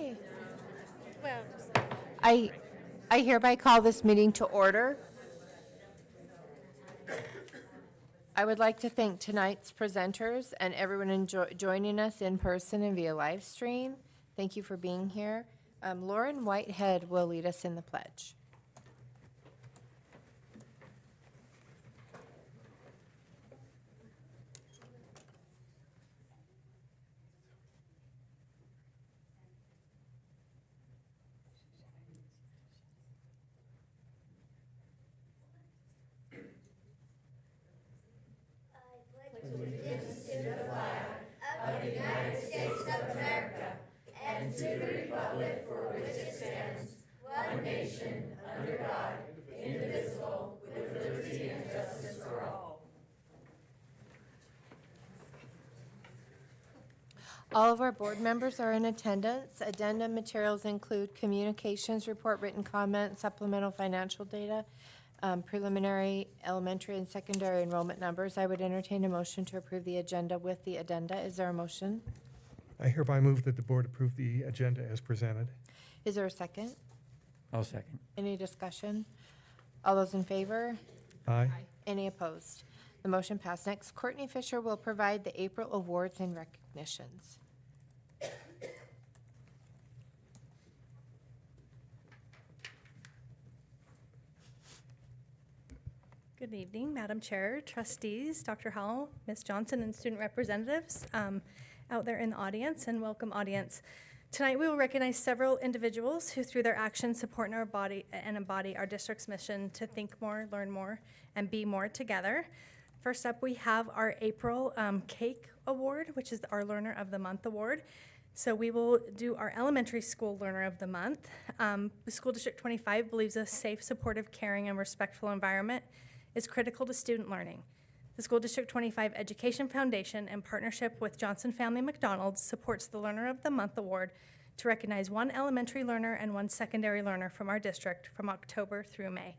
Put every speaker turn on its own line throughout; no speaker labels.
Okay. I hereby call this meeting to order. I would like to thank tonight's presenters and everyone joining us in person and via live stream. Thank you for being here. Lauren Whitehead will lead us in the pledge. All of our board members are in attendance. Addendum materials include communications report, written comments, supplemental financial data, preliminary, elementary, and secondary enrollment numbers. I would entertain a motion to approve the agenda with the addenda. Is there a motion?
I hereby move that the board approve the agenda as presented.
Is there a second?
I'll second.
Any discussion? All those in favor?
Aye.
Any opposed? The motion passed. Next, Courtney Fisher will provide the April awards and recognitions.
Good evening, Madam Chair, trustees, Dr. Howell, Ms. Johnson, and student representatives out there in the audience, and welcome audience. Tonight we will recognize several individuals who through their actions support our body and embody our district's mission to think more, learn more, and be more together. First up, we have our April Cake Award, which is our Learner of the Month Award. So we will do our elementary school Learner of the Month. The School District 25 believes a safe, supportive, caring, and respectful environment is critical to student learning. The School District 25 Education Foundation, in partnership with Johnson Family McDonald's, supports the Learner of the Month Award to recognize one elementary learner and one secondary learner from our district from October through May.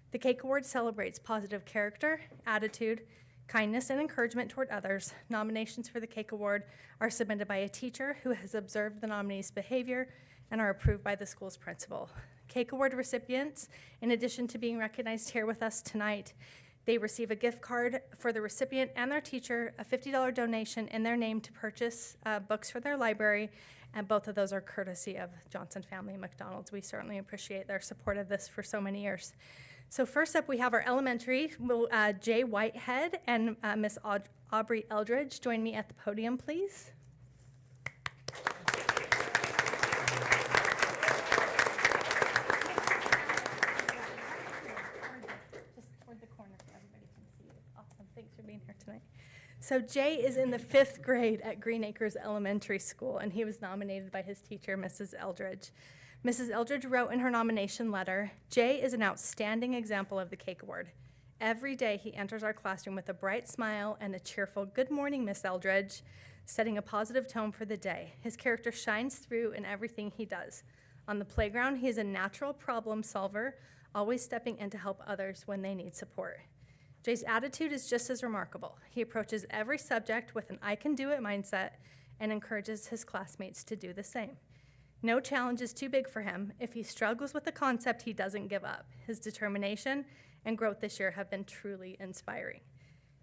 The Cake Award celebrates positive character, attitude, kindness, and encouragement toward others. Nominations for the Cake Award are submitted by a teacher who has observed the nominee's behavior and are approved by the school's principal. Cake Award recipients, in addition to being recognized here with us tonight, they receive a gift card for the recipient and their teacher, a $50 donation in their name to purchase books for their library, and both of those are courtesy of Johnson Family McDonald's. We certainly appreciate their support of this for so many years. So first up, we have our elementary. Jay Whitehead and Miss Aubrey Eldridge. Join me at the podium, please. Thanks for being here tonight. So Jay is in the 5th grade at Green Acres Elementary School, and he was nominated by his teacher, Mrs. Eldridge. Mrs. Eldridge wrote in her nomination letter, "Jay is an outstanding example of the Cake Award. Every day he enters our classroom with a bright smile and a cheerful, 'Good morning, Miss Eldridge,' setting a positive tone for the day. His character shines through in everything he does. On the playground, he is a natural problem solver, always stepping in to help others when they need support. Jay's attitude is just as remarkable. He approaches every subject with an 'I can do it' mindset and encourages his classmates to do the same. No challenge is too big for him. If he struggles with a concept, he doesn't give up. His determination and growth this year have been truly inspiring.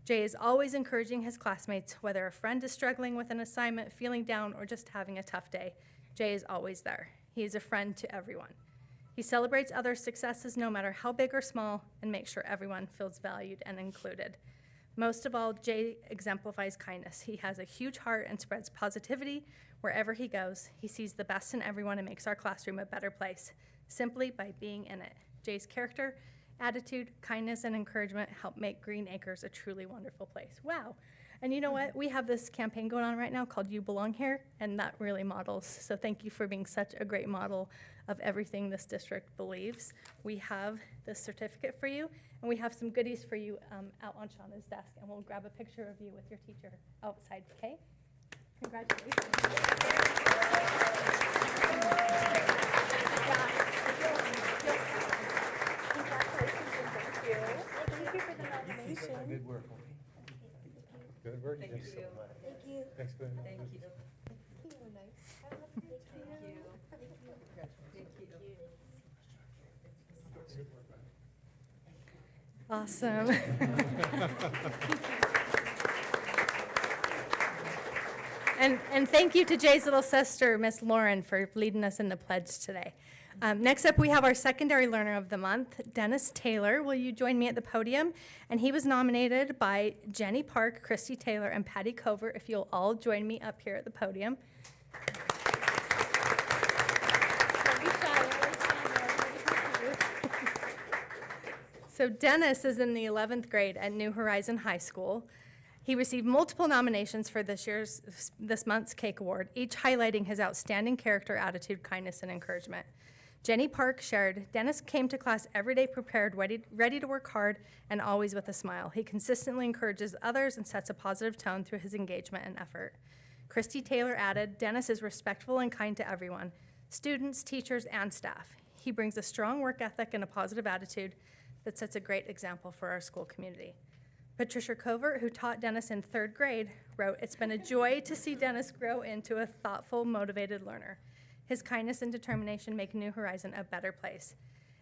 Jay is always encouraging his classmates, whether a friend is struggling with an assignment, feeling down, or just having a tough day. Jay is always there. He is a friend to everyone. He celebrates others' successes no matter how big or small and makes sure everyone feels valued and included. Most of all, Jay exemplifies kindness. He has a huge heart and spreads positivity wherever he goes. He sees the best in everyone and makes our classroom a better place simply by being in it. Jay's character, attitude, kindness, and encouragement help make Green Acres a truly wonderful place." Wow. And you know what? We have this campaign going on right now called You Belong Here, and that really models. So thank you for being such a great model of everything this district believes. We have this certificate for you, and we have some goodies for you out on Shauna's desk, and we'll grab a picture of you with your teacher outside, okay? Congratulations. Thank you for the nomination.
Good work. Good work.
Thank you.
Thanks very much.
Thank you.
Thank you.
Awesome. And thank you to Jay's little sister, Miss Lauren, for leading us in the pledge today. Next up, we have our secondary learner of the month, Dennis Taylor. Will you join me at the podium? And he was nominated by Jenny Park, Christy Taylor, and Patty Covert. If you'll all join me up here at the podium. So Dennis is in the 11th grade at New Horizon High School. He received multiple nominations for this month's Cake Award, each highlighting his outstanding character, attitude, kindness, and encouragement. Jenny Park shared, Dennis came to class every day prepared, ready to work hard, and always with a smile. He consistently encourages others and sets a positive tone through his engagement and effort. Christy Taylor added, Dennis is respectful and kind to everyone, students, teachers, and staff. He brings a strong work ethic and a positive attitude that sets a great example for our school community. Patricia Covert, who taught Dennis in 3rd grade, wrote, it's been a joy to see Dennis grow into a thoughtful, motivated learner. His kindness and determination make New Horizon a better place.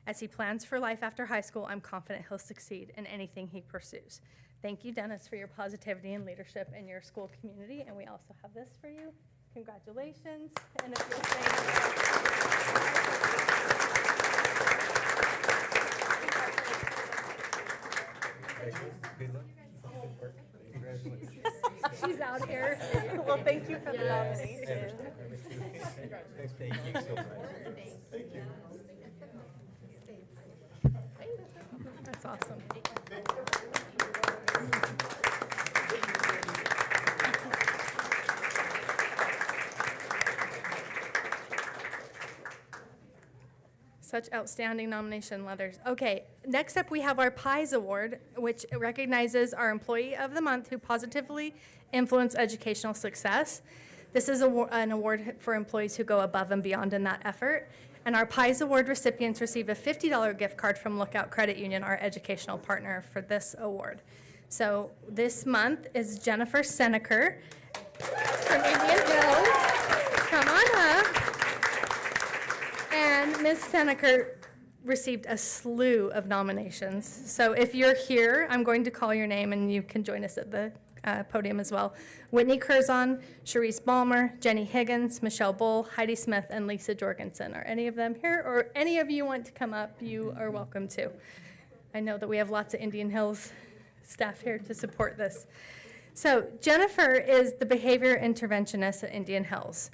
As he plans for life after high school, I'm confident he'll succeed in anything he pursues. Thank you, Dennis, for your positivity and leadership in your school community. And we also have this for you. Congratulations. And if you'll She's out here. Well, thank you for the nomination.
Thank you so much. Thank you.
That's awesome. Such outstanding nomination letters. Okay, next up we have our PIES Award, which recognizes our Employee of the Month who positively influence educational success. This is an award for employees who go above and beyond in that effort. And our PIES Award recipients receive a $50 gift card from Lookout Credit Union, our educational partner for this award. So this month is Jennifer Seneker from Indian Hills. Come on up. And Ms. Seneker received a slew of nominations. So if you're here, I'm going to call your name and you can join us at the podium as well. Whitney Curzon, Sharice Balmer, Jenny Higgins, Michelle Bull, Heidi Smith, and Lisa Jorgensen. Are any of them here? Or any of you want to come up, you are welcome to. I know that we have lots of Indian Hills staff here to support this. So Jennifer is the behavior interventionist at Indian Hills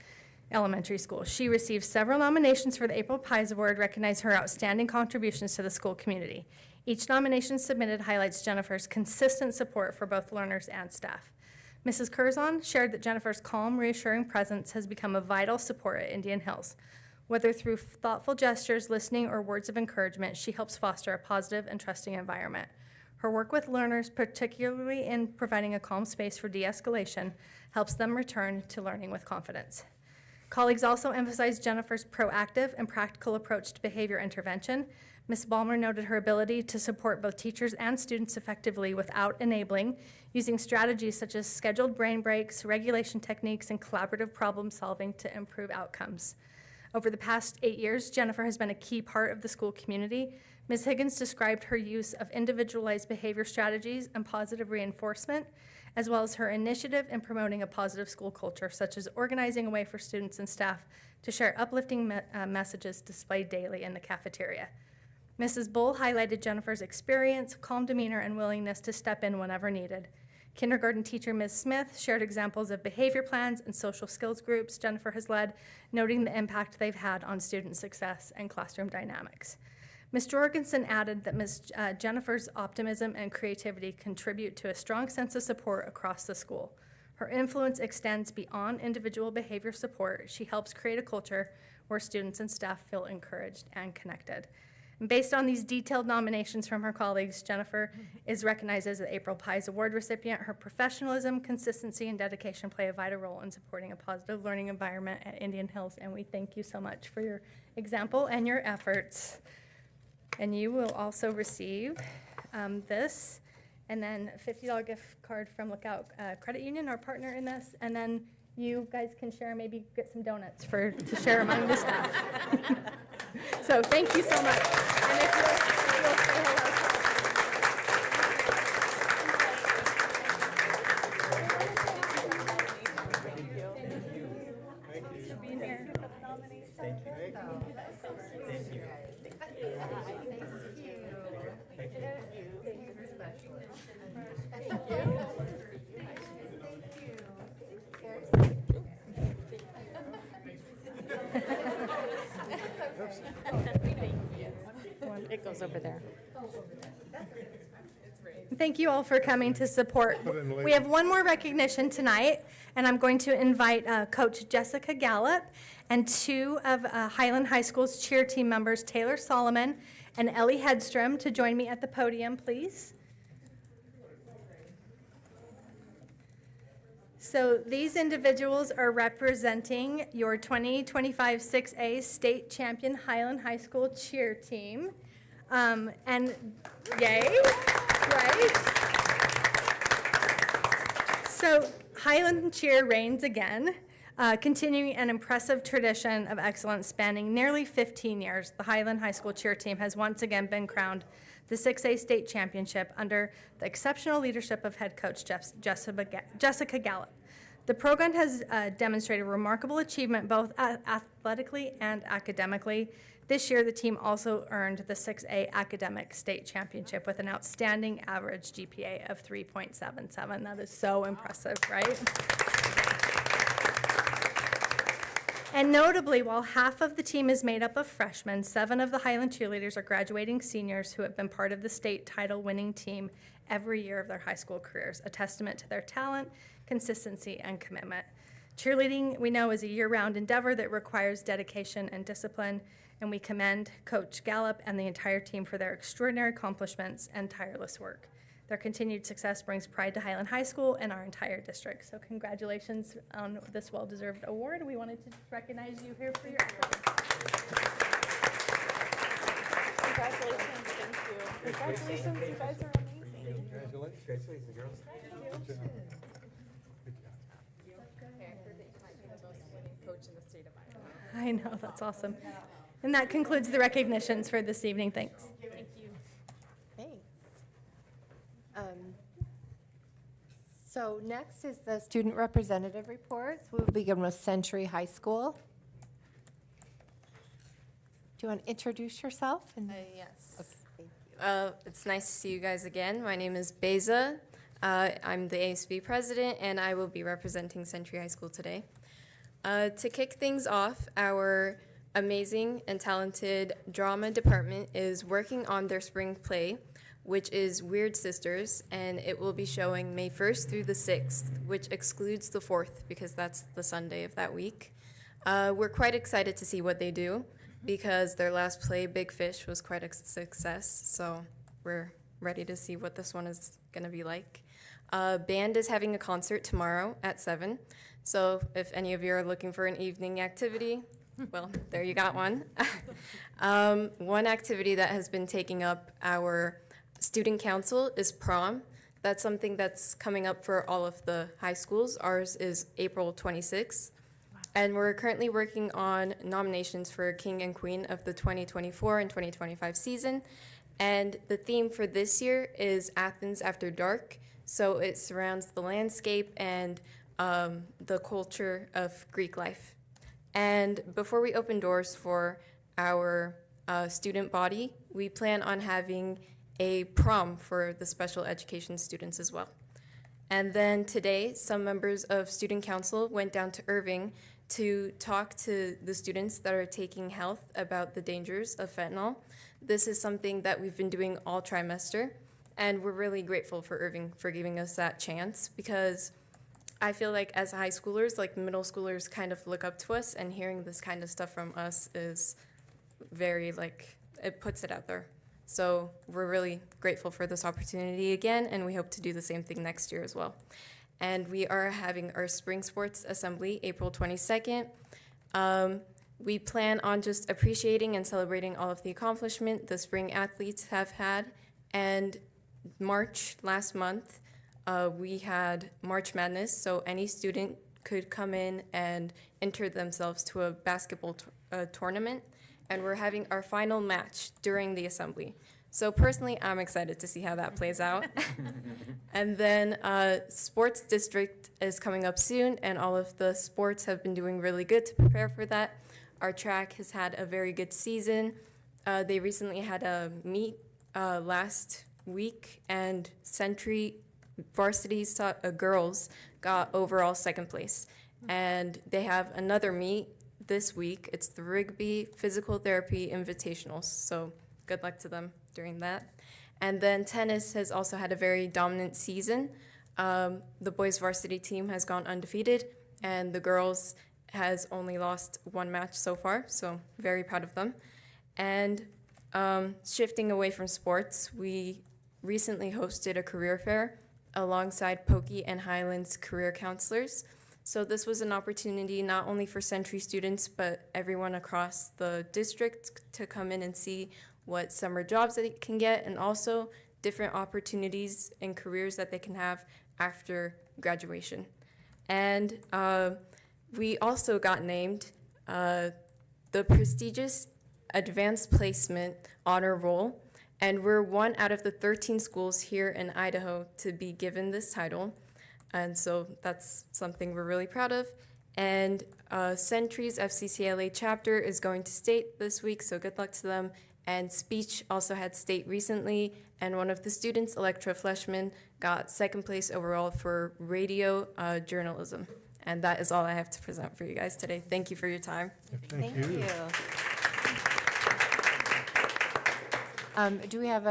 Elementary School. She received several nominations for the April PIES Award, recognize her outstanding contributions to the school community. Each nomination submitted highlights Jennifer's consistent support for both learners and staff. Mrs. Curzon shared that Jennifer's calm, reassuring presence has become a vital support at Indian Hills. Whether through thoughtful gestures, listening, or words of encouragement, she helps foster a positive and trusting environment. Her work with learners, particularly in providing a calm space for de-escalation, helps them return to learning with confidence. Colleagues also emphasized Jennifer's proactive and practical approach to behavior intervention. Ms. Balmer noted her ability to support both teachers and students effectively without enabling, using strategies such as scheduled brain breaks, regulation techniques, and collaborative problem solving to improve outcomes. Over the past 8 years, Jennifer has been a key part of the school community. Ms. Higgins described her use of individualized behavior strategies and positive reinforcement, as well as her initiative in promoting a positive school culture, such as organizing a way for students and staff to share uplifting messages displayed daily in the cafeteria. Mrs. Bull highlighted Jennifer's experience, calm demeanor, and willingness to step in whenever needed. Kindergarten teacher Ms. Smith shared examples of behavior plans and social skills groups Jennifer has led, noting the impact they've had on student success and classroom dynamics. Ms. Jorgensen added that Ms. Jennifer's optimism and creativity contribute to a strong sense of support across the school. Her influence extends beyond individual behavior support. She helps create a culture where students and staff feel encouraged and connected. And based on these detailed nominations from her colleagues, Jennifer is recognized as the April PIES Award recipient. Her professionalism, consistency, and dedication play a vital role in supporting a positive learning environment at Indian Hills, and we thank you so much for your example and your efforts. And you will also receive this, and then a $50 gift card from Lookout Credit Union, our partner in this, and then you guys can share, maybe get some donuts to share among the staff. So thank you so much. And if you'll say hello.
It goes over there.
Thank you all for coming to support.
Put it in the
We have one more recognition tonight, and I'm going to invite Coach Jessica Gallup and two of Highland High School's cheer team members, Taylor Solomon and Ellie Hedstrom, to join me at the podium, please. So these individuals are representing your 2025 6A state champion Highland High School cheer team. And yay, right? So Highland cheer reigns again, continuing an impressive tradition of excellence spanning nearly 15 years. The Highland High School cheer team has once again been crowned the 6A state championship under the exceptional leadership of head coach Jessica Gallup. The program has demonstrated remarkable achievement both athletically and academically. This year, the team also earned the 6A academic state championship with an outstanding average GPA of 3.77. That is so impressive, right? And notably, while half of the team is made up of freshmen, 7 of the Highland cheerleaders are graduating seniors who have been part of the state title-winning team every year of their high school careers, a testament to their talent, consistency, and commitment. Cheerleading, we know, is a year-round endeavor that requires dedication and discipline, and we commend Coach Gallup and the entire team for their extraordinary accomplishments and tireless work. Their continued success brings pride to Highland High School and our entire district. So congratulations on this well-deserved award. We wanted to recognize you here for your efforts.
Congratulations, thank you. Congratulations, you guys are amazing.
Congratulations, girls.
Good job.
Coach in the state of Iowa.
I know, that's awesome. And that concludes the recognitions for this evening. Thanks.
Thank you.
Thanks. So next is the student representative reports. We'll begin with Century High School. Do you want to introduce yourself?
Yes.
Okay, thank you.
It's nice to see you guys again. My name is Beza. I'm the ASB president, and I will be representing Century High School today. To kick things off, our amazing and talented drama department is working on their spring play, which is Weird Sisters, and it will be showing May 1st through the 6th, which excludes the 4th because that's the Sunday of that week. We're quite excited to see what they do because their last play, Big Fish, was quite a success, so we're ready to see what this one is going to be like. Band is having a concert tomorrow at 7, so if any of you are looking for an evening activity, well, there you got one. One activity that has been taking up our student council is prom. That's something that's coming up for all of the high schools. Ours is April 26th. And we're currently working on nominations for King and Queen of the 2024 and 2025 season. And the theme for this year is Athens After Dark. So it surrounds the landscape and the culture of Greek life. And before we open doors for our student body, we plan on having a prom for the special education students as well. And then today, some members of student council went down to Irving to talk to the students that are taking health about the dangers of fentanyl. This is something that we've been doing all trimester, and we're really grateful for Irving for giving us that chance because I feel like as high schoolers, like middle schoolers kind of look up to us, and hearing this kind of stuff from us is very, it puts it out there. So we're really grateful for this opportunity again, and we hope to do the same thing next year as well. And we are having our Spring Sports Assembly April 22nd. We plan on just appreciating and celebrating all of the accomplishment the spring athletes have had. And March, last month, we had March Madness, so any student could come in and enter themselves to a basketball tournament. And we're having our final match during the assembly. So personally, I'm excited to see how that plays out. And then sports district is coming up soon, and all of the sports have been doing really good to prepare for that. Our track has had a very good season. They recently had a meet last week, and Century varsity girls got overall second place. And they have another meet this week. It's the Rigby Physical Therapy Invitationals, so good luck to them during that. And then tennis has also had a very dominant season. The boys varsity team has gone undefeated, and the girls has only lost one match so far, so very proud of them. And shifting away from sports, we recently hosted a career fair alongside Pokey and Highlands career counselors. So this was an opportunity not only for Century students, but everyone across the district to come in and see what summer jobs they can get, and also different opportunities and careers that they can have after graduation. And we also got named the prestigious Advanced Placement Honor Roll, and we're one out of the 13 schools here in Idaho to be given this title. And so that's something we're really proud of. And Century's FCCLA chapter is going to state this week, so good luck to them. And speech also had state recently, and one of the students, Electra Fleshman, got second place overall for radio journalism. And that is all I have to present for you guys today. Thank you for your time.
Thank you.
Do we have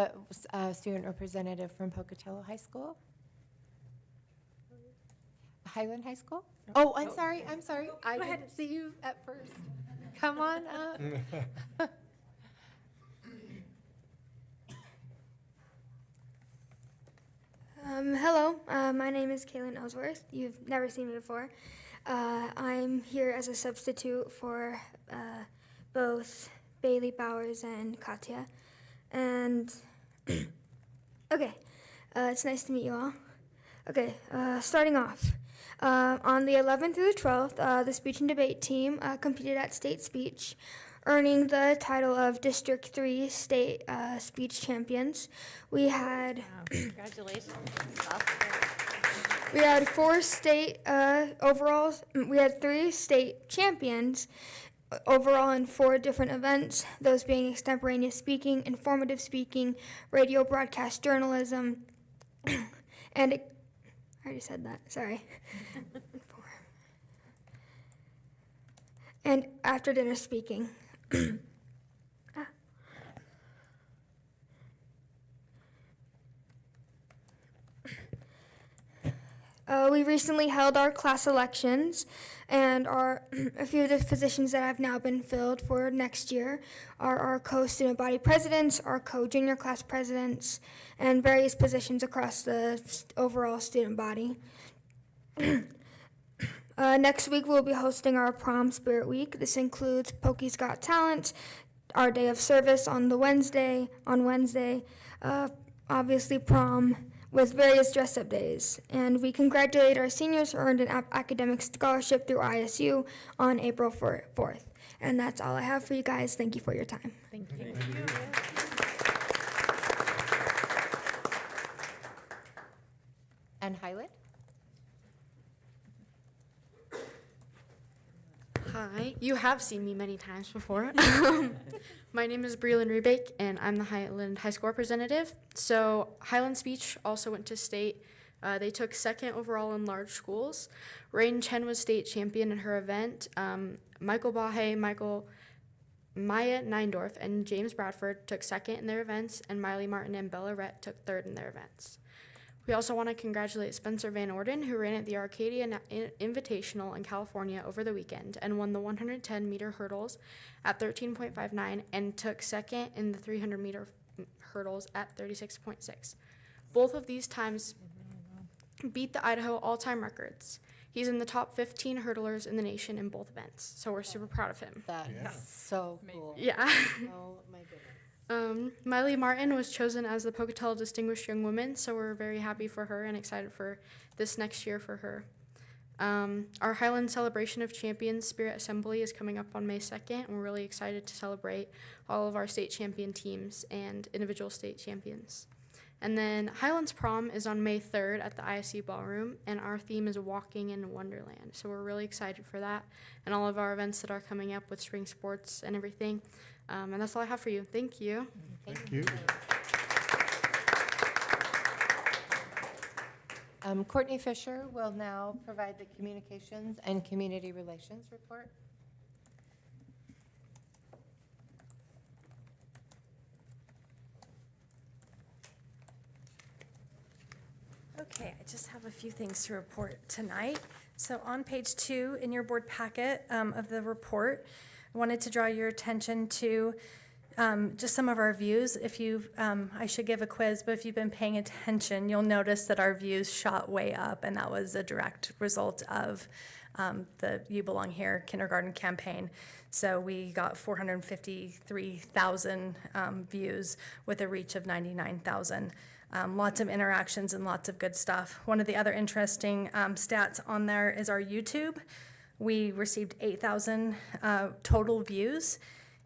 a student representative from Pocatello High School? Highland High School? Oh, I'm sorry. I didn't see you at first. Come on up.
Hello, my name is Kaylin Ellsworth. You've never seen me before. I'm here as a substitute for both Bailey Bowers and Katya. And, okay, it's nice to meet you all. Okay, starting off. On the 11th through the 12th, the speech and debate team competed at state speech, earning the title of District 3 State Speech Champions. We had
Congratulations.
we had 4 state overalls. We had 3 state champions overall in 4 different events, those being extemporaneous speaking, informative speaking, radio broadcast journalism, and I already said that, sorry. And after dinner speaking. We recently held our class elections, and a few of the positions that have now been filled for next year are our co-student body presidents, our co-junior class presidents, and various positions across the overall student body. Next week, we'll be hosting our Prom Spirit Week. This includes Pokey's Got Talent, our day of service on Wednesday, obviously prom, with various dress-up days. And we congratulate our seniors who earned an academic scholarship through ISU on April 4th. And that's all I have for you guys. Thank you for your time.
Thank you.
And Highland?
Hi, you have seen me many times before. My name is Breland Rebake, and I'm the Highland High School representative. So Highland Speech also went to state. They took second overall in large schools. Rain Chen was state champion in her event. Michael Bahe, Maya Neindorf, and James Bradford took second in their events, and Miley Martin and Bella Rett took third in their events. We also want to congratulate Spencer Van Orden, who ran at the Arcadia Invitational in California over the weekend and won the 110-meter hurdles at 13.59 and took second in the 300-meter hurdles at 36.6. Both of these times beat the Idaho all-time records. He's in the top 15 hurdlers in the nation in both events, so we're super proud of him.
That
Yeah.
is so cool.
Yeah.
Oh, my goodness.
Miley Martin was chosen as the Pocatello Distinguished Young Woman, so we're very happy for her and excited for this next year for her. Our Highland Celebration of Champions Spirit Assembly is coming up on May 2nd, and we're really excited to celebrate all of our state champion teams and individual state champions. And then Highlands Prom is on May 3rd at the ISU Ballroom, and our theme is Walking in Wonderland. So we're really excited for that and all of our events that are coming up with spring sports and everything. And that's all I have for you. Thank you.
Thank you.
Courtney Fisher will now provide the Communications and Community Relations report.
Okay, I just have a few things to report tonight. So on page 2 in your board packet of the report, I wanted to draw your attention to just some of our views. If you've, I should give a quiz, but if you've been paying attention, you'll notice that our views shot way up, and that was a direct result of the You Belong Here kindergarten campaign. So we got 453,000 views with a reach of 99,000. Lots of interactions and lots of good stuff. One of the other interesting stats on there is our YouTube. We received 8,000 total views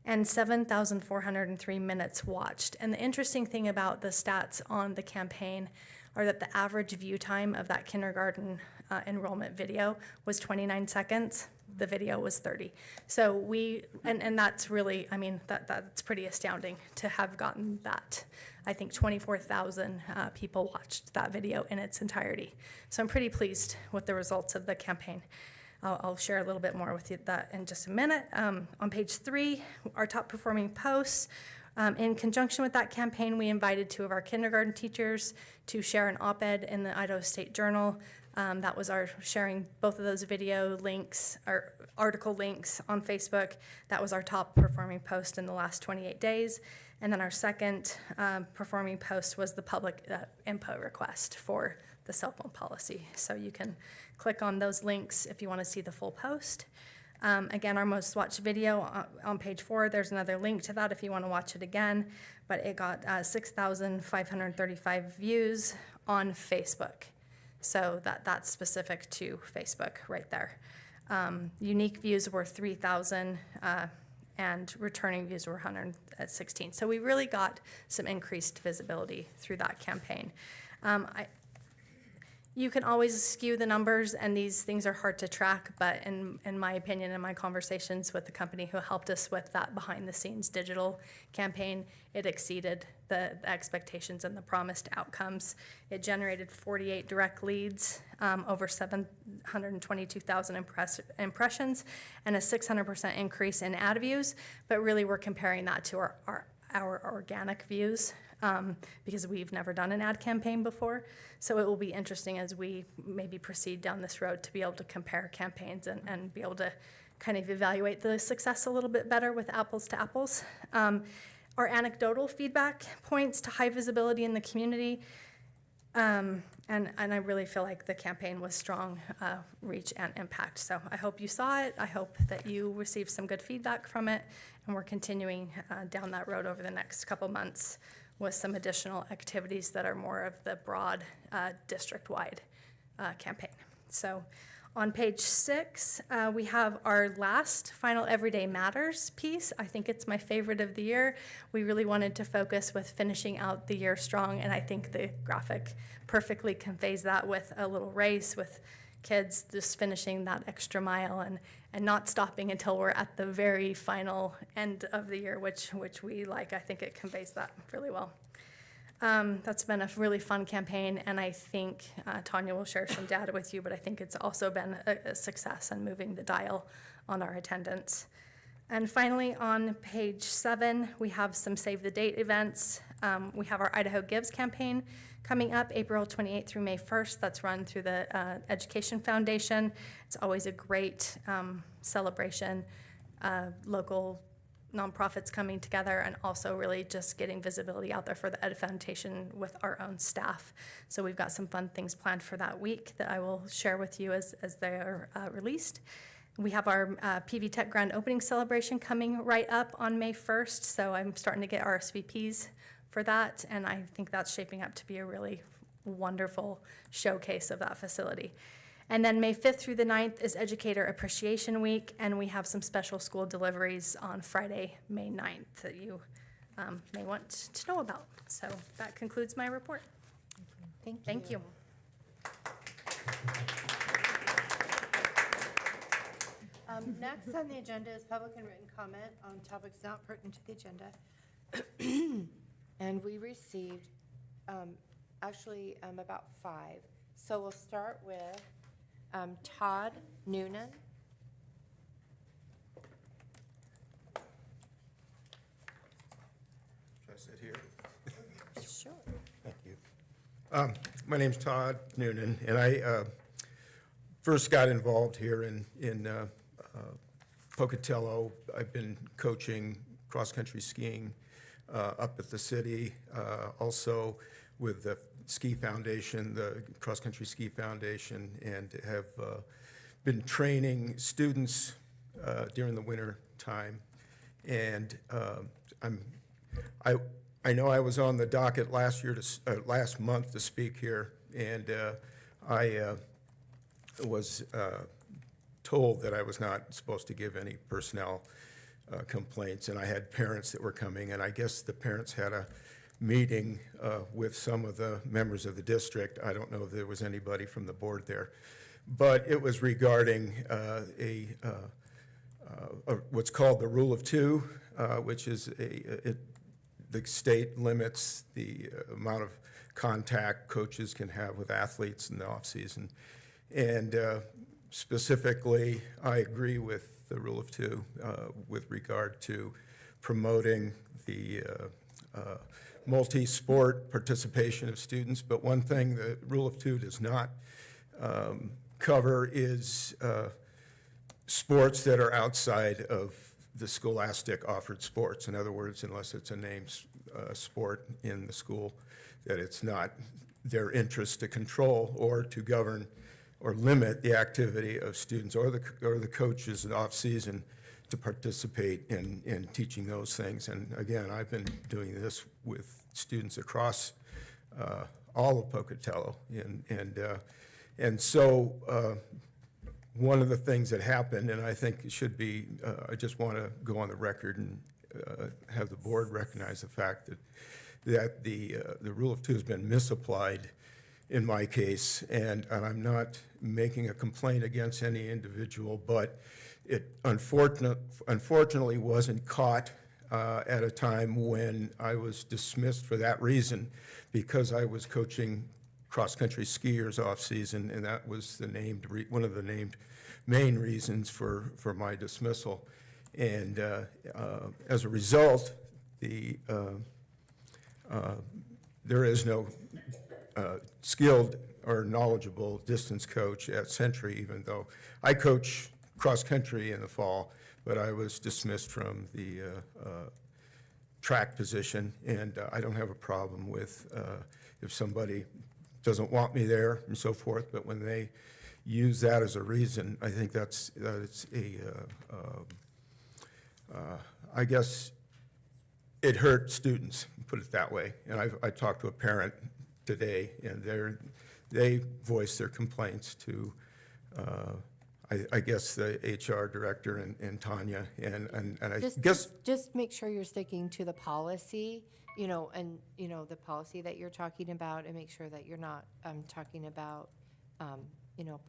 and 7,403 minutes watched. And the interesting thing about the stats on the campaign are that the average view time of that kindergarten enrollment video was 29 seconds. The video was 30. So and that's really, I mean, that's pretty astounding to have gotten that. I think 24,000 people watched that video in its entirety. So I'm pretty pleased with the results of the campaign. I'll share a little bit more with you that in just a minute. On page 3, our top performing posts. In conjunction with that campaign, we invited 2 of our kindergarten teachers to share an op-ed in the Idaho State Journal. That was our sharing both of those video links or article links on Facebook. That was our top performing post in the last 28 days. And then our second performing post was the public input request for the cell phone policy. So you can click on those links if you want to see the full post. Again, our most watched video on page 4, there's another link to that if you want to watch it again, but it got 6,535 views on Facebook. So that's specific to Facebook right there. Unique views were 3,000 and returning views were 116. So we really got some increased visibility through that campaign. You can always skew the numbers, and these things are hard to track, but in my opinion, in my conversations with the company who helped us with that behind-the-scenes digital campaign, it exceeded the expectations and the promised outcomes. It generated 48 direct leads, over 722,000 impressions, and a 600% increase in ad views, but really we're comparing that to our organic views. Because we've never done an ad campaign before. So it will be interesting as we maybe proceed down this road to be able to compare campaigns and be able to kind of evaluate the success a little bit better with apples to apples. Our anecdotal feedback points to high visibility in the community. And I really feel like the campaign was strong reach and impact. So I hope you saw it. I hope that you received some good feedback from it. And we're continuing down that road over the next couple months with some additional activities that are more of the broad district-wide campaign. So on page 6, we have our last final Everyday Matters piece. I think it's my favorite of the year. We really wanted to focus with finishing out the year strong, and I think the graphic perfectly conveys that with a little race with kids just finishing that extra mile and not stopping until we're at the very final end of the year, which we like. I think it conveys that really well. That's been a really fun campaign, and I think Tanya will share some data with you, but I think it's also been a success in moving the dial on our attendance. And finally, on page 7, we have some Save the Date events. We have our Idaho Gives campaign coming up April 28th through May 1st. That's run through the Education Foundation. It's always a great celebration, local nonprofits coming together and also really just getting visibility out there for the Ed Foundation with our own staff. So we've got some fun things planned for that week that I will share with you as they are released. We have our PV Tech Grand Opening Celebration coming right up on May 1st, so I'm starting to get RSVPs for that, and I think that's shaping up to be a really wonderful showcase of that facility. And then May 5th through the 9th is Educator Appreciation Week, and we have some special school deliveries on Friday, May 9th that you may want to know about. So that concludes my report. Thank you.
Next on the agenda is public and written comment on topics not pertinent to the agenda. And we received about 5. So we'll start with Todd Noonan.
Should I sit here?
Sure.
Thank you. My name's Todd Noonan, and I first got involved here in Pocatello. I've been coaching cross-country skiing up at the city, also with the Ski Foundation, the Cross Country Ski Foundation, and have been training students during the winter time. And I know I was on the docket last month to speak here, and I was told that I was not supposed to give any personnel complaints, and I had parents that were coming, and I guess the parents had a meeting with some of the members of the district. I don't know if there was anybody from the board there, but it was regarding what's called the Rule of Two, which is the state limits the amount of contact coaches can have with athletes in the off-season. And specifically, I agree with the Rule of Two with regard to promoting the multi-sport participation of students. But one thing the Rule of Two does not cover is sports that are outside of the scholastic offered sports. In other words, unless it's a named sport in the school, that it's not their interest to control or to govern or limit the activity of students or the coaches in off-season to participate in teaching those things. And again, I've been doing this with students across all of Pocatello. And so one of the things that happened, and I think it should be, I just want to go on the record and have the board recognize the fact that the Rule of Two has been misapplied in my case, and I'm not making a complaint against any individual, but it unfortunately wasn't caught at a time when I was dismissed for that reason, because I was coaching cross-country skiers off-season, and that was one of the named main reasons for my dismissal. And as a result, there is no skilled or knowledgeable distance coach at Century, even though I coach cross-country in the fall, but I was dismissed from the track position, and I don't have a problem with if somebody doesn't want me there and so forth, but when they use that as a reason, I think it's I guess it hurt students, put it that way. And I talked to a parent today, and they voiced their complaints to, I guess, the HR director and Tanya, and I guess.
Just make sure you're sticking to the policy, and, the policy that you're talking about, and make sure that you're not talking about,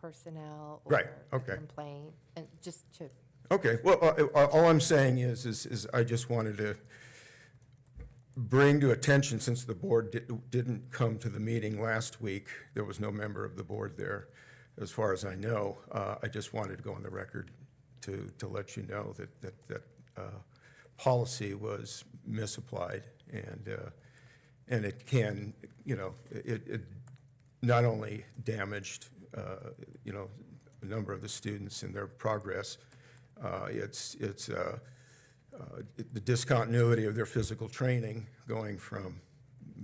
personnel or
Right,
a
okay.
complaint, and just to.
Okay, well, all I'm saying is I just wanted to bring to attention, since the board didn't come to the meeting last week, there was no member of the board there, as far as I know. I just wanted to go on the record to let you know that policy was misapplied, and it can, it not only damaged, a number of the students and their progress, it's the discontinuity of their physical training, going from,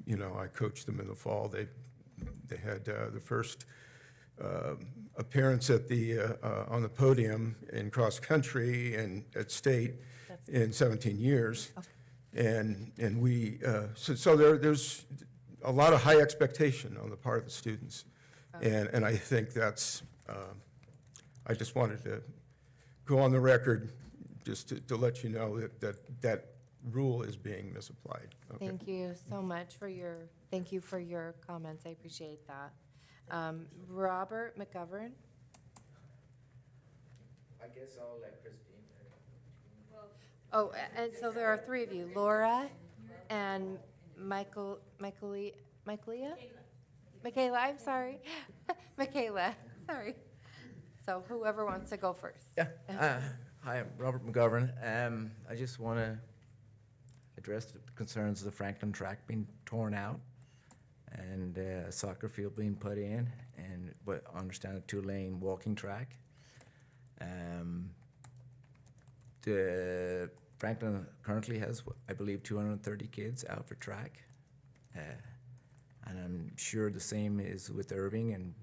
I coached them in the fall. They had the first appearance at on the podium in cross country and at state in 17 years, and we so there's a lot of high expectation on the part of the students, and I think that's I just wanted to go on the record just to let you know that rule is being misapplied. Okay.
Thank you so much for your comments. I appreciate that. Robert McGovern?
I guess I'll let Christine.
Oh, and so there are three of you, Laura and Michaela, I'm sorry. Michaela, sorry. So whoever wants to go first.
Yeah. Hi, I'm Robert McGovern. I just want to address the concerns of the Franklin track being torn out. And a soccer field being put in, and but understand a 2-lane walking track. The Franklin currently has, I believe, 230 kids out for track, and I'm sure the same is with Irving and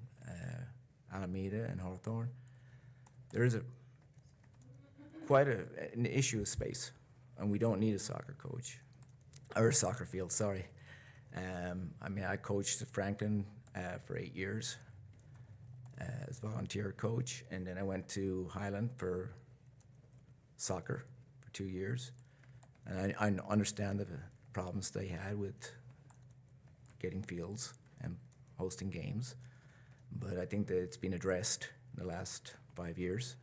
Alameda and Hawthorne. There is quite an issue of space, and we don't need a soccer coach, or a soccer field, sorry. I mean, I coached at Franklin for 8 years as volunteer coach, and then I went to Highland for soccer for 2 years. And I understand the problems they had with getting fields and hosting games, but I think that it's been addressed in the last 5 years.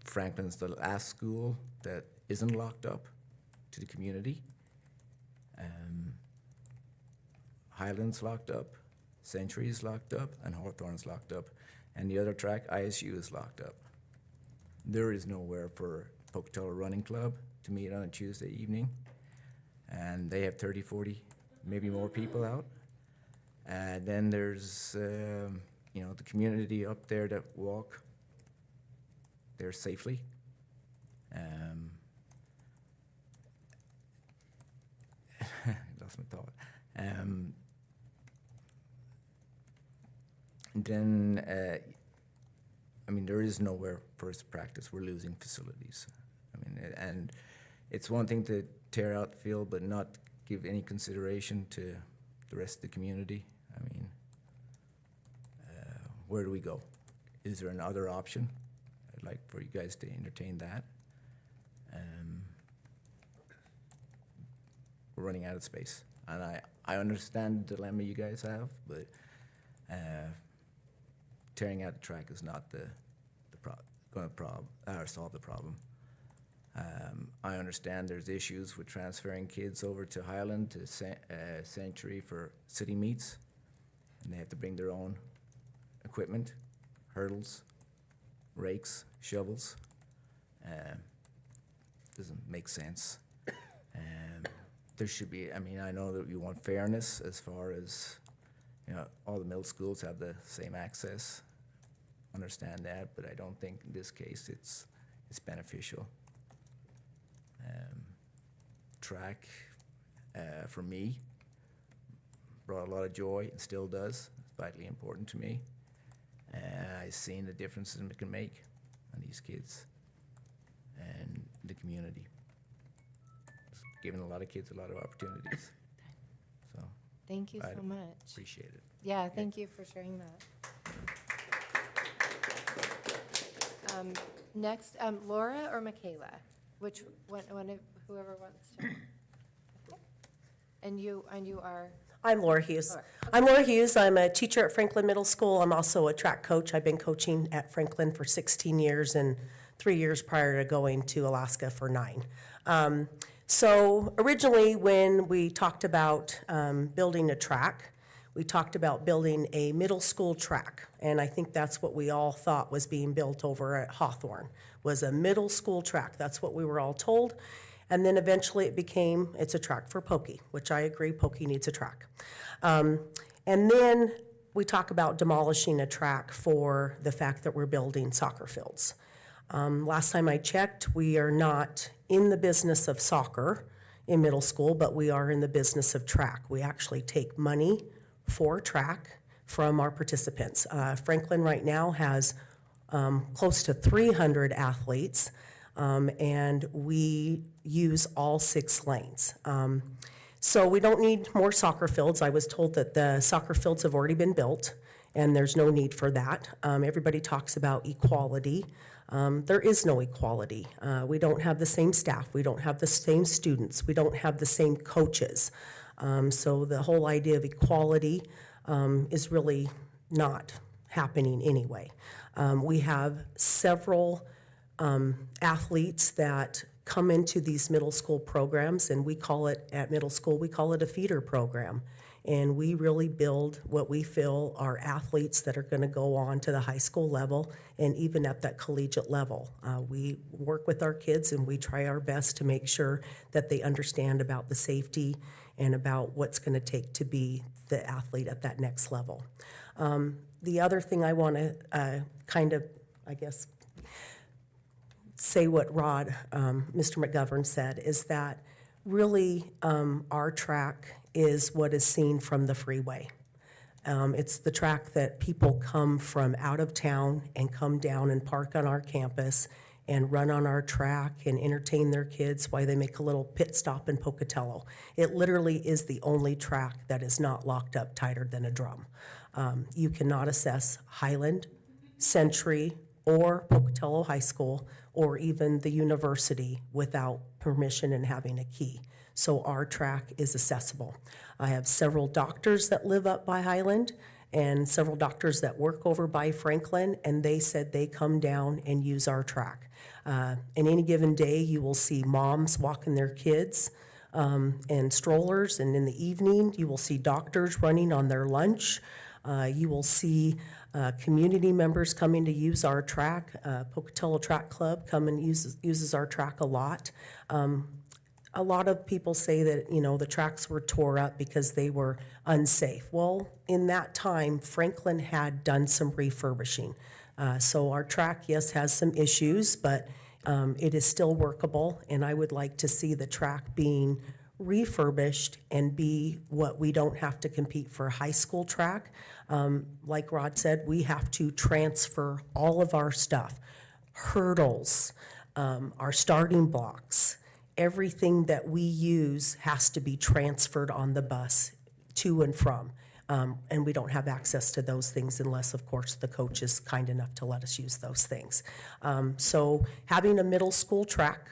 Franklin's the last school that isn't locked up to the community. Highland's locked up, Century's locked up, and Hawthorne's locked up. And the other track, ISU, is locked up. There is nowhere for Pocatello Running Club to meet on a Tuesday evening. And they have 30, 40, maybe more people out. And then there's, you know, the community up there that walk there safely. Lost my thought. And then, I mean, there is nowhere for us to practice. We're losing facilities. I mean, and it's one thing to tear out the field, but not give any consideration to the rest of the community. I mean, where do we go? Is there another option? I'd like for you guys to entertain that. We're running out of space. And I understand the dilemma you guys have, but tearing out the track is not going to solve the problem. I understand there's issues with transferring kids over to Highland to Century for city meets, and they have to bring their own equipment, hurdles, rakes, shovels. Doesn't make sense. There should be, I mean, I know that you want fairness as far as, you know, all the middle schools have the same access. Understand that, but I don't think in this case it's beneficial. Track, for me, brought a lot of joy and still does. It's vitally important to me. I've seen the differences it can make on these kids and the community. It's given a lot of kids a lot of opportunities. So
Thank you
I
so much.
appreciate it.
Yeah, thank you for sharing that. Next, Laura or Michaela? Which one, whoever wants to. Okay. And you are?
I'm Laura Hughes.
Laura,
I'm Laura Hughes. I'm a teacher at Franklin Middle School. I'm also a track coach. I've been coaching at Franklin for 16 years and 3 years prior to going to Alaska for 9. So originally when we talked about building a track, we talked about building a middle school track. And I think that's what we all thought was being built over at Hawthorne, was a middle school track. That's what we were all told. And then eventually it became, it's a track for Pokey, which I agree, Pokey needs a track. And then we talk about demolishing a track for the fact that we're building soccer fields. Last time I checked, we are not in the business of soccer in middle school, but we are in the business of track. We actually take money for track from our participants. Franklin right now has close to 300 athletes, and we use all 6 lanes. So we don't need more soccer fields. I was told that the soccer fields have already been built, and there's no need for that. Everybody talks about equality. There is no equality. We don't have the same staff. We don't have the same students. We don't have the same coaches. So the whole idea of equality is really not happening anyway. We have several athletes that come into these middle school programs, and we call it, at middle school, we call it a feeder program. And we really build what we feel are athletes that are going to go on to the high school level and even at that collegiate level. We work with our kids and we try our best to make sure that they understand about the safety and about what's going to take to be the athlete at that next level. The other thing I want to kind of, I guess, say what Mr. McGovern said, is that really our track is what is seen from the freeway. It's the track that people come from out of town and come down and park on our campus and run on our track and entertain their kids while they make a little pit stop in Pocatello. It literally is the only track that is not locked up tighter than a drum. You cannot assess Highland, Century, or Pocatello High School, or even the university without permission and having a key. So our track is accessible. I have several doctors that live up by Highland and several doctors that work over by Franklin, and they said they come down and use our track. In any given day, you will see moms walking their kids and strollers, and in the evening, you will see doctors running on their lunch. You will see community members coming to use our track. Pocatello Track Club come and uses our track a lot. A lot of people say that, the tracks were tore up because they were unsafe. Well, in that time, Franklin had done some refurbishing. So our track, yes, has some issues, but it is still workable, and I would like to see the track being refurbished and be what we don't have to compete for high school track. Like Rod said, we have to transfer all of our stuff, hurdles, our starting blocks, everything that we use has to be transferred on the bus to and from. And we don't have access to those things unless, of course, the coach is kind enough to let us use those things. So having a middle school track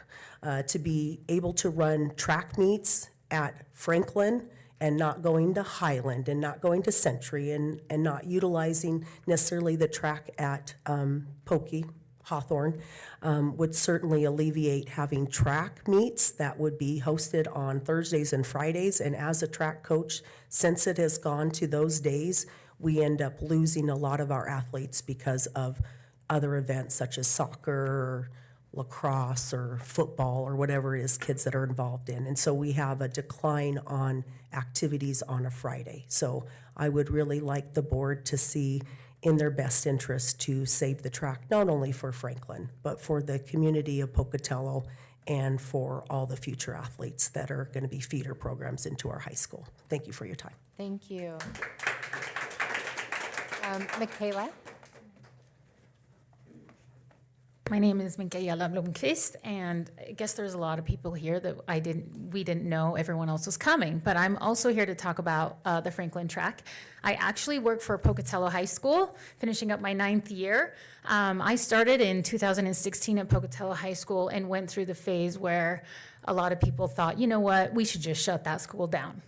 to be able to run track meets at Franklin and not going to Highland and not going to Century and not utilizing necessarily the track at Pokey, Hawthorne, would certainly alleviate having track meets that would be hosted on Thursdays and Fridays. And as a track coach, since it has gone to those days, we end up losing a lot of our athletes because of other events such as soccer or lacrosse or football or whatever it is kids that are involved in. And so we have a decline on activities on a Friday. So I would really like the board to see in their best interest to save the track, not only for Franklin, but for the community of Pocatello and for all the future athletes that are going to be feeder programs into our high school. Thank you for your time.
Thank you. Michaela?
My name is Michaela Blomqvist, and I guess there's a lot of people here that we didn't know everyone else was coming, but I'm also here to talk about the Franklin track. I actually work for Pocatello High School, finishing up my 9th year. I started in 2016 at Pocatello High School and went through the phase where a lot of people thought, you know what, we should just shut that school down.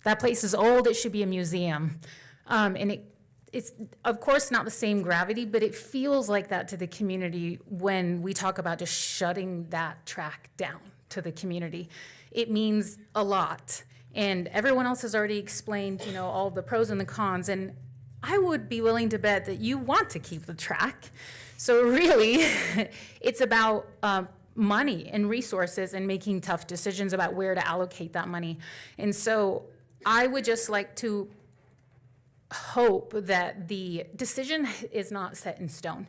That place is old, it should be a museum. And it's of course not the same gravity, but it feels like that to the community when we talk about just shutting that track down to the community. It means a lot. And everyone else has already explained, all the pros and the cons. And I would be willing to bet that you want to keep the track. So really, it's about money and resources and making tough decisions about where to allocate that money. And so I would just like to hope that the decision is not set in stone.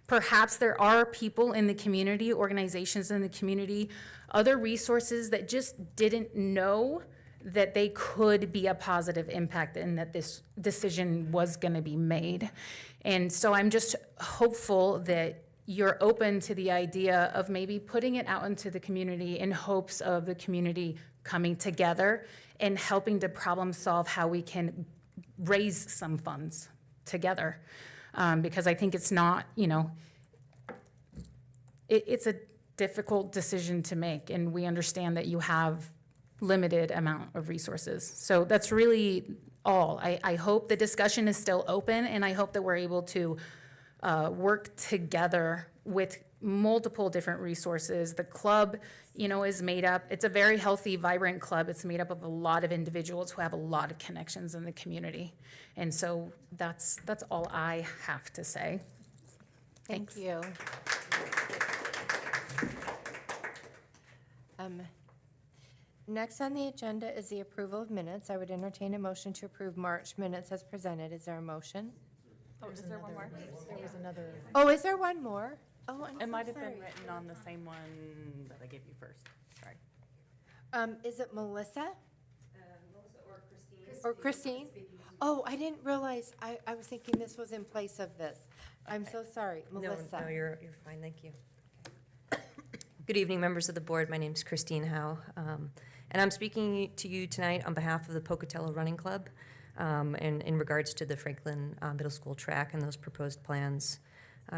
Perhaps there are people in the community, organizations in the community, other resources that just didn't know that they could be a positive impact and that this decision was going to be made. And so I'm just hopeful that you're open to the idea of maybe putting it out into the community in hopes of the community coming together and helping to problem solve how we can raise some funds together. Because I think it's not, it's a difficult decision to make, and we understand that you have limited amount of resources. So that's really all. I hope the discussion is still open, and I hope that we're able to work together with multiple different resources. The club, is made up, it's a very healthy, vibrant club. It's made up of a lot of individuals who have a lot of connections in the community. And so that's all I have to say.
Thank
Thanks.
you. Next on the agenda is the approval of minutes. I would entertain a motion to approve March minutes as presented. Is there a motion?
Oh, is there one more?
There was another.
Oh, is there one more? Oh, I'm
It might
so
have been
sorry.
written on the same one that I gave you first. Sorry.
Is it Melissa? Or Christine? Oh, I didn't realize, I was thinking this was in place of this. I'm so sorry, Melissa.
No, you're fine, thank you. Good evening, members of the board. My name's Christine Howe, and I'm speaking to you tonight on behalf of the Pocatello Running Club, and in regards to the Franklin Middle School track and those proposed plans.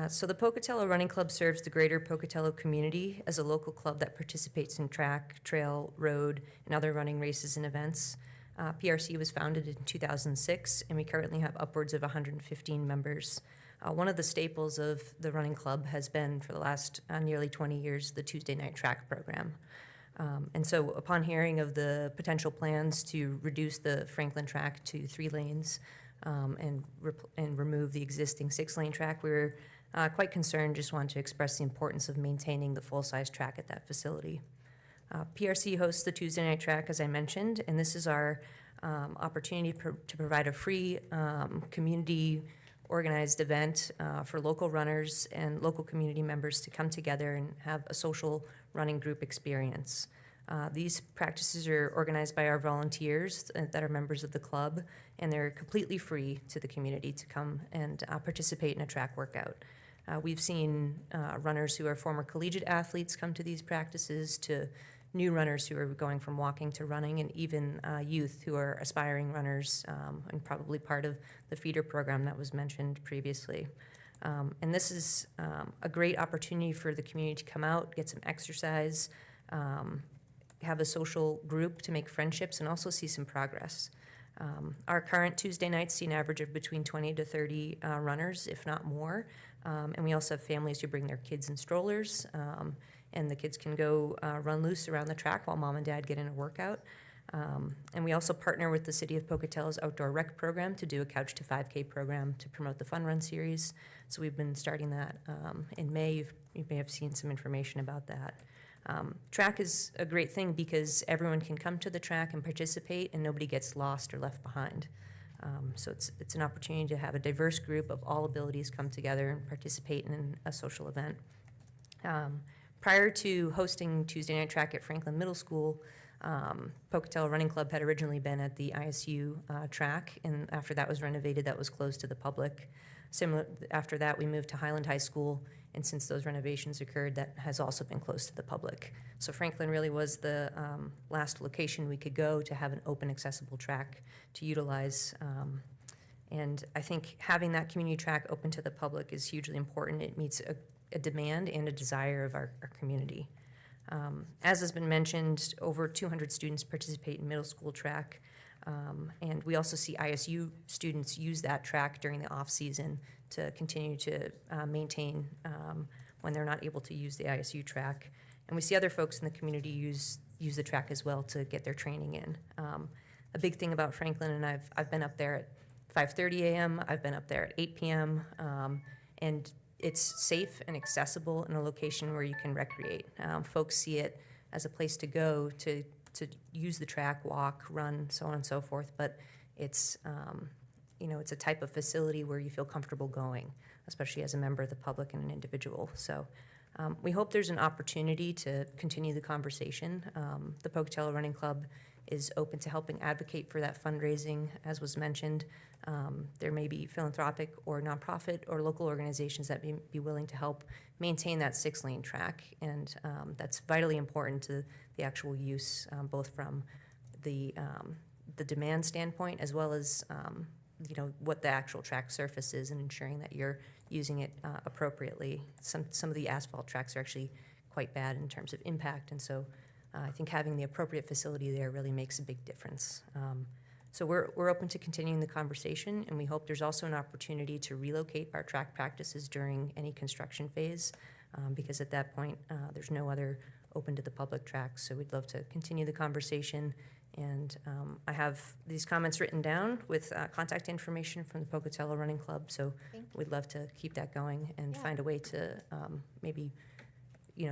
So the Pocatello Running Club serves the greater Pocatello community as a local club that participates in track, trail, road, and other running races and events. PRC was founded in 2006, and we currently have upwards of 115 members. One of the staples of the running club has been, for the last nearly 20 years, the Tuesday night track program. And so upon hearing of the potential plans to reduce the Franklin track to 3 lanes and remove the existing 6-lane track, we were quite concerned, just wanted to express the importance of maintaining the full-size track at that facility. PRC hosts the Tuesday night track, as I mentioned, and this is our opportunity to provide a free community organized event for local runners and local community members to come together and have a social running group experience. These practices are organized by our volunteers that are members of the club, and they're completely free to the community to come and participate in a track workout. We've seen runners who are former collegiate athletes come to these practices, to new runners who are going from walking to running, and even youth who are aspiring runners and probably part of the feeder program that was mentioned previously. And this is a great opportunity for the community to come out, get some exercise, have a social group to make friendships, and also see some progress. Our current Tuesday nights see an average of between 20 to 30 runners, if not more. And we also have families who bring their kids in strollers, and the kids can go run loose around the track while mom and dad get in a workout. And we also partner with the City of Pocatello's Outdoor Rec program to do a Couch to 5K program to promote the Fun Run series. So we've been starting that in May. You may have seen some information about that. Track is a great thing because everyone can come to the track and participate, and nobody gets lost or left behind. So it's an opportunity to have a diverse group of all abilities come together and participate in a social event. Prior to hosting Tuesday Night Track at Franklin Middle School, Pocatello Running Club had originally been at the ISU track, and after that was renovated, that was closed to the public. After that, we moved to Highland High School, and since those renovations occurred, that has also been closed to the public. So Franklin really was the last location we could go to have an open, accessible track to utilize. And I think having that community track open to the public is hugely important. It meets a demand and a desire of our community. As has been mentioned, over 200 students participate in middle school track, and we also see ISU students use that track during the off-season to continue to maintain when they're not able to use the ISU track. And we see other folks in the community use the track as well to get their training in. A big thing about Franklin, and I've been up there at 5:30 a.m., I've been up there at 8 p.m., and it's safe and accessible in a location where you can recreate. Folks see it as a place to go to use the track, walk, run, so on and so forth. But it's it's a type of facility where you feel comfortable going, especially as a member of the public and an individual. So we hope there's an opportunity to continue the conversation. The Pocatello Running Club is open to helping advocate for that fundraising, as was mentioned. There may be philanthropic or nonprofit or local organizations that may be willing to help maintain that 6-lane track, and that's vitally important to the actual use, both from the demand standpoint as well as what the actual track surface is, and ensuring that you're using it appropriately. Some of the asphalt tracks are actually quite bad in terms of impact, and so I think having the appropriate facility there really makes a big difference. So we're open to continuing the conversation, and we hope there's also an opportunity to relocate our track practices during any construction phase, because at that point, there's no other open to the public tracks. So we'd love to continue the conversation, and I have these comments written down with contact information from the Pocatello Running Club, so we'd love to keep that going and find a way to maybe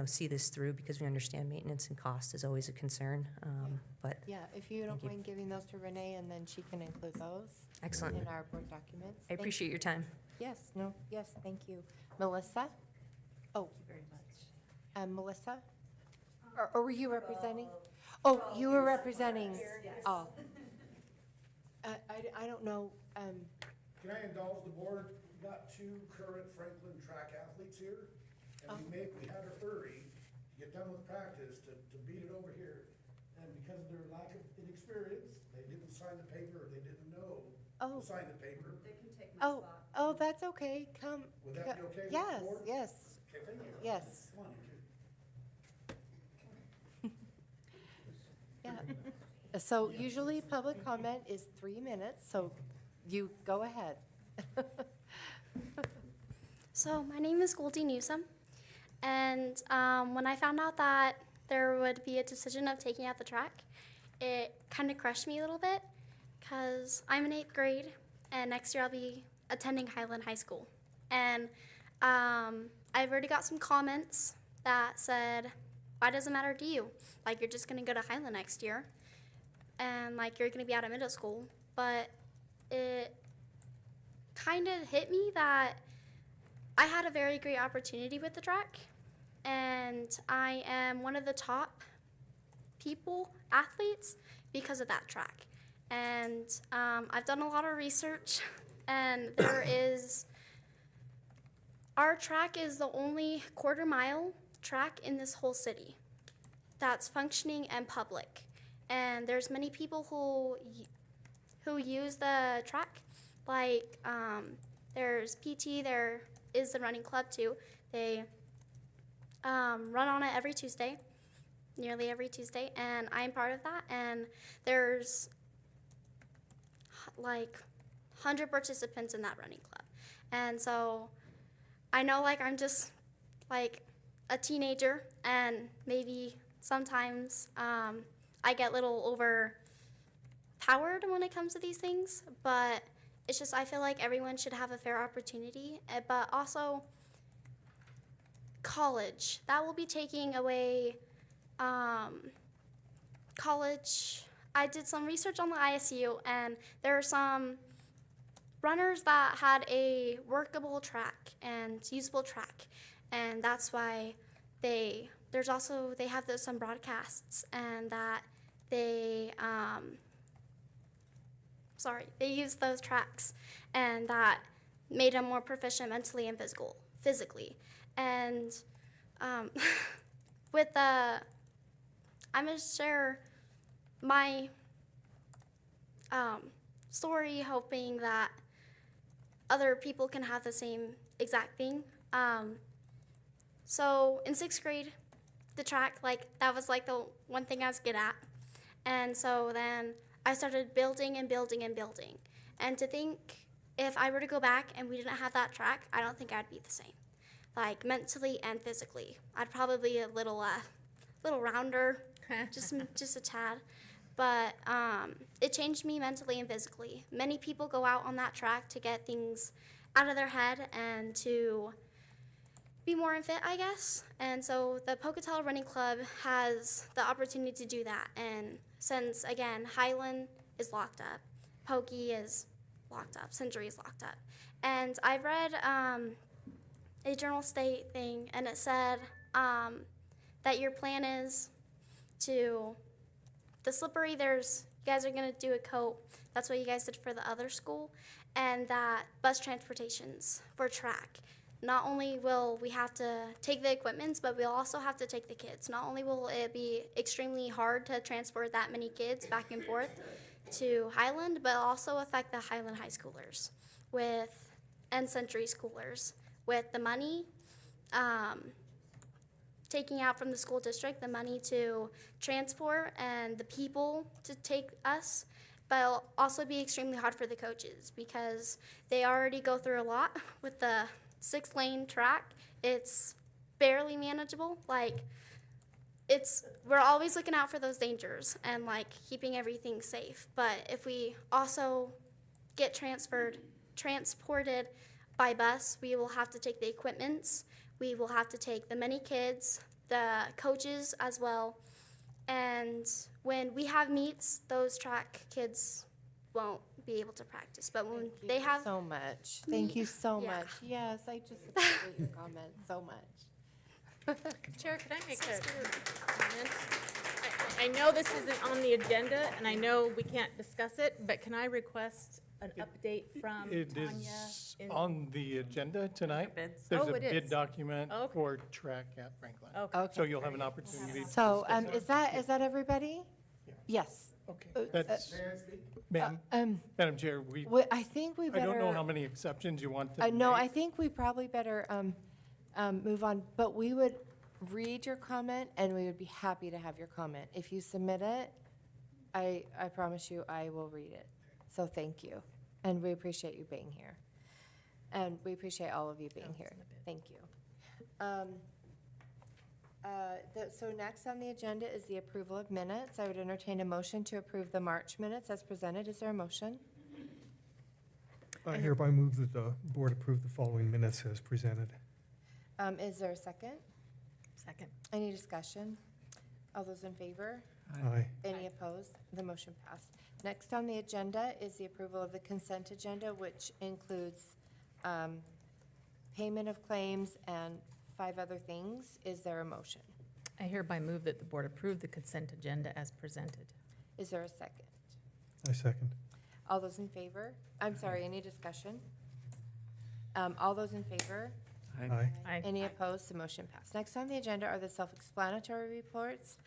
see this through because we understand maintenance and cost is always a concern. But
Yeah, if you don't
Thank you.
mind giving those to Renee, and then she can include those
excellent.
in our board documents.
I
Thank
appreciate your time.
Yes, no, yes, thank you. Melissa? Oh, very much. Melissa? Or were you representing? Oh, you were representing. Oh. I don't know,
Can I indulge the board? We got two current Franklin track athletes here, and we had to hurry to get done with practice to beat it over here. And because of their lack of inexperience, they didn't sign the paper, or they didn't know
Oh.
to sign the paper.
oh, that's okay, come.
Would that be okay with the
Yes,
board?
yes,
Okay, thank you.
yes.
Come on, you two.
Yeah. So usually public comment is 3 minutes, so you go ahead.
So my name is Goldie Newsom, and when I found out that there would be a decision of taking out the track, it kind of crushed me a little bit because I'm in 8th grade, and next year I'll be attending Highland High School. And I've already got some comments that said, why does it matter to you? Like, you're just going to go to Highland next year, and like you're going to be out of middle school. But it kind of hit me that I had a very great opportunity with the track, and I am one of the top athletes because of that track. And I've done a lot of research, and our track is the only quarter-mile track in this whole city that's functioning and public. And there's many people who use the track, like there's PT, there is the running club too. They run on it every Tuesday, nearly every Tuesday, and I'm part of that. And there's like 100 participants in that running club. And so I know like I'm just like a teenager, and maybe sometimes I get a little overpowered when it comes to these things, but it's just I feel like everyone should have a fair opportunity. But also college, that will be taking away college. I did some research on the ISU, and there are some runners that had a workable track and usable track, and that's why they have some broadcasts, and that they used those tracks, and that made them more proficient mentally and physically. And I'm gonna share my story, hoping that other people can have the same exact thing. So in 6th grade, the track, that was the one thing I was good at. And so then I started building and building and building. And to think, if I were to go back and we didn't have that track, I don't think I'd be the same. Mentally and physically. I'd probably be a little rounder, just a tad. But it changed me mentally and physically. Many people go out on that track to get things out of their head and to be more fit, I guess. And so the Pocatello Running Club has the opportunity to do that. And since, again, Highland is locked up, Pokey is locked up, Century is locked up. And I read a Journal State thing, and it said that your plan is to, the slippery, you guys are gonna do a coat. That's what you guys did for the other school. And that bus transportations for track. Not only will we have to take the equipments, but we'll also have to take the kids. Not only will it be extremely hard to transport that many kids back and forth to Highland, but it'll also affect the Highland high schoolers and Century schoolers with the money, taking out from the school district, the money to transport and the people to take us. But it'll also be extremely hard for the coaches because they already go through a lot with the 6-lane track. It's barely manageable. We're always looking out for those dangers and keeping everything safe. But if we also get transported by bus, we will have to take the equipments. We will have to take the many kids, the coaches as well. And when we have meets, those track kids won't be able to practice. But when they have
So much. Thank you so
Yeah.
much. Yes, I just appreciate your comments so much.
Chair, could I make a comment? I know this isn't on the agenda, and I know we can't discuss it, but can I request an update from
It
Tanya?
is
in-
on the agenda tonight.
Bids.
There's
Oh,
a
it
bid
is.
document
Okay.
for track at Franklin.
Okay.
So you'll have an opportunity. to
So,
discuss it.
is that everybody? Yes.
Okay, that's, ma'am, Madam Chair, we,
I think we
I
better.
don't know how many exceptions you want to
No, I
make.
think we probably better move on, but we would read your comment, and we would be happy to have your comment. If you submit it, I promise you, I will read it. So thank you, and we appreciate you being here. And we appreciate all of you being here. Thank you. So next on the agenda is the approval of minutes. I would entertain a motion to approve the March minutes as presented. Is there a motion?
I hereby move that the board approve the following minutes as presented.
Is there a second?
Second.
Any discussion? All those in favor?
Aye.
Any opposed? The motion passed. Next on the agenda is the approval of the consent agenda, which includes payment of claims and 5 other things. Is there a motion?
I hereby move that the board approve the consent agenda as presented.
Is there a second?
I second.
All those in favor? I'm sorry, any discussion? All those in favor?
Aye.
Aye.
Any opposed? The motion passed. Next on the agenda are the self-explanatory reports.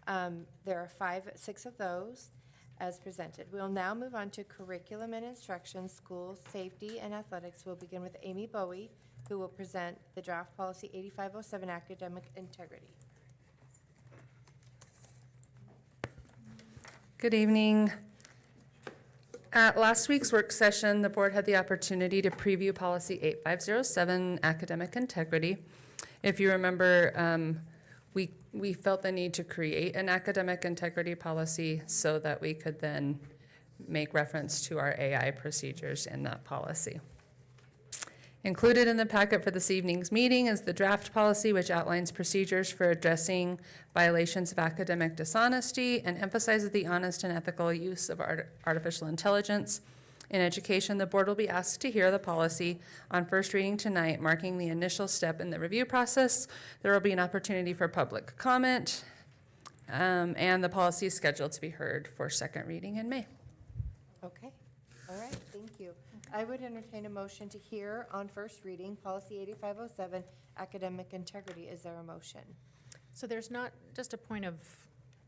There are 6 of those as presented. We'll now move on to curriculum and instruction, school safety and athletics. We'll begin with Amy Bowie, who will present the draft policy 8507, academic integrity.
Good evening. At last week's work session, the board had the opportunity to preview policy 8507, academic integrity. If you remember, we felt the need to create an academic integrity policy so that we could then make reference to our AI procedures in that policy. Included in the packet for this evening's meeting is the draft policy, which outlines procedures for addressing violations of academic dishonesty and emphasizes the honest and ethical use of artificial intelligence. In education, the board will be asked to hear the policy on first reading tonight, marking the initial step in the review process. There will be an opportunity for public comment, and the policy is scheduled to be heard for second reading in May.
Okay, all right, thank you. I would entertain a motion to hear on first reading, policy 8507, academic integrity. Is there a motion?
So there's not, just a point of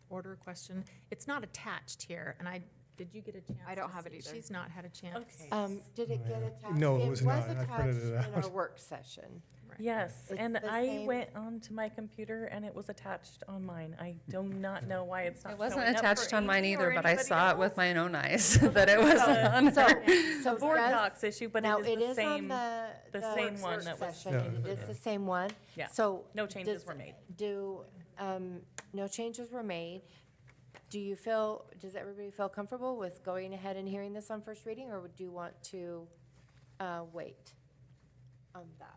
order question, it's not attached here, and did you get a chance?
I don't
to
have it
see?
either.
She's not had a chance.
Did it get attached?
No, it was not. I
attached
printed it
in
out.
our work session.
Yes,
It's
and
the
I
same-
went onto my computer and it was attached on mine. I do not know why it's not
It wasn't
showing up
attached
for
on mine
Amy
either,
or
but I
anybody
saw it
else.
with my own eyes, that it wasn't on her.
So
The board
does-
docs issue, but
Now,
it
it
is
is
the
on
same.
the
same
work
one that was-
session. It is the same one.
Yeah,
So.
no changes
does-
were made.
No changes were made. Does everybody feel comfortable with going ahead and hearing this on first reading, or do you want to wait on that?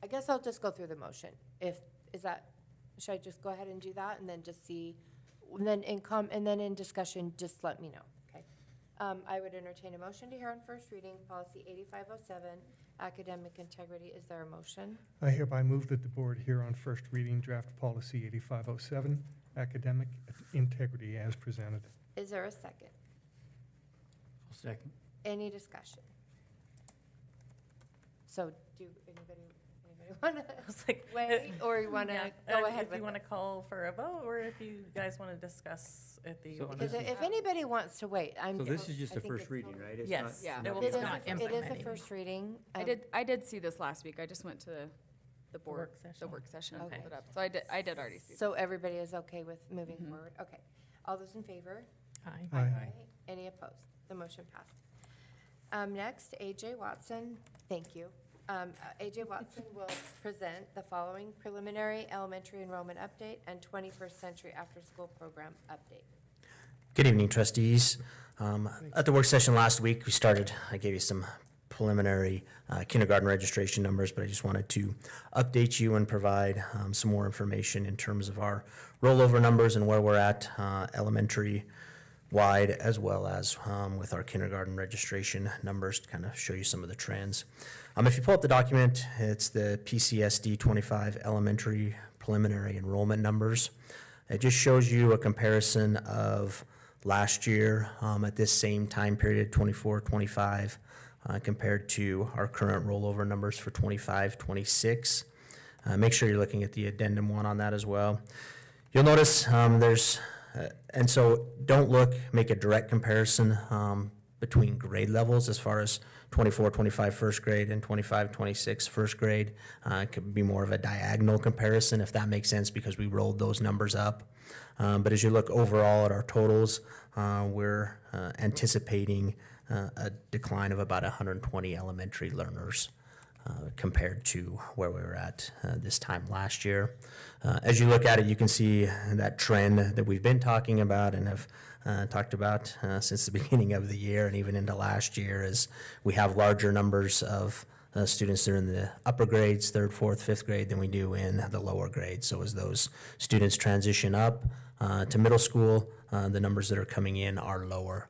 I guess I'll just go through the motion. Should I just go ahead and do that and then just see, and then in discussion, just let me know, okay? I would entertain a motion to hear on first reading, policy 8507, academic integrity. Is there a motion?
I hereby move that the board hear on first reading draft policy 8507, academic integrity as presented.
Is there a second?
I'll second.
Any discussion? So do anybody want to wait, or you want to go ahead
If
with
you want to
it?
call for a vote, or if you guys want to discuss at the.
Because if anybody wants to wait, I'm.
So this is just
I
a
think
first
it's
reading,
totally-
right? It's
Yes,
not-
it will
It
be
is,
not
it is a
implementing.
first reading.
I did see this last week. I just went to the board, work session. the work session and
Okay.
pulled it up. So I did already see.
So everybody is okay with moving
Mhm.
forward? Okay. All those in favor?
Aye.
Aye.
Any opposed? The motion passed. Next, AJ Watson, thank you. AJ Watson will present the following preliminary elementary enrollment update and 21st century after-school program update.
Good evening, trustees. At the work session last week, I gave you some
preliminary kindergarten registration numbers, but I just wanted to update you and provide some more information in terms of our rollover numbers and where we're at elementary wide, as well as with our kindergarten registration numbers to kind of show you some of the trends. If you pull up the document, it's the PCSD 25 elementary preliminary enrollment numbers. It just shows you a comparison of last year at this same time period, 24-25, compared to our current rollover numbers for 25-26. Make sure you're looking at the addendum 1 on that as well. You'll notice and so don't make a direct comparison between grade levels as far as 24-25 first grade and 25-26 first grade. It could be more of a diagonal comparison, if that makes sense, because we rolled those numbers up. But as you look overall at our totals, we're anticipating a decline of about 120 elementary learners compared to where we were at this time last year. As you look at it, you can see that trend that we've been talking about and have talked about since the beginning of the year and even into last year, is we have larger numbers of students that are in the upper grades, 3rd, 4th, 5th grade, than we do in the lower grades. So as those students transition up to middle school, the numbers that are coming in are lower.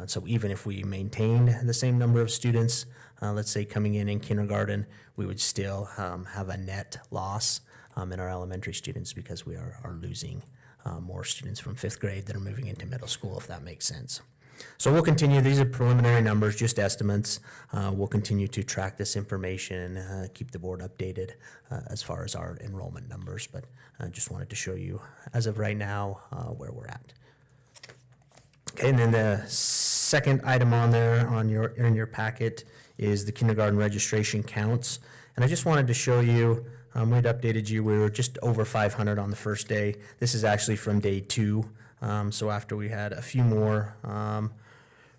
So even if we maintain the same number of students, let's say coming in kindergarten, we would still have a net loss in our elementary students because we are losing more students from 5th grade that are moving into middle school, if that makes sense. So we'll continue. These are preliminary numbers, just estimates. We'll continue to track this information and keep the board updated as far as our enrollment numbers, but I just wanted to show you, as of right now, where we're at. Okay, and then the second item on there in your packet is the kindergarten registration counts. And I just wanted to show you, we'd updated you, we were just over 500 on the first day. This is actually from day 2. So after we had a few more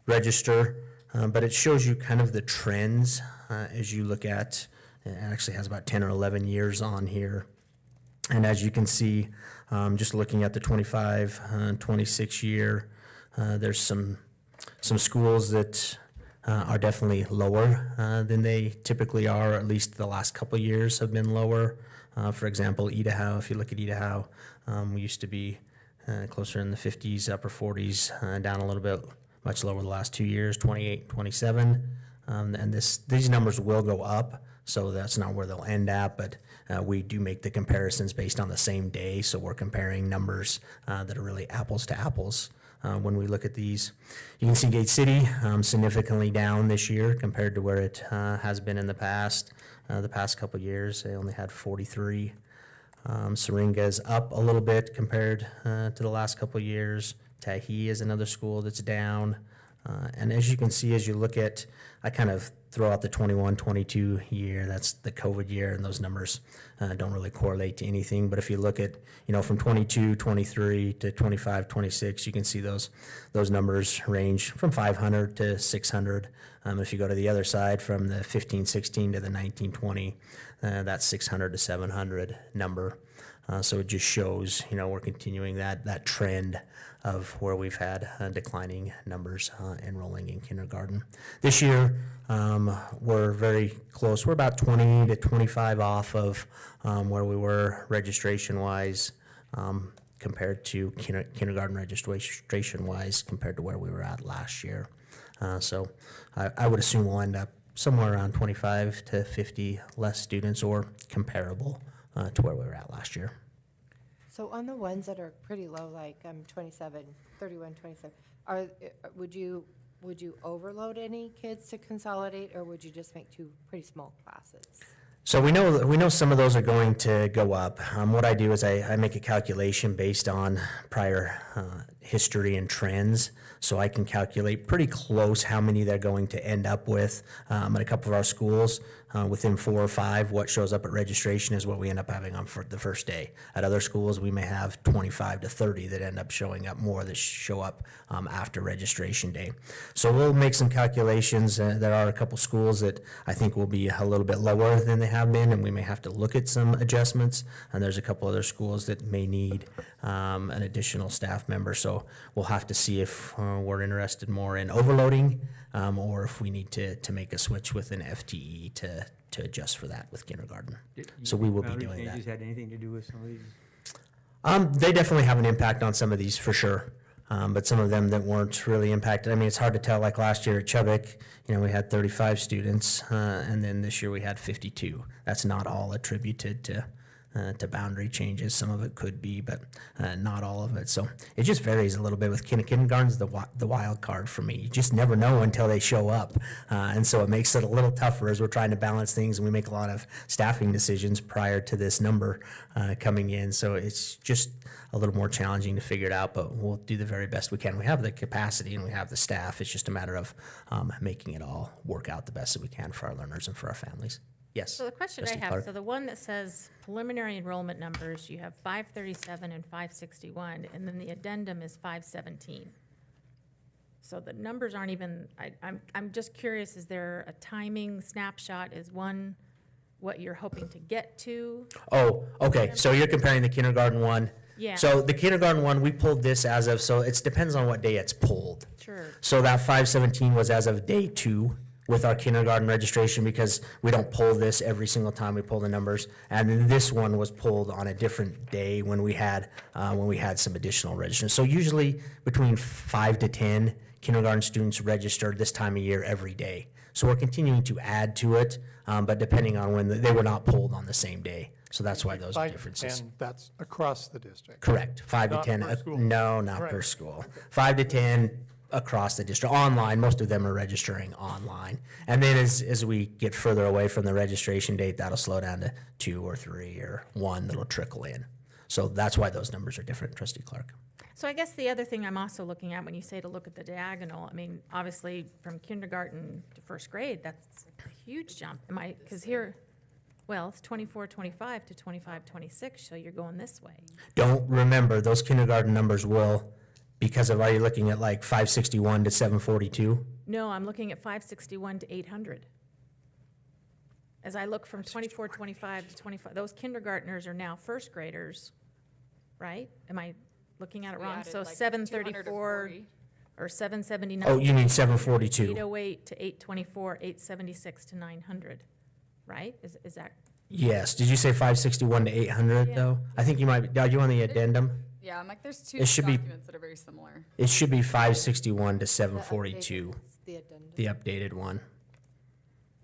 register, but it shows you kind of the trends as you look at, it actually has about 10 or 11 years on here. And as you can see, just looking at the 25-26 year, there's some schools that are definitely lower than they typically are, or at least the last couple of years have been lower. For example, Idaho, if you look at Idaho, we used to be closer in the 50s, upper 40s, down a little bit, much lower the last 2 years, 28, 27. And these numbers will go up, so that's not where they'll end at, but we do make the comparisons based on the same day, so we're comparing numbers that are really apples to apples. When we look at these, you can see Gate City significantly down this year compared to where it has been in the past. The past couple years, they only had 43. Syringa is up a little bit compared to the last couple years. Tahee is another school that's down. And as you can see, as you look at, I kind of throw out the 21-22 year, that's the COVID year, and those numbers don't really correlate to anything. But if you look at, from 22-23 to 25-26, you can see those numbers range from 500 to 600. If you go to the other side, from the 15-16 to the 19-20, that's 600 to 700 number. So it just shows, we're continuing that trend of where we've had declining numbers enrolling in kindergarten. This year, we're very close. We're about 20 to 25 off of where we were registration-wise compared to kindergarten registration-wise compared to where we were at last year. So I would assume we'll end up somewhere around 25 to 50 less students or comparable to where we were at last year.
So on the ones that are pretty low, like 27, 31, 27, would you overload any kids to consolidate, or would you just make 2 pretty small classes?
So we know some of those are going to go up. What I do is I make a calculation based on prior history and trends, so I can calculate pretty close how many they're going to end up with. At a couple of our schools, within 4 or 5, what shows up at registration is what we end up having on for the first day. At other schools, we may have 25 to 30 that end up showing up more, that show up after registration day. So we'll make some calculations. There are a couple schools that I think will be a little bit lower than they have have been, and we may have to look at some adjustments. And there's a couple other schools that may need an additional staff member. So we'll have to see if we're interested more in overloading or if we need to make a switch with an FTE to adjust for that with kindergarten. So we will be
Boundary
doing that.
changes had anything to do with some of these?
They definitely have an impact on some of these for sure. But some of them that weren't really impacted. I mean, it's hard to tell, like last year at Chubbuck, we had 35 students, and then this year we had 52. That's not all attributed to boundary changes. Some of it could be, but not all of it. So it just varies a little bit with kindergarten's the wild card for me. You just never know until they show up. And so it makes it a little tougher as we're trying to balance things, and we make a lot of staffing decisions prior to this number coming in. So it's just a little more challenging to figure it out, but we'll do the very best we can. We have the capacity and we have the staff. It's just a matter of making it all work out the best that we can for our learners and for our families. Yes.
So the question I
Trustee
have,
Clark?
so the one that says preliminary enrollment numbers, you have 537 and 561, and then the addendum is 517. So the numbers aren't even, I'm just curious, is there a timing snapshot? Is one what you're hoping to get to?
Oh, okay. So you're comparing the kindergarten one.
Yeah.
So the kindergarten one, we pulled this as of, so it depends on what day it's pulled.
Sure.
So that 517 was as of day 2 with our kindergarten registration, because we don't pull this every single time we pull the numbers. And then this one was pulled on a different day when we had some additional registration. So usually between 5 to 10 kindergarten students registered this time of year every day. So we're continuing to add to it, but depending on when they were not pulled on the same day. So that's why those are
5 to
differences.
10, that's across the district.
Correct. 5 to
Not
10.
per school.
No, not
Right.
per school. 5 to 10 across the district. Online, most of them are registering online. And then as we get further away from the registration date, that'll slow down to 2 or 3 or 1 that'll trickle in. So that's why those numbers are different, Trustee Clark.
So I guess the other thing I'm also looking at when you say to look at the diagonal, I mean, obviously from kindergarten to first grade, that's a huge jump. Because here, well, it's 24-25 to 25-26, so you're going this way.
Don't remember, those kindergarten numbers will, because of, are you looking at like 561 to 742?
No, I'm looking at 561 to 800. As I look from 24-25 to 25, those kindergartners are now first graders, right? Am I looking at it
We
wrong?
added
So
like
734 or 779.
Oh, you mean 742?
808 to 824, 876 to 900, right? Is that?
Yes. Did you say 561 to 800 though? I think you might, are you on the addendum?
Yeah, I'm like, there's two
It should be-
documents that are very similar.
It should be 561 to 742,
The addendum.
the updated one.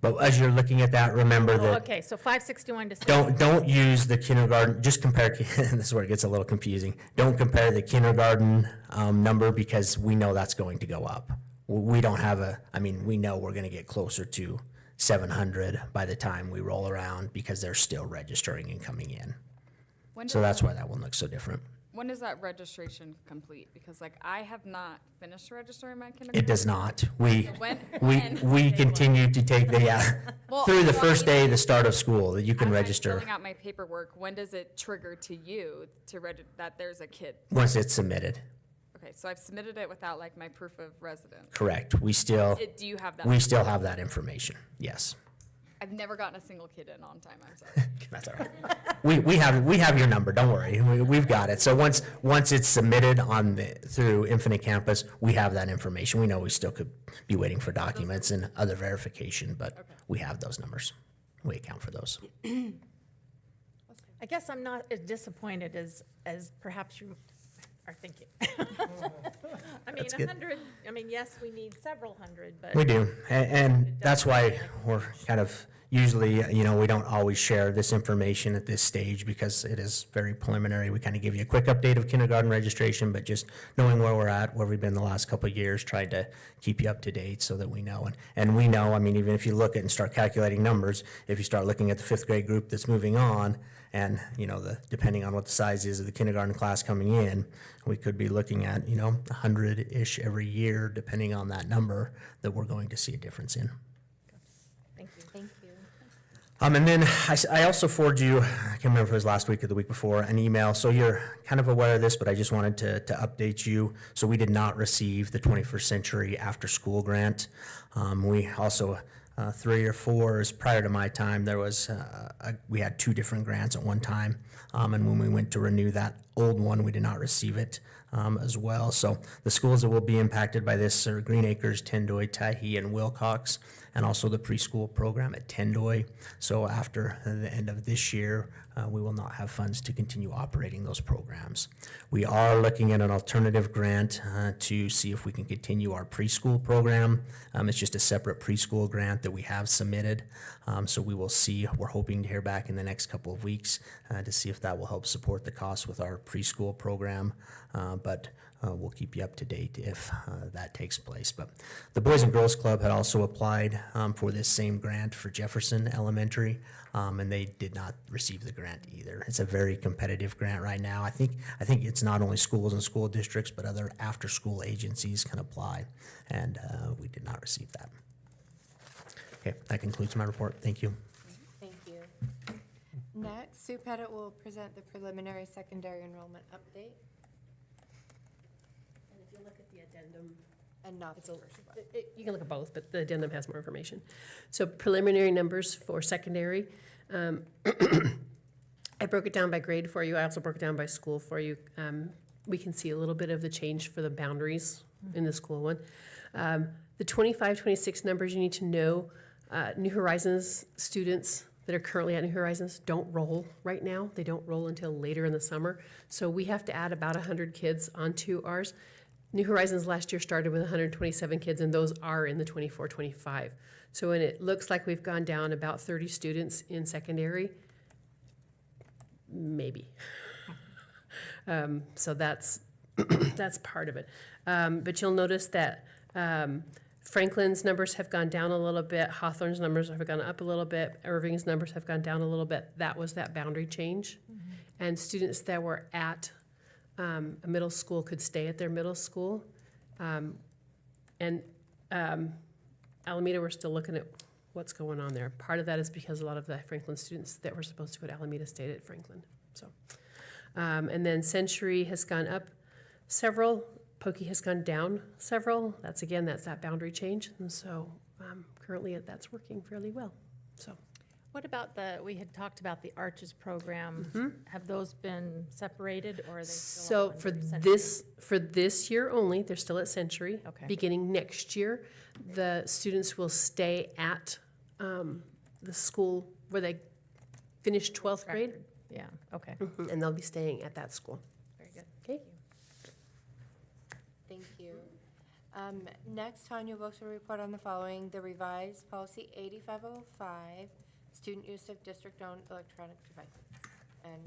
But as you're looking at that, remember
Oh,
that,
okay, so 561 to.
don't use the kindergarten, just compare, this is where it gets a little confusing. Don't compare the kindergarten number, because we know that's going to go up. We don't have we know we're gonna get closer to 700 by the time we roll around, because they're still registering and coming in.
When
So
does
that's
that-
why that one looks so different.
When does that registration complete? Because like, I have not finished registering my kindergarten.
It does not. We,
So when-
we,
when?
we continue to take the,
Well,
through the
so I
first
mean,
day, the start of school, that you can
as I'm
register
filling out my paperwork, when does it trigger to you to that there's a kid?
once it's submitted.
Okay, so I've submitted it without like my proof of residence.
Correct. We still,
Do you have that?
we still have that information. Yes.
I've never gotten a single kid in on time, I'm sorry.
That's all right. We have your number. Don't worry. We've got it. So once it's submitted through Infinite Campus, we have that information. We know we still could be waiting for documents and other verification, but we have those numbers. We account for those.
I guess I'm not as disappointed as perhaps you are thinking. I mean,
That's good.
100, yes, we need several hundred, but.
We do, and that's why we're kind of, usually, we don't always share this information at this stage, because it is very preliminary. We kind of give you a quick update of kindergarten registration, but just knowing where we're at, where we've been the last couple of years, trying to keep you up to date so that we know. And we know, even if you look at and start calculating numbers, if you start looking at the 5th grade group that's moving on, and, depending on what the size is of the kindergarten class coming in, we could be looking at, 100-ish every year, depending on that number, that we're going to see a difference in.
Thank you. Thank you.
And then I also forwarded you, I can't remember if it was last week or the week before, an email. So you're kind of aware of this, but I just wanted to update you. So we did not receive the 21st Century After School Grant. We also 3 or 4 is prior to my time, there was, we had 2 different grants at one time. And when we went to renew that old one, we did not receive it as well. So the schools that will be impacted by this are Green Acres, Tendoy, Tyhee, and Wilcox, and also the preschool program at Tendoy. So after the end of this year, we will not have funds to continue operating those programs. We are looking at an alternative grant to see if we can continue our preschool program. It's just a separate preschool grant that we have submitted. So we will see. We're hoping to hear back in the next couple of weeks to see if that will help support the costs with our preschool program. But we'll keep you up to date if that takes place. But the Boys and Girls Club had also applied for this same grant for Jefferson Elementary, and they did not receive the grant either. It's a very competitive grant right now. I think it's not only schools and school districts, but other after-school agencies can apply, and we did not receive that. Okay, that concludes my report. Thank you.
Thank you. Next, Sue Pettit will present the preliminary secondary enrollment update.
And if you look at the addendum,
And not
it's
the
a,
first one.
you can look at both, but the addendum has more information. So preliminary numbers for secondary. I broke it down by grade for you. I also broke it down by school for you. We can see a little bit of the change for the boundaries in the school one. The 25-26 numbers you need to know, New Horizons students that are currently at New Horizons don't roll right now. They don't roll until later in the summer. So we have to add about 100 kids onto ours. New Horizons last year started with 127 kids, and those are in the 24-25. So when it looks like we've gone down about 30 students in secondary, maybe. So that's that's part of it. But you'll notice that Franklin's numbers have gone down a little bit. Hawthorne's numbers have gone up a little bit. Irving's numbers have gone down a little bit. That was that boundary change. And students that were at a middle school could stay at their middle school. Alameda, we're still looking at what's going on there. Part of that is because a lot of the Franklin students that were supposed to go to Alameda stayed at Franklin. So, and then Century has gone up several. Pokey has gone down several. That's that boundary change. And so currently that's working fairly well. So.
What about we had talked about the Arches program. Have those been separated, or are they still
So
under Century?
for this year only, they're still at Century.
Okay.
Beginning next year, the students will stay at the school where they finish 12th grade.
Yeah, okay.
And they'll be staying at that school.
Very good.
Okay.
Thank you. Next, Tanya Vos will report on the following: the revised policy 8505, student use of district-owned electronic devices. And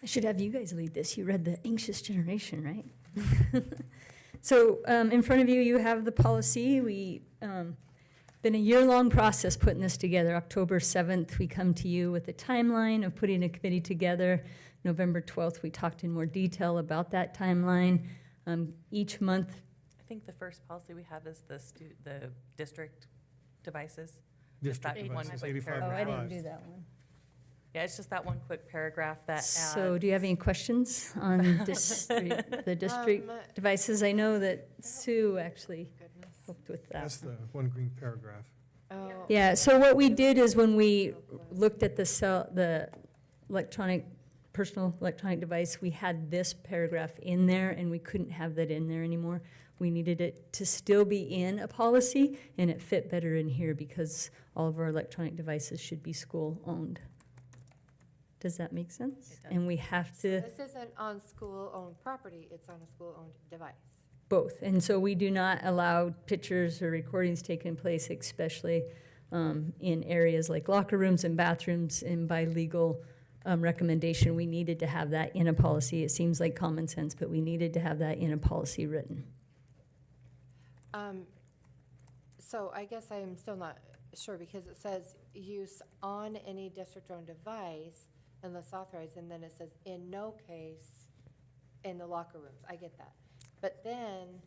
I should have you guys lead this. You read the anxious generation, right? So in front of you, you have the policy. We been a year-long process putting this together. October 7th, we come to you with a timeline of putting a committee together. November 12th, we talked in more detail about that timeline. Each month.
I think the first policy we have is the district devices.
District
Just that one
devices,
quick
85.
paragraph.
Oh, I didn't do that one.
Yeah, it's just that one quick paragraph that adds.
So do you have any questions on the district devices? I know that Sue actually helped with that.
That's the one green paragraph.
Oh,
Yeah, so what we did is when we looked at the personal electronic device, we had this paragraph in there, and we couldn't have that in there anymore. We needed it to still be in a policy, and it fit better in here because all of our electronic devices should be school-owned. Does that make sense? And we have to,
this isn't on school-owned property, it's on a school-owned device.
both. And so we do not allow pictures or recordings taking place, especially in areas like locker rooms and bathrooms, and by legal recommendation, we needed to have that in a policy. It seems like common sense, but we needed to have that in a policy written.
So I guess I am still not sure, because it says use on any district-owned device unless authorized, and then it says in no case in the locker rooms. I get that. But then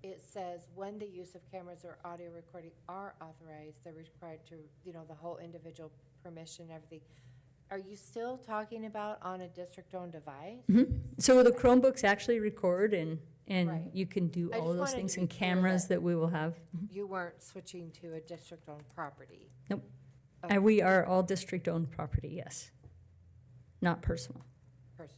it says when the use of cameras or audio recording are authorized, they're required to, the whole individual permission and everything. Are you still talking about on a district-owned device?
So the Chromebooks actually record, and And
Right.
you can do
I
all
just
of those
wanted to
things
be
and
clear
cameras
that-
that we will have.
You weren't switching to a district-owned property.
Nope.
Okay.
And we are all district-owned property, yes. Not personal.
Right.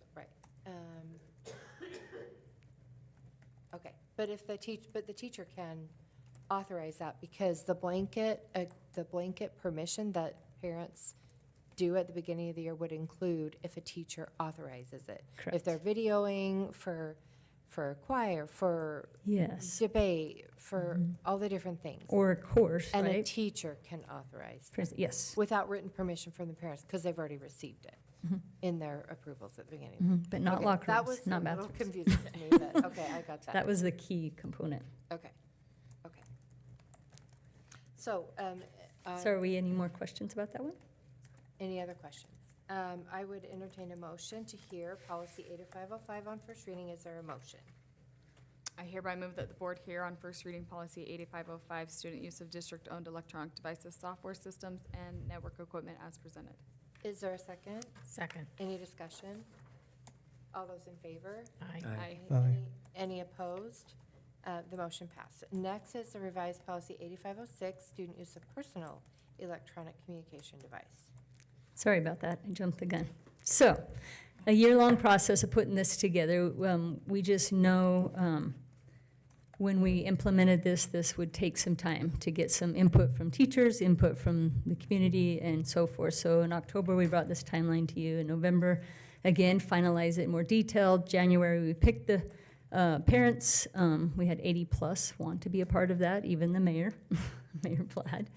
Okay, but if the teacher can authorize that, because the blanket permission that parents do at the beginning of the year would include if a teacher authorizes it. If
Correct.
they're videoing for choir, for
Yes.
debate, for all the different things.
Or a course,
And a
right?
teacher can authorize that
Yes.
without written permission from the parents, because they've already received it
Mhm.
in their approvals at the beginning.
Mhm, but not
Okay,
locker
that
rooms,
was
not
a little
bathrooms.
confusing to me, but, okay, I got that.
That was the key component.
Okay. So,
So are we any more questions about that one?
any other questions? I would entertain a motion to hear policy 8505 on first reading. Is there a motion?
I hereby move that the board hear on first reading policy 8505, student use of district-owned electronic devices, software systems, and network equipment as presented.
Is there a second?
Second.
Any discussion? All those in favor?
Aye.
Aye.
Any opposed? The motion passed. Next is the revised policy 8506, student use of personal electronic communication device.
Sorry about that, I jumped the gun. So, a year-long process of putting this together. We just know when we implemented this would take some time to get some input from teachers, input from the community, and so forth. So in October, we brought this timeline to you. In November, again, finalize it in more detail. January, we picked the parents. We had 80+ want to be a part of that, even the mayor, Mayor Plaid.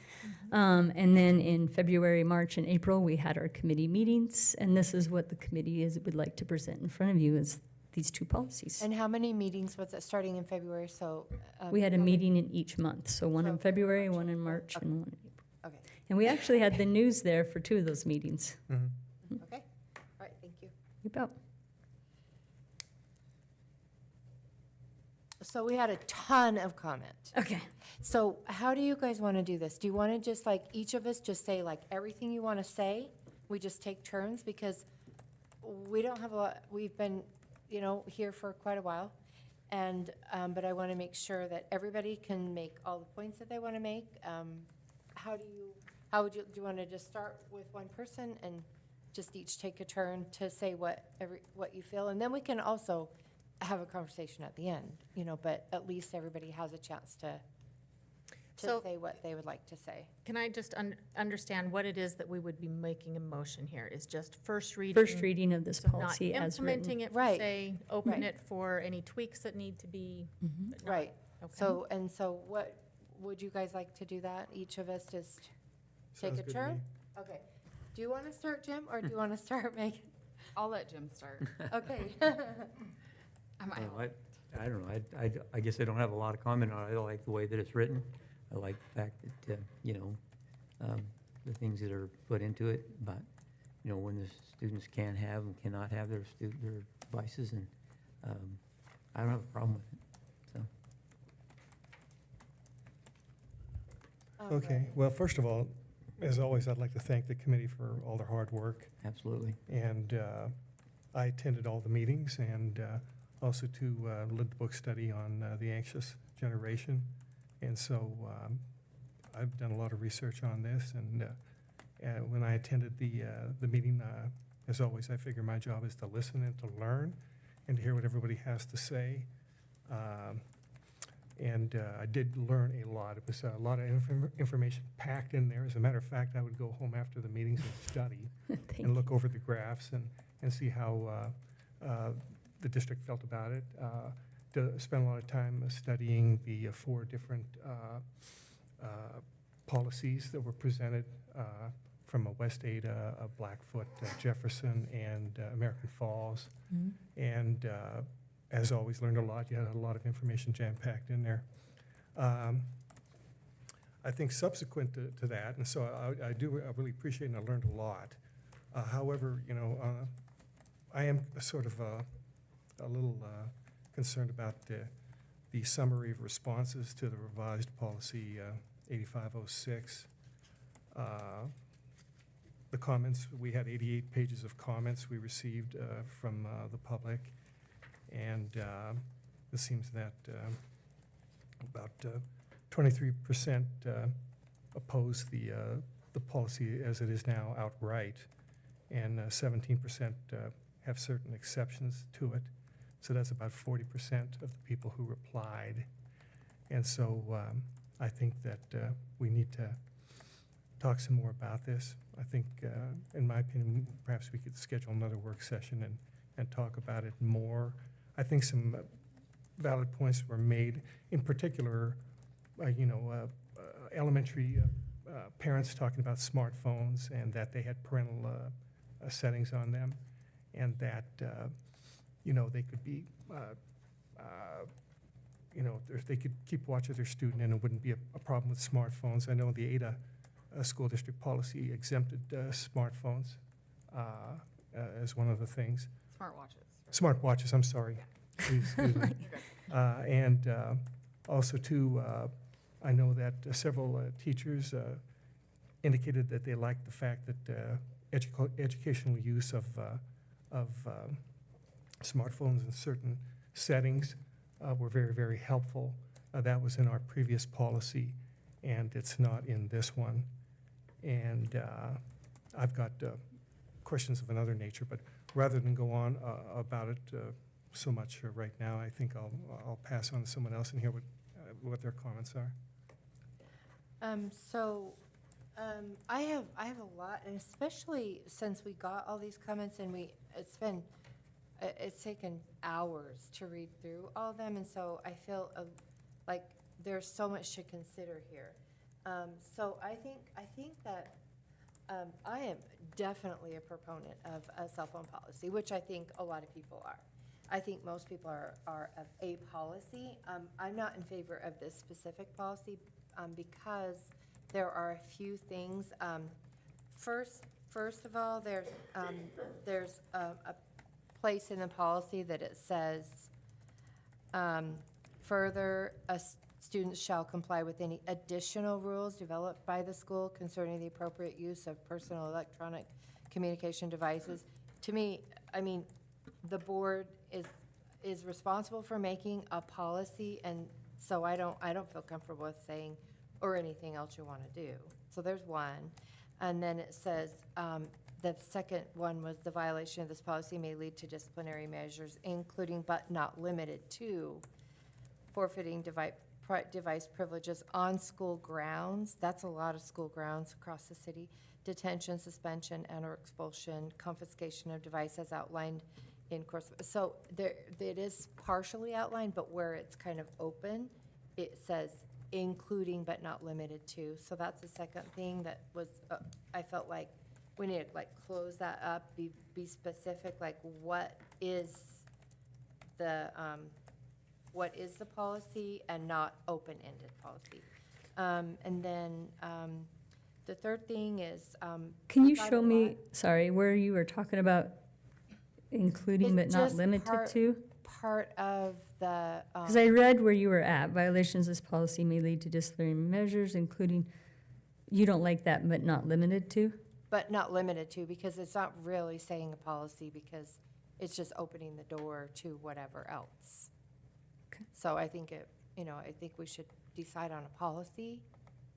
And then in February, March, and April, we had our committee meetings, and this is what the committee would like to present in front of you, is these two policies.
And how many meetings was it starting in February? So
We had a
how many-
meeting in each month, so one in
So
February, one in March, and one in April.
Okay.
And we actually had the news there for two of those meetings.
Okay. All right. Thank you.
You bet.
So we had a ton of comment.
Okay.
So how do you guys want to do this? Do you want to just like each of us just say like everything you want to say? We just take turns because we don't have a lot, we've been, here for quite a while. And, but I want to make sure that everybody can make all the points that they want to make. How would you, do you want to just start with one person and just each take a turn to say what you feel? And then we can also have a conversation at the end, but at least everybody has a chance to
So-
say what they would like to say.
Can I just understand what it is that we would be making a motion here? Is just first reading?
First reading of this
So
policy
not
as written.
implementing it, per
Right.
se, open
Right.
it for any tweaks that need to be. but not-
Right.
Okay.
So what, would you guys like to do that? Each of us just take
Sounds
a
good to
turn?
me.
Okay. Do you want to start, Jim, or do you want to start, Megan?
I'll let Jim start.
Okay.
I don't know, I guess I don't have a lot of comment on it. I like the way that it's written. I like the fact that, the things that are put into it, but, when the students can have and cannot have their devices, and I don't have a problem with it, so.
Okay, well, first of all, as always, I'd like to thank the committee for all their hard work.
Absolutely.
And I attended all the meetings and also led the book study on the anxious generation. And so I've done a lot of research on this. And when I attended the meeting, as always, I figure my job is to listen and to learn and to hear what everybody has to say. And I did learn a lot. It was a lot of information packed in there. As a matter of fact, I would go home after the meetings and study and look over the graphs and see how the district felt about it. To spend a lot of time studying the 4 different policies that were presented from a West Ada, a Blackfoot, Jefferson, and American Falls. And as always, learned a lot. You had a lot of information jam-packed in there. I think subsequent to that, and so I really appreciate and I learned a lot. However, I am sort of a little concerned about the summary of responses to the revised policy 8506. The comments, we had 88 pages of comments we received from the public. And it seems that about 23% oppose the policy as it is now outright, and 17% have certain exceptions to it. So that's about 40% of the people who replied. And so I think that we need to talk some more about this. I think, in my opinion, perhaps we could schedule another work session and talk about it more. I think some valid points were made, in particular, elementary parents talking about smartphones and that they had parental settings on them, and that, they could be, they could keep watch of their student and it wouldn't be a problem with smartphones. I know the Ada school district policy exempted smartphones as one of the things. Smart watches, I'm sorry. Excuse me. And also, too, I know that several teachers indicated that they liked the fact that educational use of smartphones in certain settings were very, very helpful. That was in our previous policy, and it's not in this one. And I've got questions of another nature, but rather than go on about it so much right now, I think I'll pass on to someone else and hear what their comments are.
I have a lot, and especially since we got all these comments and it's taken hours to read through all of them, and so I feel like there's so much to consider here. So I think that I am definitely a proponent of a cell phone policy, which I think a lot of people are. I think most people are of a policy. I'm not in favor of this specific policy because there are a few things. First of all, there's a place in the policy that it says, further, students shall comply with any additional rules developed by the school concerning the appropriate use of personal electronic communication devices. To me, I mean, the board is responsible for making a policy, and so I don't feel comfortable with saying, or anything else you want to do. So there's one. And then it says, the second one was the violation of this policy may lead to disciplinary measures, including but not limited to forfeiting device privileges on school grounds. That's a lot of school grounds across the city. Detention, suspension, and/or expulsion, confiscation of device as outlined in course. So it is partially outlined, but where it's kind of open, it says including but not limited to. So that's the second thing that was, I felt like we need to close that up, be specific, like what is the policy and not open-ended policy. And then the third thing is.
Can you show me, sorry, where you were talking about including but not limited to?
Part of the.
Because I read where you were at, violations of this policy may lead to disciplinary measures, including, you don't like that, but not limited to?
But not limited to, because it's not really saying a policy, because it's just opening the door to whatever else.
Okay.
So I think I think we should decide on a policy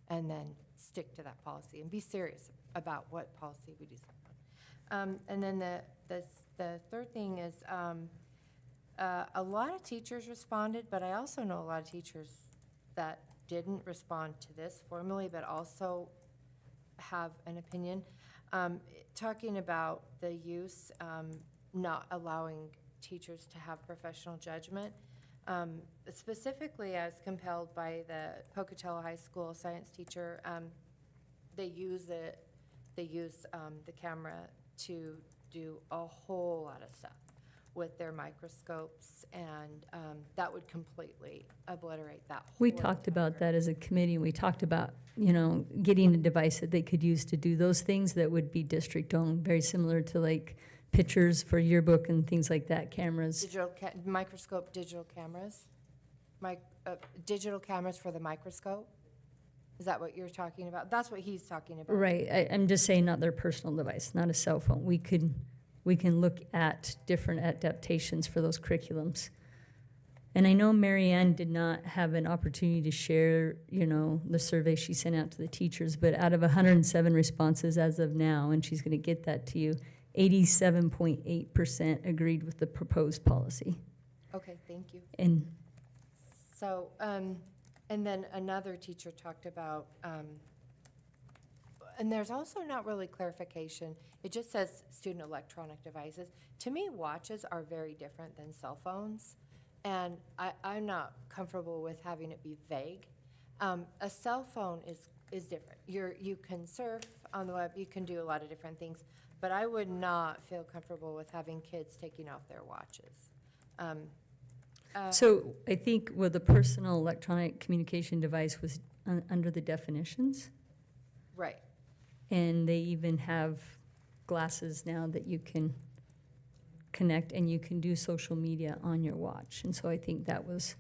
and then stick to that policy and be serious about what policy we decide on. And then the third thing is, a lot of teachers responded, but I also know a lot of teachers that didn't respond to this formally, but also have an opinion. Talking about the use, not allowing teachers to have professional judgment. Specifically as compelled by the Pocatello High School science teacher, they use the camera to do a whole lot of stuff with their microscopes, and that would completely obliterate that whole.
We talked about that as a committee. We talked about, getting a device that they could use to do those things that would be district-owned, very similar to like pictures for yearbook and things like that, cameras.
Microscope digital cameras? Digital cameras for the microscope? Is that what you're talking about? That's what he's talking about.
Right. I'm just saying not their personal device, not a cell phone. We can look at different adaptations for those curriculums. And I know Mary Ann did not have an opportunity to share, you know, the survey she sent out to the teachers, but out of 107 responses as of now, and she's going to get that to you, 87.8% agreed with the proposed policy.
Okay, thank you.
And
So, and then another teacher talked about, and there's also not really clarification. It just says student electronic devices. To me, watches are very different than cell phones, and I'm not comfortable with having it be vague. A cell phone is different. You can surf on the web, you can do a lot of different things, but I would not feel comfortable with having kids taking off their watches.
so I think, well, the personal electronic communication device was under the definitions.
Right.
And they even have glasses now that you can connect and you can do social media on your watch. And so I think that was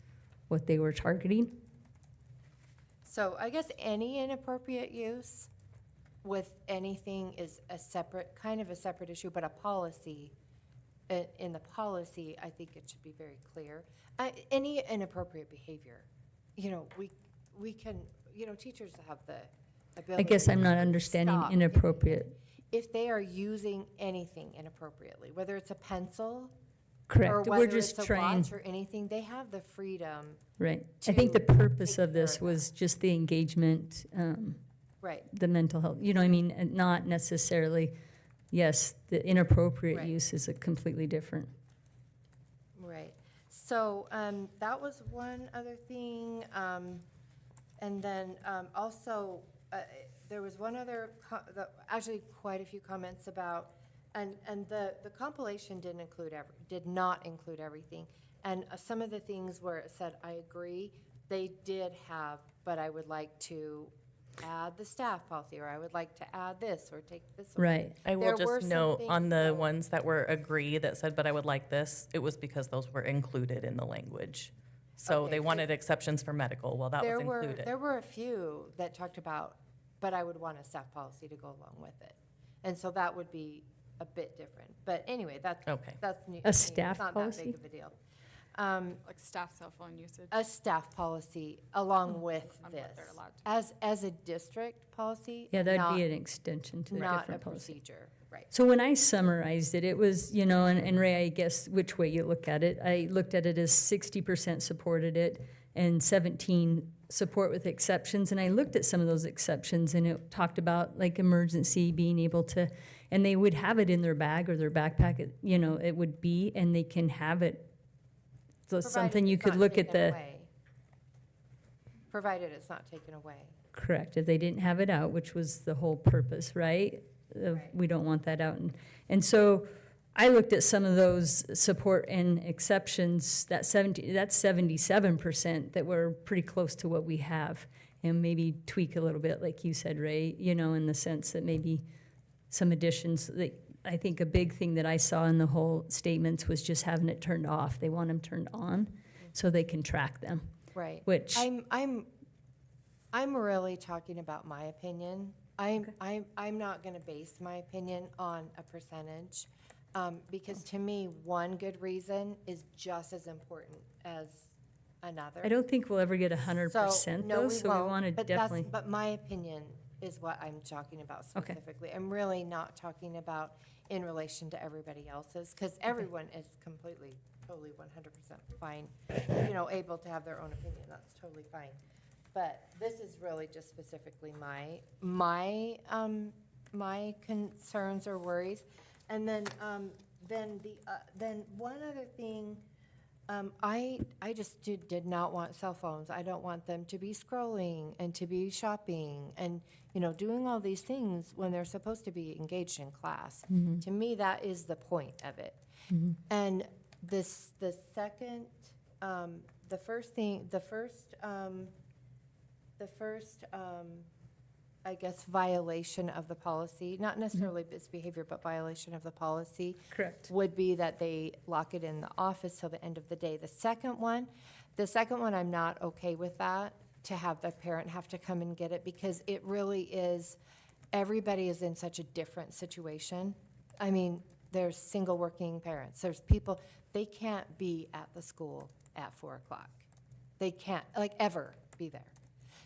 what they were targeting.
So I guess any inappropriate use with anything is a separate, kind of a separate issue, but a policy, in the policy, I think it should be very clear. Any inappropriate behavior, you know, we can, you know, teachers have the ability.
I guess I'm not
to
understanding
stop
inappropriate.
if they are using anything inappropriately, whether it's a pencil
Correct.
or
We're
whether
just
it's a
trying,
watch or anything, they have the freedom.
right. I think the
to
purpose
take
of this
care of
was just the engagement,
Right.
the mental health, you know what I mean? And not necessarily, yes, the inappropriate
Right.
use is a completely different.
Right. So that was one other thing. And then also, there was one other, actually quite a few comments about, and the compilation did not include everything. And some of the things where it said, I agree, they did have, but I would like to add the staff policy, or I would like to add this, or take this away.
Right.
I will
There were
just
some
note
things,
on the
though.
ones that were agree that said, but I would like this, it was because those were included in the language. So
Okay,
they
so
wanted exceptions for medical, well, that was included.
There were a few that talked about, but I would want a staff policy to go along with it. And so that would be a bit different. But anyway, that's new.
A staff
It's not
policy?
that big of a deal.
Like staff cell phone usage.
A staff policy along with
On what
this.
they're allowed to
As a district policy.
Yeah, that'd
not-
be an extension to a
Not a
different policy.
procedure, right.
So when I summarized it, it was, you know, and Ray, I guess which way you look at it, I looked at it as 60% supported it and 17 support with exceptions. And I looked at some of those exceptions and it talked about like emergency, being able to, and they would have it in their bag or their backpack, you know, it would be, and they can have it. So
Provided
something you
it's
could
not
look at
taken
the,
away. Provided it's not taken away.
correct, if they didn't have it out, which was the whole purpose, right? We don't want that out. And so I looked at some of those support and exceptions, that's 77% that were pretty close to what we have. And maybe tweak a little bit, like you said, Ray, you know, in the sense that maybe some additions. I think a big thing that I saw in the whole statements was just having it turned off. They want them turned on so they can track them.
Right.
Which-
I'm really talking about my opinion. I'm not gonna base my opinion on a percentage, because to me, one good reason is just as important as another.
I don't think we'll ever get 100%
no,
though, so we
won't,
want to
but
definitely.
But my opinion is what I'm talking about
Okay.
specifically. I'm really not talking about in relation to everybody else's, because everyone is completely, totally 100% fine, you know, able to have their own opinion, that's totally fine. But this is really just specifically my concerns or worries. And then one other thing, I just did not want cell phones. I don't want them to be scrolling and to be shopping and, you know, doing all these things when they're supposed to be engaged in class. To me, that is the point of it. And the first, I guess, violation of the policy, not necessarily misbehavior, but violation of the policy.
Correct.
Would be that they lock it in the office till the end of the day. The second one, I'm not okay with that, to have the parent have to come and get it, because it really is, everybody is in such a different situation. I mean, there's single working parents, there's people, they can't be at the school at 4 o'clock. They can't, like, ever be there.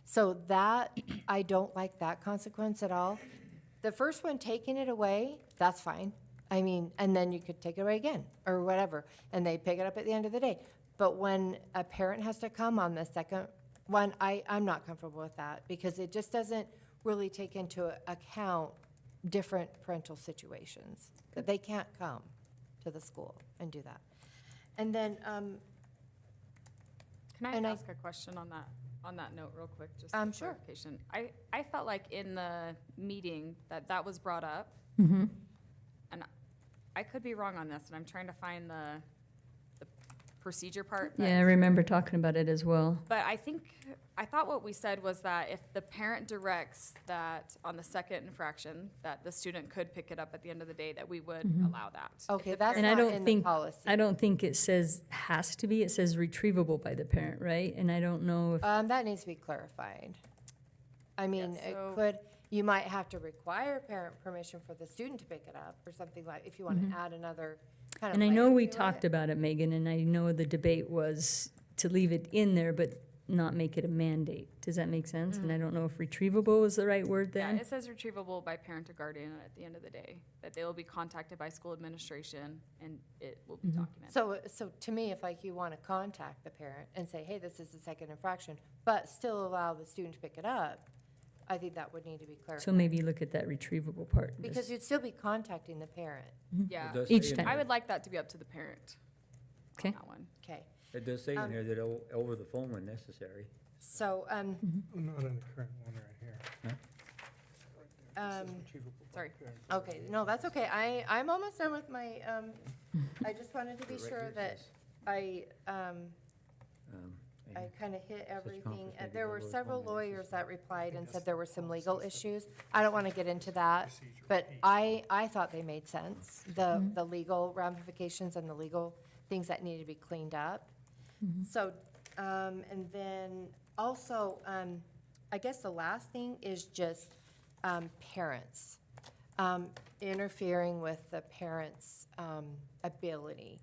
So that, I don't like that consequence at all. The first one, taking it away, that's fine. I mean, and then you could take it away again, or whatever, and they pick it up at the end of the day. But when a parent has to come on the second one, I'm not comfortable with that, because it just doesn't really take into account different parental situations, that they can't come to the school and do that. And then,
Can
And
I
I-
ask a question on that note real quick, just
Sure.
for clarification? I felt like in the meeting that was brought up,
Mm-hmm.
and I could be wrong on this, and I'm trying to find the procedure part.
Yeah, I remember talking about it as well.
But I thought what we said was that if the parent directs that on the second infraction, that the student could pick it up at the end of the day, that we would allow that.
okay,
If the
that's
And I
not
don't
in the
think,
policy.
I don't think it says has to be, it says retrievable by the parent, right? And I don't know if,
That needs to be clarified. I mean,
Yeah,
it
so-
could, you might have to require parent permission for the student to pick it up, or something like, if you want to add another kind of
and I know
layer
we
to it.
talked about it, Megan, and I know the debate was to leave it in there, but not make it a mandate. Does that make sense? And I don't know if retrievable is the right word
Yeah,
then?
it says retrievable by parent or guardian at the end of the day, that they will be contacted by school administration and it will be documented.
So to me, if like you want to contact the parent and say, hey, this is the second infraction, but still allow the student to pick it up, I think that would need to be clarified.
So maybe look at that retrievable part.
Because you'd still be contacting the parent.
Yeah,
does
Each
say in
time.
I would like that to be up to the parent.
Okay.
On that one.
Okay,
It does say in there that over the phone when necessary.
so,
Not on the current one right here.
Sorry.
okay, no, that's okay. I'm almost done with my, I just wanted to be
Right
sure
here it
that
says,
I
and
kind of hit everything.
conference may be
There were
over the
several
phone
lawyers that replied and said there were some legal issues. I don't want to get into that, but I thought they made sense, the legal ramifications and the legal things that needed to be cleaned up. So, and then also, I guess the last thing is just parents, interfering with the parents' ability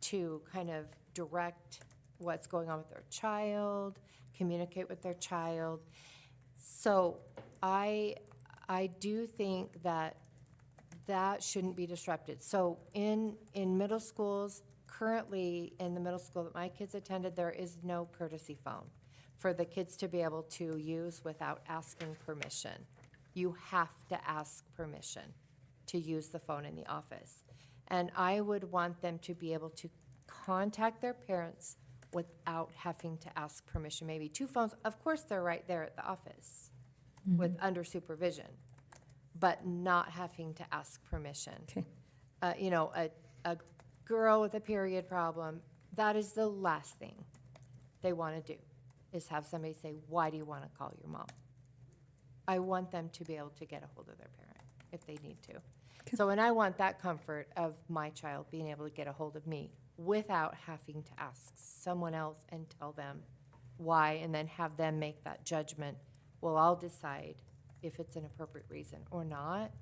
to kind of direct what's going on with their child, communicate with their child. So I do think that that shouldn't be disrupted. So in middle schools, currently in the middle school that my kids attended, there is no courtesy phone for the kids to be able to use without asking permission. You have to ask permission to use the phone in the office. And I would want them to be able to contact their parents without having to ask permission. Maybe 2 phones, of course, they're right there at the office with under supervision, but not having to ask permission.
Okay.
You know, a girl with a period problem, that is the last thing they want to do, is have somebody say, why do you want to call your mom? I want them to be able to get a hold of their parent if they need to. So, and I want that comfort of my child being able to get a hold of me without having to ask someone else and tell them why, and then have them make that judgment. Well, I'll decide if it's an appropriate reason or not.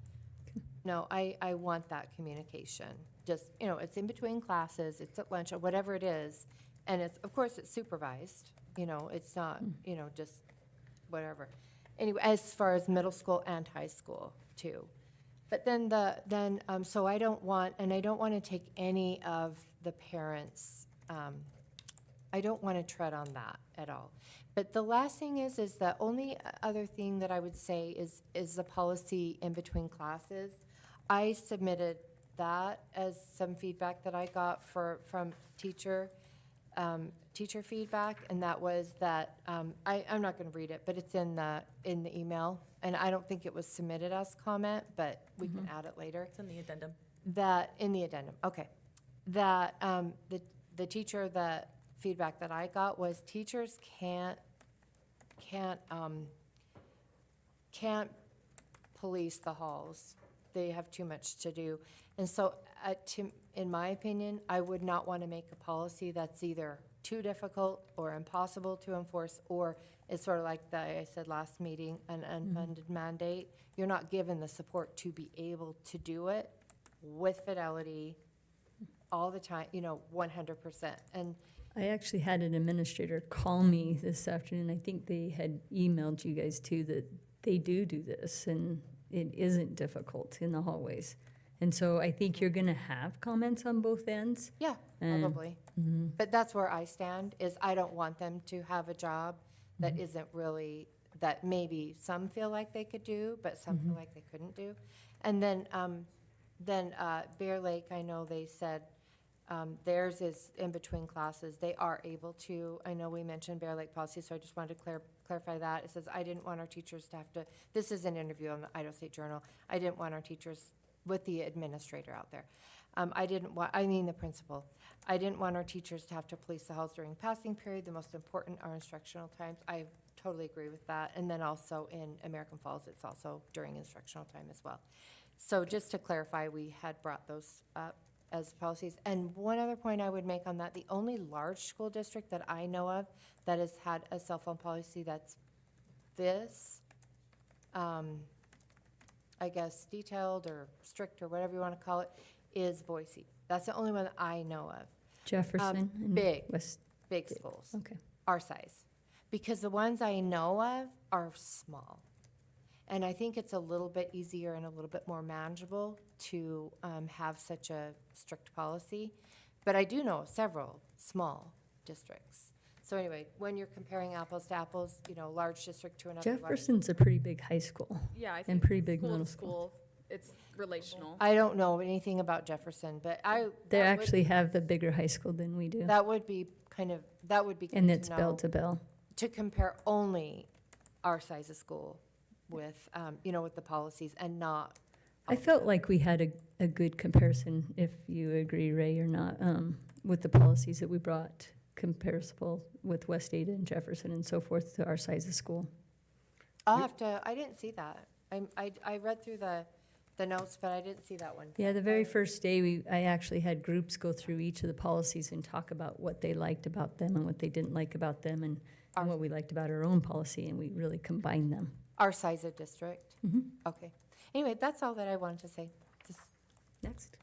No, I want that communication. Just, you know, it's in between classes, it's at lunch, or whatever it is. And it's, of course, it's supervised, you know, it's not, you know, just whatever. Anyway, as far as middle school and high school, too. But then so I don't want to take any of the parents, I don't want to tread on that at all. But the last thing is the only other thing that I would say is the policy in between classes. I submitted that as some feedback that I got from teacher feedback, and that was that, I'm not going to read it, but it's in the email, and I don't think it was submitted as comment, but we can add it later.
It's in the addendum.
That, in the addendum, okay. That, the teacher, the feedback that I got was teachers can't police the halls. They have too much to do. And so, in my opinion, I would not want to make a policy that's either too difficult or impossible to enforce, or it's sort of like I said last meeting, an unfunded mandate. You're not given the support to be able to do it with fidelity all the time, 100%. And
I actually had an administrator call me this afternoon. I think they had emailed you guys too, that they do this, and it isn't difficult in the hallways. And so I think you're gonna have comments on both ends.
yeah,
And-
probably. But that's where I stand, is I don't want them to have a job that isn't really, that maybe some feel like they could do, but some feel like they couldn't do. And then Bear Lake, I know they said theirs is in between classes. They are able to, I know we mentioned Bear Lake policy, so I just wanted to clarify that. It says, I didn't want our teachers to have to, this is an interview on the Idaho State Journal. I didn't want our teachers, with the administrator out there. The principal. I didn't want our teachers to have to police the halls during passing period. The most important are instructional times. I totally agree with that. And then also in American Falls, it's also during instructional time as well. So just to clarify, we had brought those up as policies. And one other point I would make on that, the only large school district that I know of that has had a cell phone policy that's this, I guess, detailed or strict or whatever you want to call it, is Boise. That's the only one that I know of.
Jefferson and
Big
West.
schools,
Okay.
our size. Because the ones I know of are small. And I think it's a little bit easier and a little bit more manageable to have such a strict policy. But I do know of several small districts. So anyway, when you're comparing apples to apples, large district to another large.
Jefferson's a pretty big high school.
Yeah, I
And
think
pretty big
school
middle
to
school.
school, it's relational.
I don't know anything about Jefferson, but
They actually have the bigger high school than we do.
that would be good
And
to
it's
know,
bell to bell.
to compare only our size of school with, with the policies and not.
I felt like we had a good comparison, if you agree, Ray, or not, with the policies that we brought, comparable with West Ada and Jefferson and so forth to our size of school.
I'll have to, I didn't see that. I read through the notes, but I didn't see that one.
Yeah, the very first day, I actually had groups go through each of the policies and talk about what they liked about them and what they didn't like about them and what we liked about our own policy, and we really combined them.
Our size of district? Okay. Anyway, that's all that I wanted to say. Just
Next.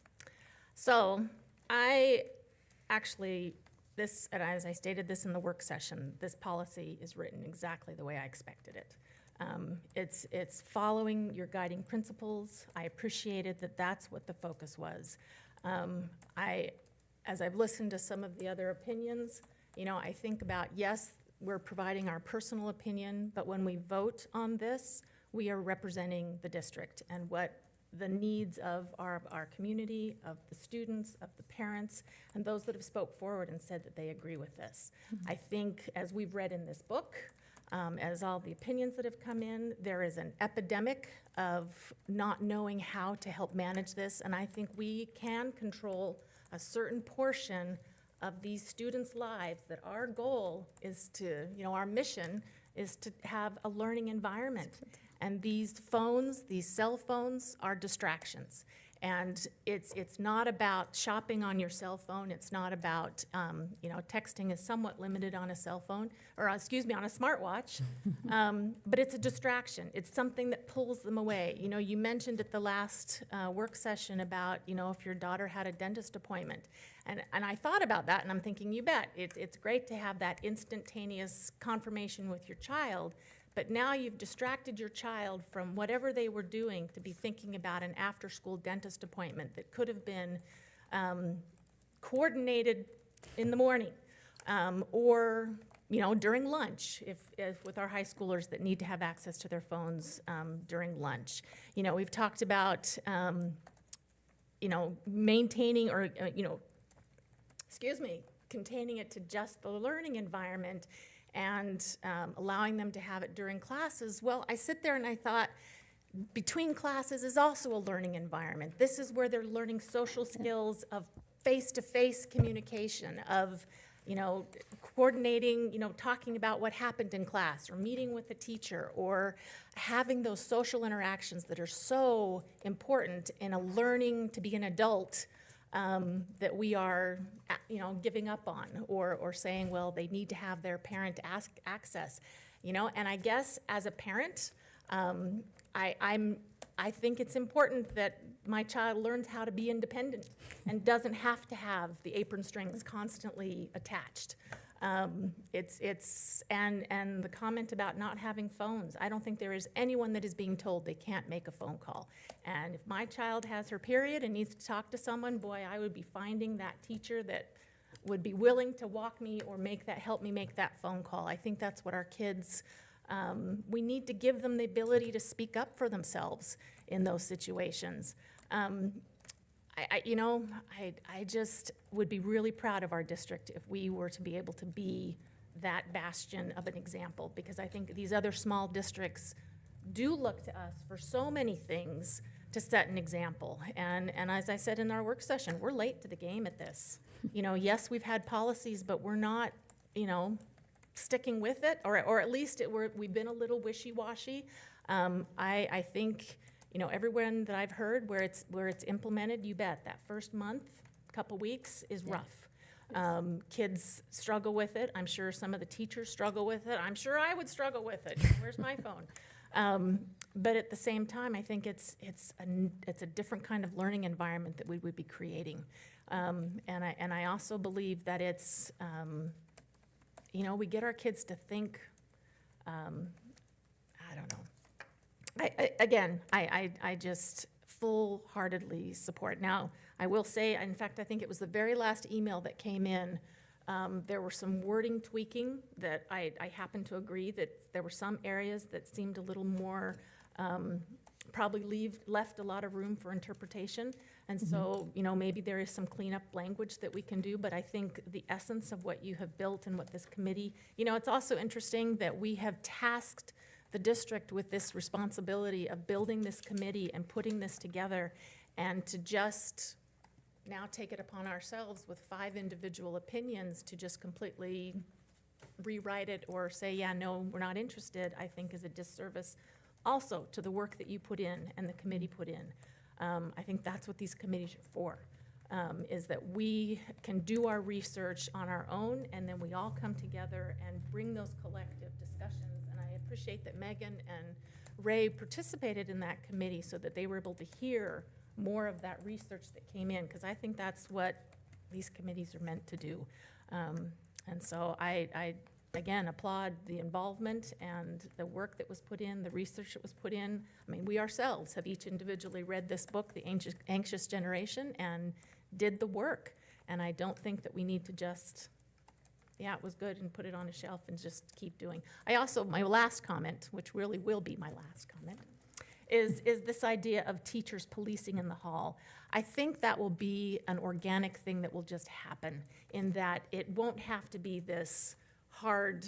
So I actually, and as I stated this in the work session, this policy is written exactly the way I expected it. It's following your guiding principles. I appreciated that that's what the focus was. As I've listened to some of the other opinions, I think about, yes, we're providing our personal opinion, but when we vote on this, we are representing the district and what the needs of our community, of the students, of the parents, and those that have spoke forward and said that they agree with this. I think, as we've read in this book, as all the opinions that have come in, there is an epidemic of not knowing how to help manage this, and I think we can control a certain portion of these students' lives, that our goal is to, our mission is to have a learning environment. And these phones, these cell phones, are distractions. And it's not about shopping on your cell phone. It's not about, texting is somewhat limited on a cell phone, or on a smartwatch. But it's a distraction. It's something that pulls them away. You mentioned at the last work session about, if your daughter had a dentist appointment. And I thought about that, and I'm thinking, you bet. It's great to have that instantaneous confirmation with your child. But now you've distracted your child from whatever they were doing to be thinking about an after-school dentist appointment that could have been coordinated in the morning, or during lunch, if with our high schoolers that need to have access to their phones during lunch. We've talked about maintaining or containing it to just the learning environment and allowing them to have it during classes. Well, I sit there and I thought, between classes is also a learning environment. This is where they're learning social skills of face-to-face communication, of coordinating, talking about what happened in class, or meeting with a teacher, or having those social interactions that are so important in a learning to be an adult that we are, giving up on, or saying, well, they need to have their parent I guess as a parent, I I think it's important that my child learns how to be independent and doesn't have to have the apron strings constantly attached. And the comment about not having phones, I don't think there is anyone that is being told they can't make a phone call. And if my child has her period and needs to talk to someone, boy, I would be finding that teacher that would be willing to walk me or help me make that phone call. I think that's what our kids, we need to give them the ability to speak up for themselves in those situations. I just would be really proud of our district if we were to be able to be that bastion of an example, because I think these other small districts do look to us for so many things to set an example. And as I said in our work session, we're late to the game at this. Yes, we've had policies, but we're not, sticking with it, or at least we've been a little wishy-washy. I think, everyone that I've heard where it's implemented, you bet, that first month, couple weeks is rough. Kids struggle with it. I'm sure some of the teachers struggle with it. I'm sure I would struggle with it. Where's my phone? But at the same time, I think it's a different kind of learning environment that we would be creating. And I also believe that it's, we get our kids to think, I don't know. I just full-heartedly support. Now, I will say, in fact, I think it was the very last email that came in. There were some wording tweaking that I happen to agree that there were some areas that seemed a little more, probably left a lot of room for interpretation. And so, maybe there is some cleanup language that we can do, but I think the essence of what you have built and what this committee, it's also interesting that we have tasked the district with this responsibility of building this committee and putting this together, and to just now take it upon ourselves with 5 individual opinions to just completely rewrite it or say, yeah, no, we're not interested, I think is a disservice also to the work that you put in and the committee put in. I think that's what these committees are for, is that we can do our research on our own, and then we all come together and bring those collective discussions. And I appreciate that Megan and Ray participated in that committee so that they were able to hear more of that research that came in, because I think that's what these committees are meant to do. And so I again, applaud the involvement and the work that was put in, the research that was put in. I mean, we ourselves have each individually read this book, The Anxious Generation, and did the work. And I don't think that we need to just, yeah, it was good, and put it on a shelf and just keep doing. My last comment, which really will be my last comment, is this idea of teachers policing in the hall. I think that will be an organic thing that will just happen, in that it won't have to be this hard,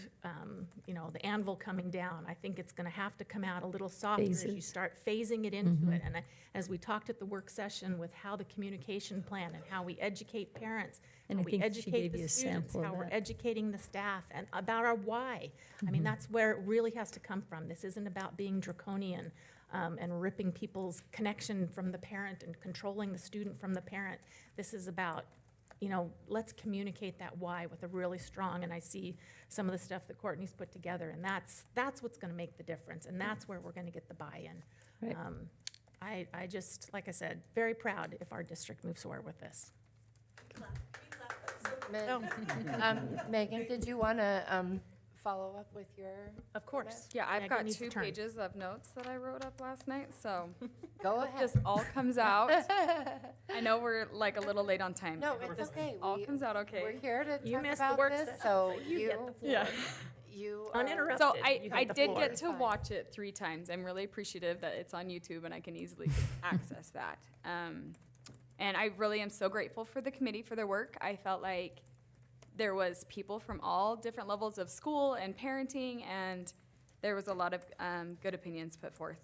the anvil coming down. I think it's going to have to come out a little softer as you start phasing it into it. And as we talked at the work session with how the communication plan and how we educate parents,
And
how
I
we
think she
educate
gave
the
you a
students,
sample of
how we're
that.
educating the staff, and about our why. I mean, that's where it really has to come from. This isn't about being draconian and ripping people's connection from the parent and controlling the student from the parent. This is about, let's communicate that why with a really strong, and I see some of the stuff that Courtney's put together, and that's what's going to make the difference, and that's where we're going to get the buy-in.
Right.
I just, like I said, very proud if our district moves forward with this.
Megan, did you want to follow up with your?
Of course.
Yeah, I've
Megan
got
needs to
2
turn.
pages of notes that I wrote up last night, so
Go
it
ahead.
just all comes out. I know we're like a little late on time.
No,
It
it's
just
okay.
all comes out okay.
We're here to
You
talk
missed the
about
work
this,
session,
so
so you get the floor.
Yeah.
You
Uninterrupted.
So
You
I
have the
did
floor.
get to
Fine.
watch it 3 times. I'm really appreciative that it's on YouTube and I can easily access that. And I really am so grateful for the committee for their work. I felt like there was people from all different levels of school and parenting, and there was a lot of good opinions put forth.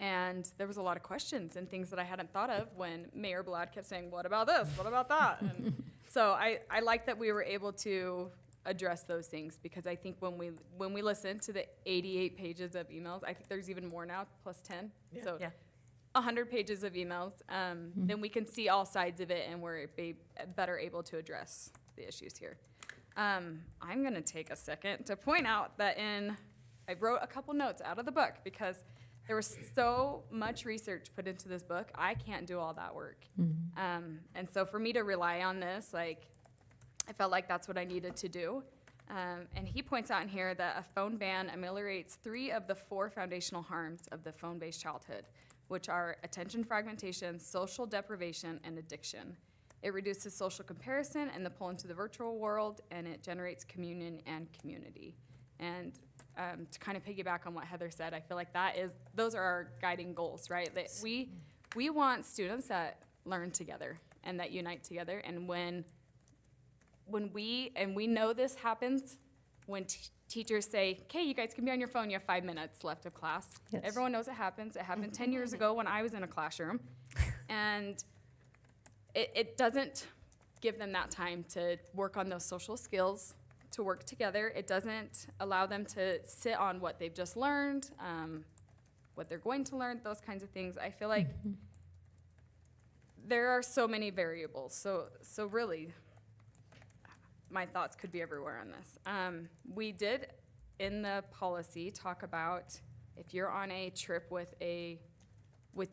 And there was a lot of questions and things that I hadn't thought of when Mayor Blad kept saying, what about this? What about that? And so I like that we were able to address those things, because I think when we listen to the 88 pages of emails, I think there's even more now, plus 10. So 100 pages of emails, then we can see all sides of it, and we're better able to address the issues here. I'm gonna take a second to point out that I wrote a couple notes out of the book, because there was so much research put into this book. I can't do all that work. And so for me to rely on this, like, I felt like that's what I needed to do. And he points out in here that a phone ban ameliorates 3 of the 4 foundational harms of the phone-based childhood, which are attention fragmentation, social deprivation, and addiction. It reduces social comparison and the pull into the virtual world, and it generates communion and community. And to kind of piggyback on what Heather said, I feel like those are our guiding goals, right? That we want students that learn together and that unite together. And when we know this happens when teachers say, okay, you guys can be on your phone, you have 5 minutes left of class.
Yes.
Everyone knows it happens. It happened 10 years ago when I was in a classroom. And it doesn't give them that time to work on those social skills, to work together. It doesn't allow them to sit on what they've just learned, what they're going to learn, those kinds of things. I feel like there are so many variables. So really, my thoughts could be everywhere on this. We did, in the policy, talk about if you're on a trip with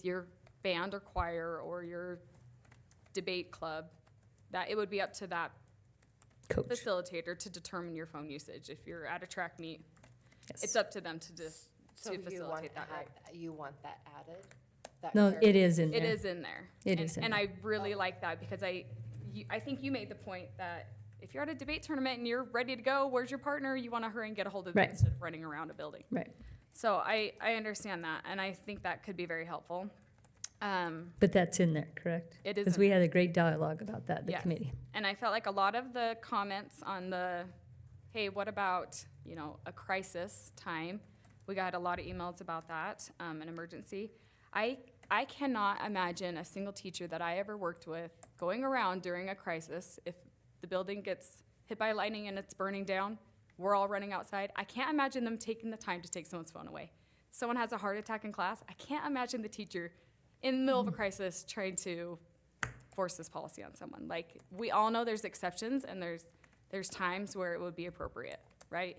your band or choir or your debate club, that it would be up to that
Coach.
facilitator to determine your phone usage. If you're at a track meet,
Yes.
it's up to them to just
So
to
you want
facilitate that. Right?
you want that added? That
No,
clarification?
it is in there.
It is in there.
It
and,
is in
and
there.
I really like that because I think you made the point that if you're at a debate tournament and you're ready to go, where's your partner? You want to hurry and get a hold of them
Right.
instead of running around a building.
Right.
So I understand that, and I think that could be very helpful.
But that's in there, correct?
It is
Because
in
we
there.
had a great dialogue about that, the
Yes.
committee.
And I felt like a lot of the comments on the, hey, what about, a crisis time? We got a lot of emails about that, an emergency. I cannot imagine a single teacher that I ever worked with going around during a crisis. If the building gets hit by lightning and it's burning down, we're all running outside. I can't imagine them taking the time to take someone's phone away. Someone has a heart attack in class. I can't imagine the teacher in the middle of a crisis trying to force this policy on someone. Like, we all know there's exceptions and there's times where it would be appropriate, right?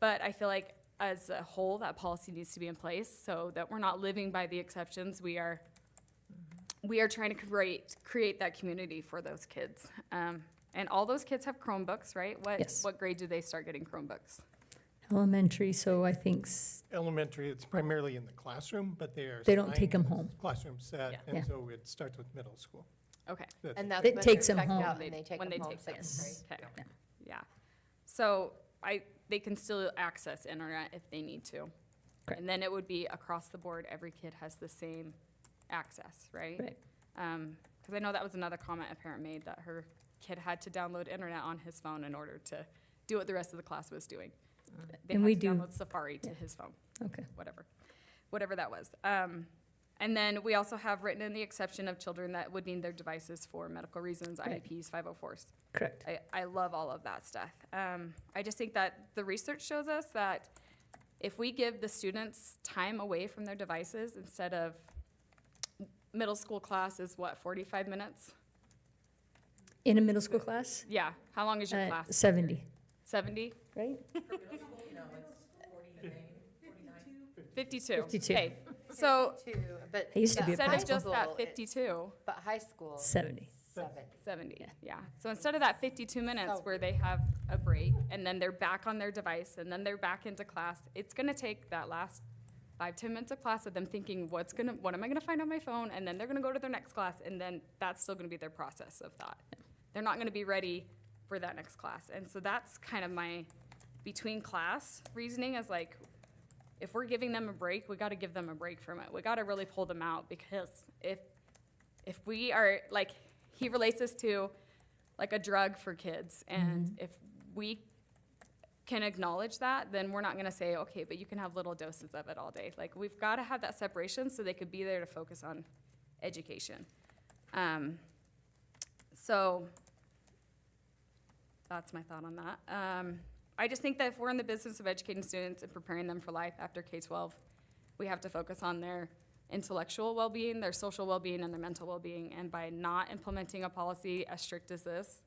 But I feel like as a whole, that policy needs to be in place so that we're not living by the exceptions. We are trying to create that community for those kids. And all those kids have Chromebooks, right?
Yes.
What grade do they start getting Chromebooks?
Elementary, so I think
Elementary, it's primarily in the classroom, but they
don't take them home.
Classroom set,
Yeah.
and
Yeah.
so it starts with middle school.
Okay.
And that's
It
when
takes
they're
them
checked
home.
out and they take
When
them
they
home
take
sixth grade.
Okay. Yeah. So they can still access internet if they need to.
Correct.
And then it would be across the board, every kid has the same access, right?
Right.
Because I know that was another comment a parent made, that her kid had to download internet on his phone in order to do what the rest of the class was doing. They
And
had
we
to
do-
download Safari to his phone,
Okay.
whatever that was. And then we also have written in the exception of children that would need their devices for medical reasons,
Right.
IEPs, 504s.
Correct.
I love all of that stuff. I just think that the research shows us that if we give the students time away from their devices instead of middle school class is what, 45 minutes?
In a middle school class?
Yeah. How long is your class?
70,
70?
right?
52.
52.
Okay. So
But
I used to be a
instead
high
of just
school,
that
it's-
52,
But high school.
70.
70, yeah. So instead of that 52 minutes where they have a break and then they're back on their device and then they're back into class, it's gonna take that last 5-10 minutes of class of them thinking, what am I gonna find on my phone? And then they're gonna go to their next class, and then that's still gonna be their process of thought. They're not gonna be ready for that next class. And so that's kind of my between class reasoning, is like, if we're giving them a break, we gotta give them a break from it. We gotta really pull them out, because if we are, like, he relates this to like a drug for kids, and if we can acknowledge that, then we're not gonna say, okay, but you can have little doses of it all day. Like, we've gotta have that separation so they could be there to focus on education. So that's my thought on that. I just think that if we're in the business of educating students and preparing them for life after K-12, we have to focus on their intellectual well-being, their social well-being, and their mental well-being. And by not implementing a policy as strict as this,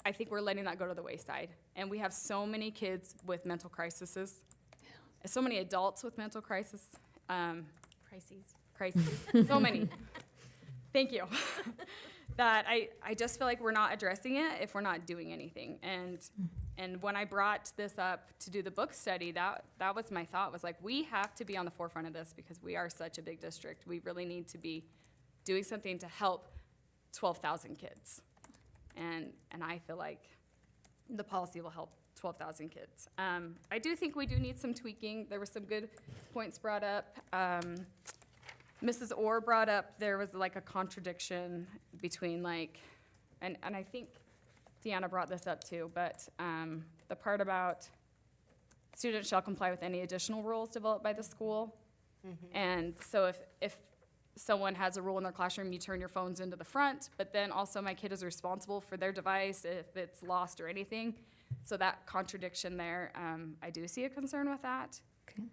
I think we're letting that go to the wayside. And we have so many kids with mental crises so many adults with mental crisis,
Crises.
so many. Thank you. That I just feel like we're not addressing it if we're not doing anything. And when I brought this up to do the book study, that was my thought, was like, we have to be on the forefront of this because we are such a big district. We really need to be doing something to help 12,000 kids. And I feel like the policy will help 12,000 kids. I do think we do need some tweaking. There were some good points brought up. Mrs. Orr brought up there was like a contradiction between like, and I think Deanna brought this up too, but the part about students shall comply with any additional rules developed by the school. And so if someone has a rule in their classroom, you turn your phones into the front, but then also my kid is responsible for their device if it's lost or anything. So that contradiction there, I do see a concern with that.
Okay.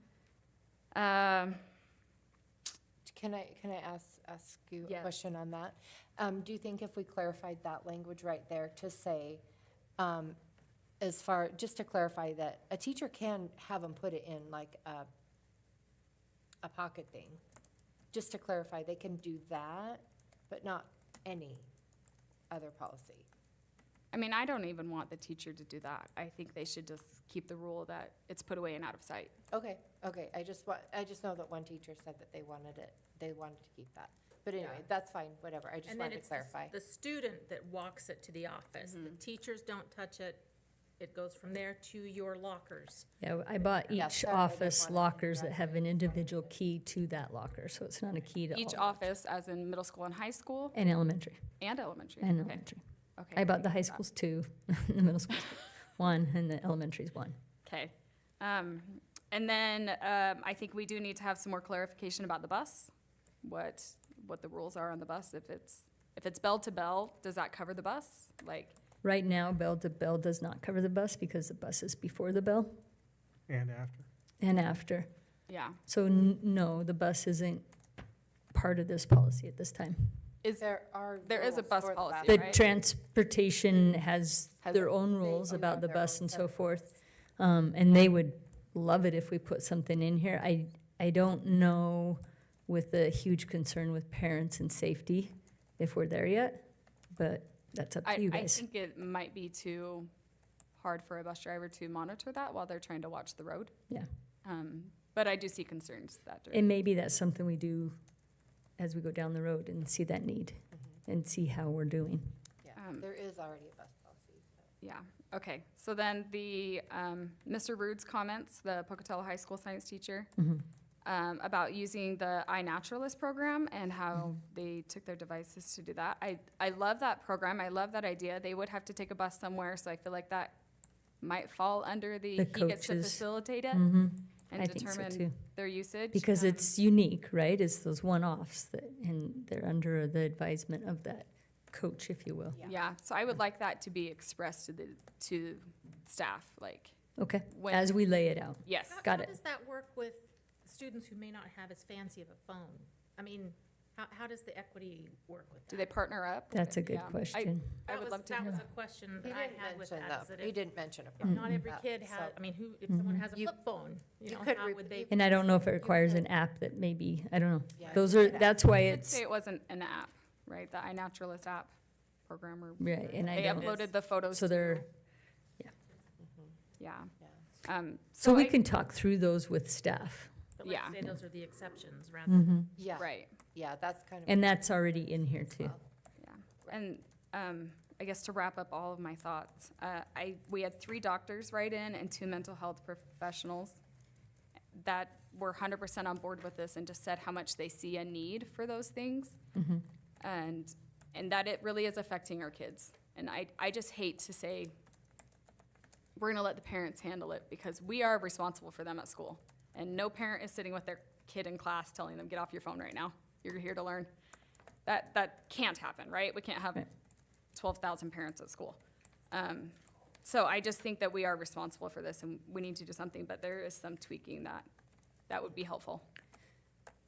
Can I ask you a
Yes.
question on that? Do you think if we clarified that language right there to say, just to clarify that a teacher can have them put it in like a pocket thing? Just to clarify, they can do that, but not any other policy.
I mean, I don't even want the teacher to do that. I think they should just keep the rule that it's put away and out of sight.
Okay, I just know that one teacher said that they wanted to keep that. But anyway, that's fine, whatever, I just
And then
wanted to
it's
clarify.
the student that walks it to the office. The teachers don't touch it. It goes from there to your lockers.
Yeah, I bought
Yeah,
each
sorry, I didn't
office
wanna
lockers that
interrupt
have an individual key to that locker, so it's not a key to all.
Each office, as in middle school and high school
And elementary,
and elementary.
and
Okay.
elementary.
Okay.
I bought the high schools two, the middle schools one, and the elementary's one.
Okay. And then I think we do need to have some more clarification about the bus, what the rules are on the bus. If it's bell to bell, does that cover the bus? Like,
Right now, bell to bell does not cover the bus because the bus is before the bell
And after.
and after.
yeah.
So no, the bus isn't part of this policy at this time.
There
is a
rules
bus
for
policy,
The
right?
transportation has
Has
their
it-
own
they
rules
own
about the
their
bus
own
and so
separate
forth. And they would love it if we put something in here. I don't know with the huge concern with parents and safety if we're there yet, but that's up to you
I
guys.
think it might be too hard for a bus driver to monitor that while they're trying to watch the road.
Yeah.
But I do see concerns that
And maybe that's something we do as we go down the road and see that need and see how we're doing.
Yeah, there is already a bus policy.
Yeah, okay. So then the, Mr. Rude's comments, the Pocatello High School science teacher, about using the iNaturalist program and how they took their devices to do that. I love that program. I love that idea. They would have to take a bus somewhere, so I feel like that might fall under the,
The
he gets to
coaches.
facilitate it
Mhm.
and
I think so,
determine
too.
their usage.
Because it's unique, right? It's those one-offs that, and they're under the advisement of that coach, if you will.
Yeah, so I would like that to be expressed to staff, like,
Okay,
when-
as we lay it out.
yes.
Got
How
it.
does that work with students who may not have as fancy of a phone? I mean, how does the equity work with that?
Do they partner up?
That's a good
Yeah.
question.
I would love to
That
hear
was a
that.
question
He
that I
didn't
had with
mention
that. is that
he
if-
didn't mention a
If
phone.
not every
that,
kid has,
so-
I mean, if someone has a
You-
flip phone,
you
know,
could
how
re-
would they?
And I don't know if it requires an app that maybe, I don't know.
Yeah,
Those
you
are,
could
that's why
I'd
it's,
say it wasn't an app, right? The iNaturalist app program or.
right, and I
They
don't.
uploaded the photos.
So they're,
Yeah.
Yeah.
so we
I-
can talk through those with staff.
But let's
Yeah.
say those are the exceptions rather than.
Yeah,
Right,
yeah, that's kind of.
And that's already in here too.
yeah. And I guess to wrap up all of my thoughts, we had 3 doctors write in and 2 mental health professionals that were 100% on board with this and just said how much they see a need for those things. And that it really is affecting our kids. And I just hate to say, we're gonna let the parents handle it because we are responsible for them at school. And no parent is sitting with their kid in class telling them, get off your phone right now. You're here to learn. That can't happen, right? We can't have 12,000 parents at school. So I just think that we are responsible for this and we need to do something, but there is some tweaking that would be helpful.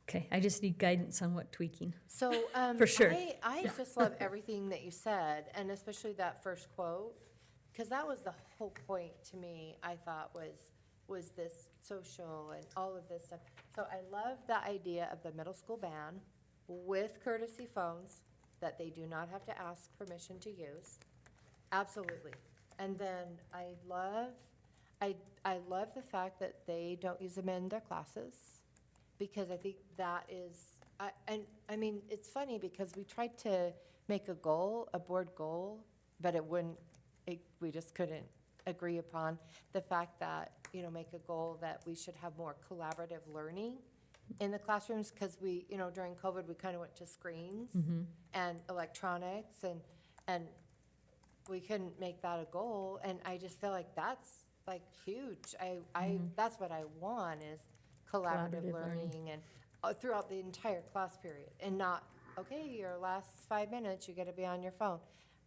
Okay, I just need guidance on what tweaking.
So,
For sure.
I just love everything that you said, and especially that first quote, because that was the whole point to me, I thought, was was this social and all of this stuff. So I love the idea of the middle school band with courtesy phones that they do not have to ask permission to use. Absolutely. And then I love the fact that they don't use them in their classes, because I think that is, I mean, it's funny because we tried to make a goal, a board goal, but we just couldn't agree upon the fact that, make a goal that we should have more collaborative learning in the classrooms, because we, during COVID, we kind of went to screens and electronics, and we couldn't make that a goal, and I just feel like that's like huge. That's what I want, is collaborative learning, and throughout the entire class period, and not, okay, your last 5 minutes, you gotta be on your phone.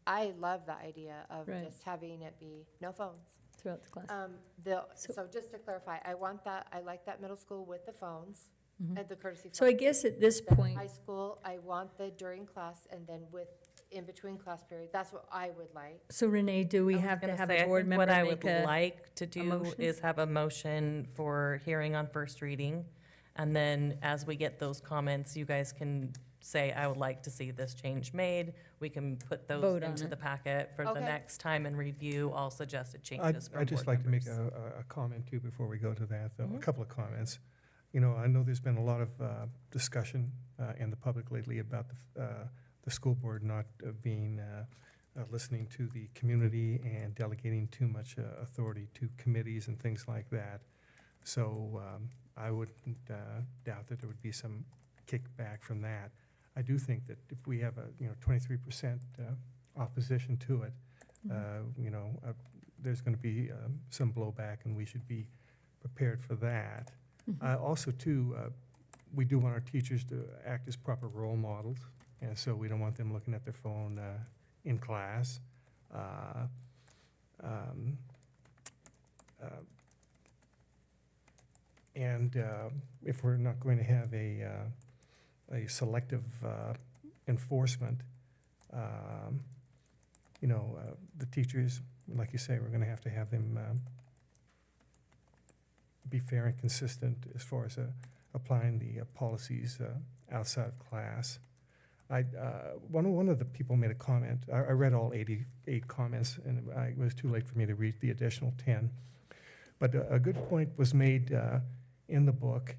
I love the idea of just having it be no phones.
Throughout the class.
So just to clarify, I like that middle school with the phones, and the courtesy phones.
So I guess at this
The
point,
high school, I want the during class, and then in between class period, that's what I would like.
so Renee, do we
I was
have to
gonna
have
say,
a
I
board
think
member
what I would
make
like to do
motion?
is have a motion for hearing on first reading. And then as we get those comments, you guys can say, I would like to see this change made. We can put those
Vote on
into
it.
the packet for the
Okay.
next time and review all suggested changes from
I'd just
board
like to make
members.
a comment too before we go to that, though, a
Mhm.
couple of comments. I know there's been a lot of discussion in the public lately about the school board not listening to the community and delegating too much authority to committees and things like that. So I wouldn't doubt that there would be some kickback from that. I do think that if we have a 23% opposition to it, there's going to be some blowback, and we should be prepared for that. Also, too, we do want our teachers to act as proper role models, and so we don't want them looking at their phone in class. And if we're not going to have a selective enforcement, the teachers, like you say, we're going to have them be fair and consistent as far as applying the policies outside of class. One of the people made a comment. I read all 88 comments, and it was too late for me to read the additional 10. But a good point was made in the book,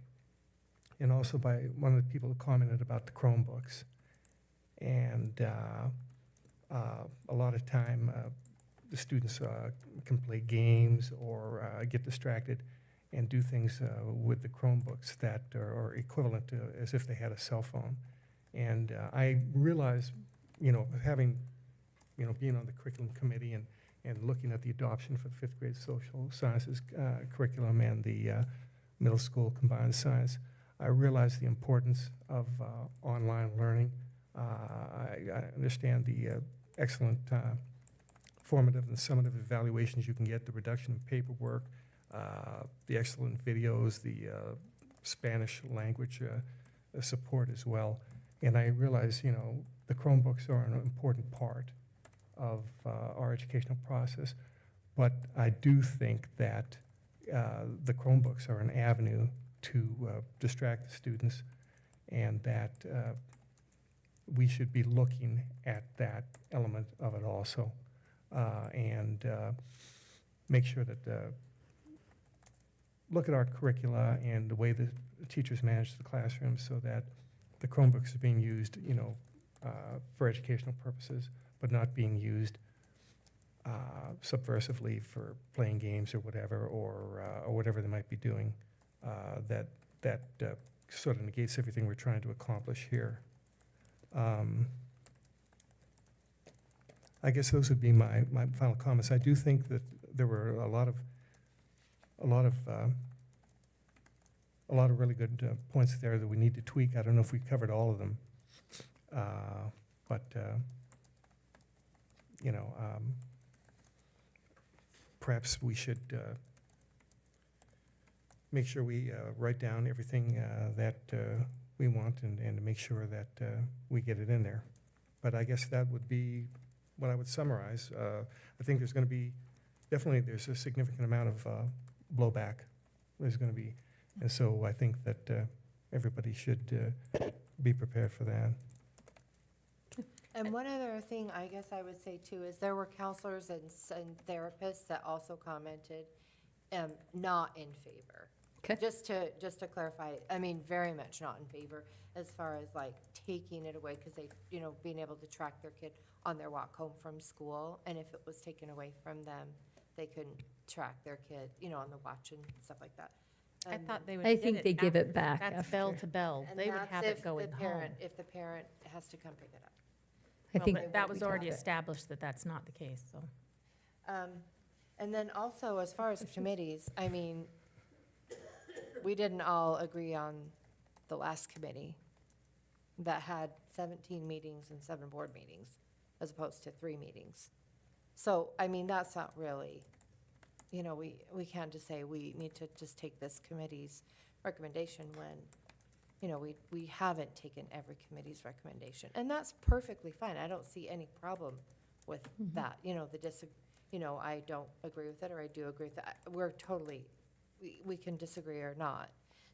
and also by one of the people who commented about the Chromebooks. And a lot of time, the students can play games or get distracted and do things with the Chromebooks that are equivalent to as if they had a cell phone. And I realize, having, being on the curriculum committee and looking at the adoption for the fifth grade social sciences curriculum and the middle school combined science, I realize the importance of online learning. I understand the excellent formative and summative evaluations you can get, the reduction in paperwork, the excellent videos, the Spanish language support as well. And I realize, the Chromebooks are an important part of our educational process, but I do think that the Chromebooks are an avenue to distract the students, and that we should be looking at that element of it also, and make sure that look at our curricula and the way the teachers manage the classroom so that the Chromebooks are being used, for educational purposes, but not being used subversively for playing games or whatever, or whatever they might be doing. That sort of negates everything we're trying to accomplish here. I guess those would be my final comments. I do think that there were a lot of really good points there that we need to tweak. I don't know if we covered all of them, but perhaps we should make sure we write down everything that we want and make sure that we get it in there. But I guess that would be what I would summarize. I think there's going to be, definitely there's a significant amount of blowback there's going to be. And so I think that everybody should be prepared for that.
And one other thing I guess I would say too is there were counselors and therapists that also commented not in favor.
Okay.
Just to clarify, I mean, very much not in favor as far as like taking it away because they, being able to track their kid on their walk home from school. And if it was taken away from them, they couldn't track their kid, on the watch and stuff like that.
I thought they would.
I
get
think
it
they give
after.
it back
That's
after.
bell to bell.
And
They would
that's
have
if
it going
the
home.
parent, if the parent has to come pick it up.
I
Well,
think
but that was
we
already
got it.
established that that's not the case, so.
And then also, as far as committees, I mean, we didn't all agree on the last committee that had 17 meetings and 7 board meetings, as opposed to 3 meetings. So, I mean, that's not really, we can't just say we need to just take this committee's recommendation when, we haven't taken every committee's recommendation. And that's perfectly fine. I don't see any problem with that. I don't agree with it, or I do agree with it. We're totally, we can disagree or not.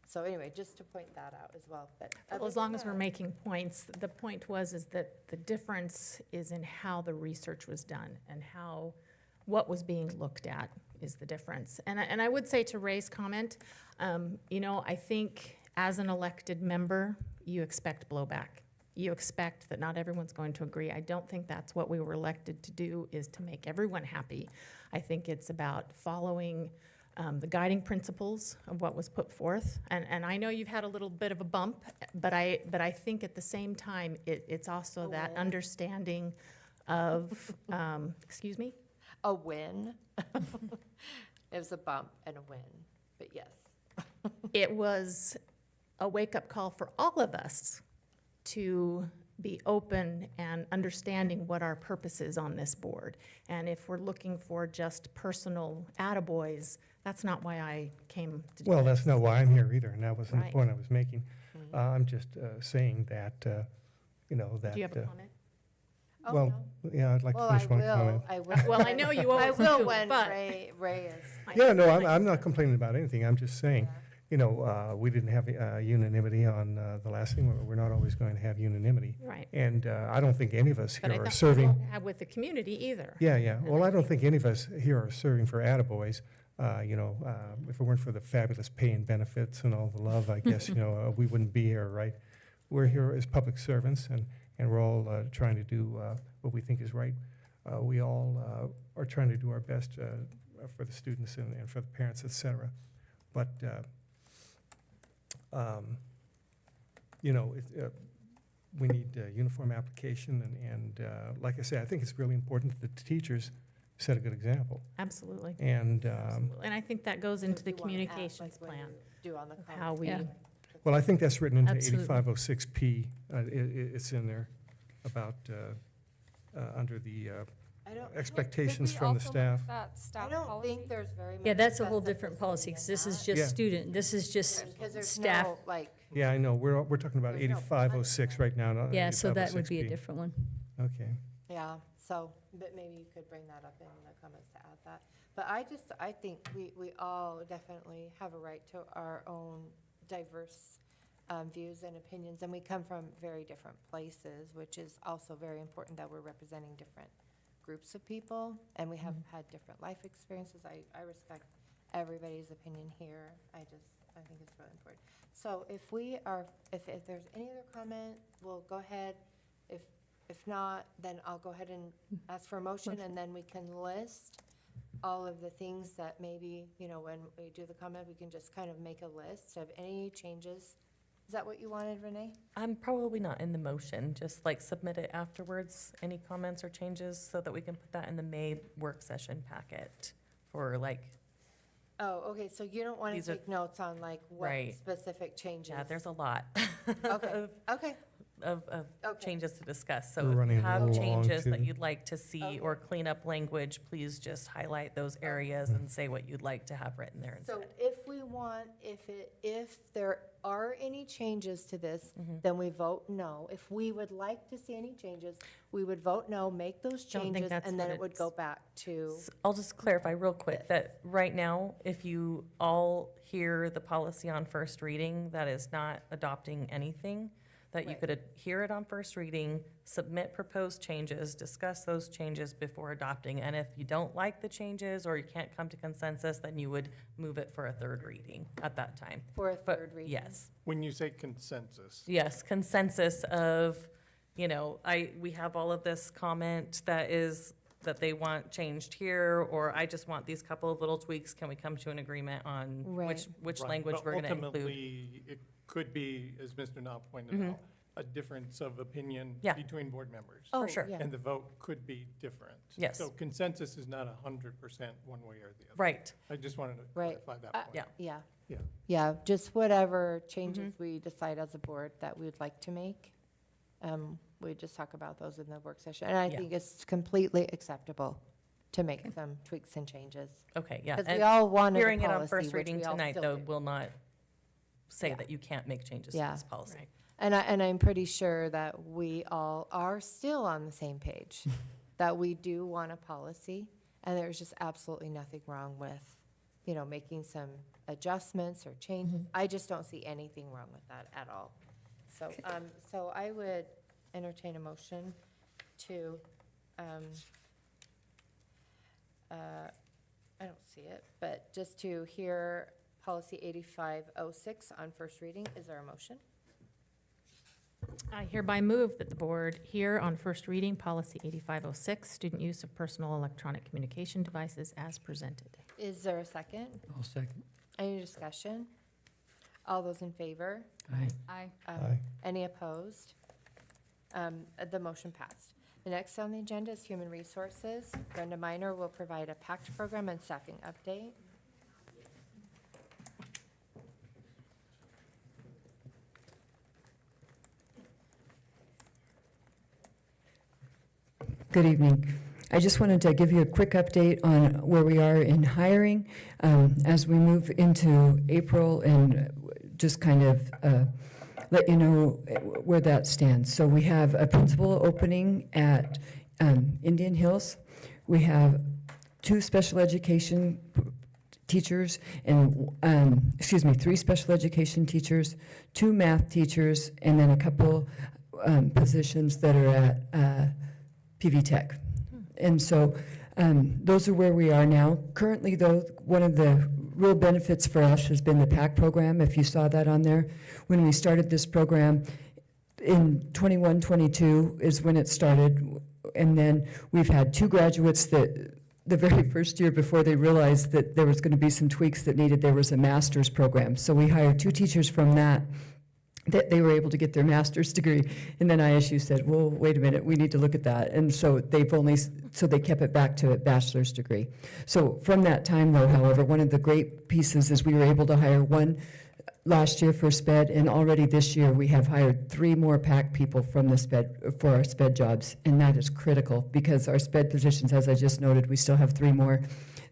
So anyway, just to point that out as well. But
Well, as long as we're making points, the point is that the difference is in how the research was done and what was being looked at is the difference. And I would say to Ray's comment, I think as an elected member, you expect blowback. You expect that not everyone's going to agree. I don't think that's what we were elected to do, is to make everyone happy. I think it's about following the guiding principles of what was put forth. And I know you've had a little bit of a bump, but I think at the same time, it's also that understanding of, excuse me?
a win. It was a bump and a win, but yes.
It was a wake-up call for all of us to be open and understanding what our purpose is on this board. And if we're looking for just personal attaboys, that's not why I came to do
Well,
this.
that's not why I'm here either, and that wasn't the
Right.
point I was making. I'm just saying that, that.
Do you have a comment?
Oh,
Well,
no.
yeah, I'd like to
Well,
finish one comment.
I will.
Well, I know you
I
always
will
do,
when
but-
Ray is.
Yeah, no, I'm not complaining about anything. I'm just saying, we didn't have unanimity on the last thing. We're not always going to have unanimity.
Right.
And I don't think any of us
But I
here are
thought we
serving.
won't have with the community either.
Yeah. Well, I don't think any of us here are serving for attaboys. If it weren't for the fabulous pay and benefits and all the love, I guess, we wouldn't be here, right? We're here as public servants, and we're all trying to do what we think is right. We all are trying to do our best for the students and for the parents, et cetera. But, we need uniform application, and like I say, I think it's really important that the teachers set a good example.
Absolutely.
And,
Absolutely. And I think that goes into the
You wanna act
communications
like when
plan,
you do on the
of how we,
Yeah.
well, I think that's written into
Absolutely.
8506P. It's in there about, under the
I don't,
expectations from the staff.
I don't think there's very much.
Yeah, that's a whole different policy, because this is
Yeah.
just student, this is just
Because there's
staff.
no, like,
Yeah, I know, we're talking about
There's no
8506 right now, not
Yeah, so that would be a
8506P.
different one.
Okay.
yeah, so, but maybe you could bring that up in the comments to add that. But I think we all definitely have a right to our own diverse views and opinions, and we come from very different places, which is also very important that we're representing different groups of people, and we have had different life experiences. I respect everybody's opinion here. I think it's really important. So if there's any other comment, we'll go ahead. If not, then I'll go ahead and ask for a motion, and then we can list all of the things that maybe, when we do the comment, we can just kind of make a list of any changes. Is that what you wanted, Renee?
I'm probably not in the motion, just like submit it afterwards, any comments or changes, so that we can put that in the May work session packet for like,
Oh, okay, so you don't want to
These are-
take notes on like what
Right.
specific changes?
yeah, there's a lot
Okay, okay,
of
Okay.
changes to discuss.
We're
So if
running
you
a
have
little long,
changes that
too.
you'd like to see
Okay.
or clean up language, please just highlight those areas and say what you'd like to have written there
so
instead.
if we want, if there are any changes to this, then we vote no. If we would like to see any changes, we would vote no, make those
Don't think
changes,
that's
and then
what
it would
it's-
go back to.
I'll just clarify real quick that right now, if you all hear the policy on first reading, that is not adopting anything, that you could hear it on first reading, submit proposed changes, discuss those changes before adopting, and if you don't like the changes or you can't come to consensus, then you would move it for a third reading at that time.
For a
But
third reading?
Yes.
When you say consensus.
Yes, consensus of, we have all of this comment that they want changed here, or I just want these couple of little tweaks. Can we come to an agreement on
Right.
which
Right,
language
but
we're gonna include?
Ultimately, it could be, as Mr. Knopf pointed
Mhm.
out, a difference of opinion
Yeah.
between board members.
Oh,
For sure.
yeah.
And the vote could be different.
Yes.
So consensus is not 100% one way or the other.
Right.
I just wanted to
Right.
clarify that point.
Yeah.
Yeah.
Yeah.
Yeah, just whatever changes we decide as a board that we would like to make. We just talk about those in the work session. And I
Yeah.
think it's completely acceptable to make some tweaks and changes.
Okay, yeah.
Because we
and
all wanted a
Hearing it on
policy,
first
which
reading
we all
tonight,
still
though,
do.
will not say
Yeah.
that you can't make changes to
Yeah.
this policy.
And I'm pretty sure that we all are still on the same page, that we do want a policy, and there's just absolutely nothing wrong with, making some adjustments or changes. I just don't see anything wrong with that at all. So, so I would entertain a motion to, I don't see it, but just to hear policy 8506 on first reading. Is there a motion?
I hereby move that the board hear on first reading policy 8506, student use of personal electronic communication devices as presented.
Is there a second?
I'll second.
Any discussion? All those in favor?
Aye.
Aye.
Aye.
Any opposed? The motion passed. The next on the agenda is Human Resources. Brenda Minor will provide a PACT program and staffing update.
Good evening. I just wanted to give you a quick update on where we are in hiring as we move into April, and just kind of let you know where that stands. So we have a principal opening at Indian Hills. We have 2 special education teachers and, 3 special education teachers, 2 math teachers, and then a couple positions that are at PV Tech. And so those are where we are now. Currently, though, one of the real benefits for us has been the PAC program, if you saw that on there. When we started this program in 21-22 is when it started. And then we've had 2 graduates that the very first year, before they realized that there was going to be some tweaks that needed, there was a master's program. So we hired 2 teachers from that they were able to get their master's degree. And then ISU said, well, wait a minute, we need to look at that. And so they kept it back to a bachelor's degree. So from that time, though, however, one of the great pieces is we were able to hire 1 last year for SPED, and already this year we have hired 3 more PAC people from the SPED, for our SPED jobs. And that is critical, because our SPED positions, as I just noted, we still have 3 more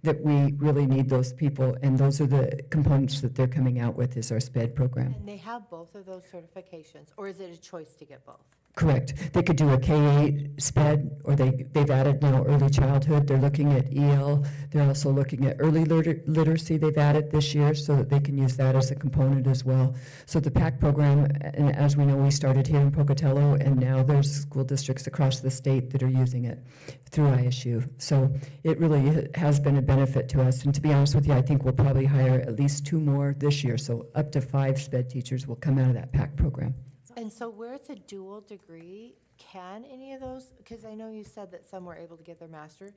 that we really need those people, and those are the components that they're coming out with, is our SPED program.
And they have both of those certifications, or is it a choice to get both?
Correct. They could do a K-8 SPED, or they've added now early childhood. They're looking at EL. They're also looking at early literacy they've added this year, so that they can use that as a component as well. So the PAC program, and as we know, we started here in Pocatello, and now there's school districts across the state that are using it through ISU. So it really has been a benefit to us. And to be honest with you, I think we'll probably hire at least 2 more this year. So up to 5 SPED teachers will come out of that PAC program.
And so where it's a dual degree, can any of those, because I know you said that some were able to get their master,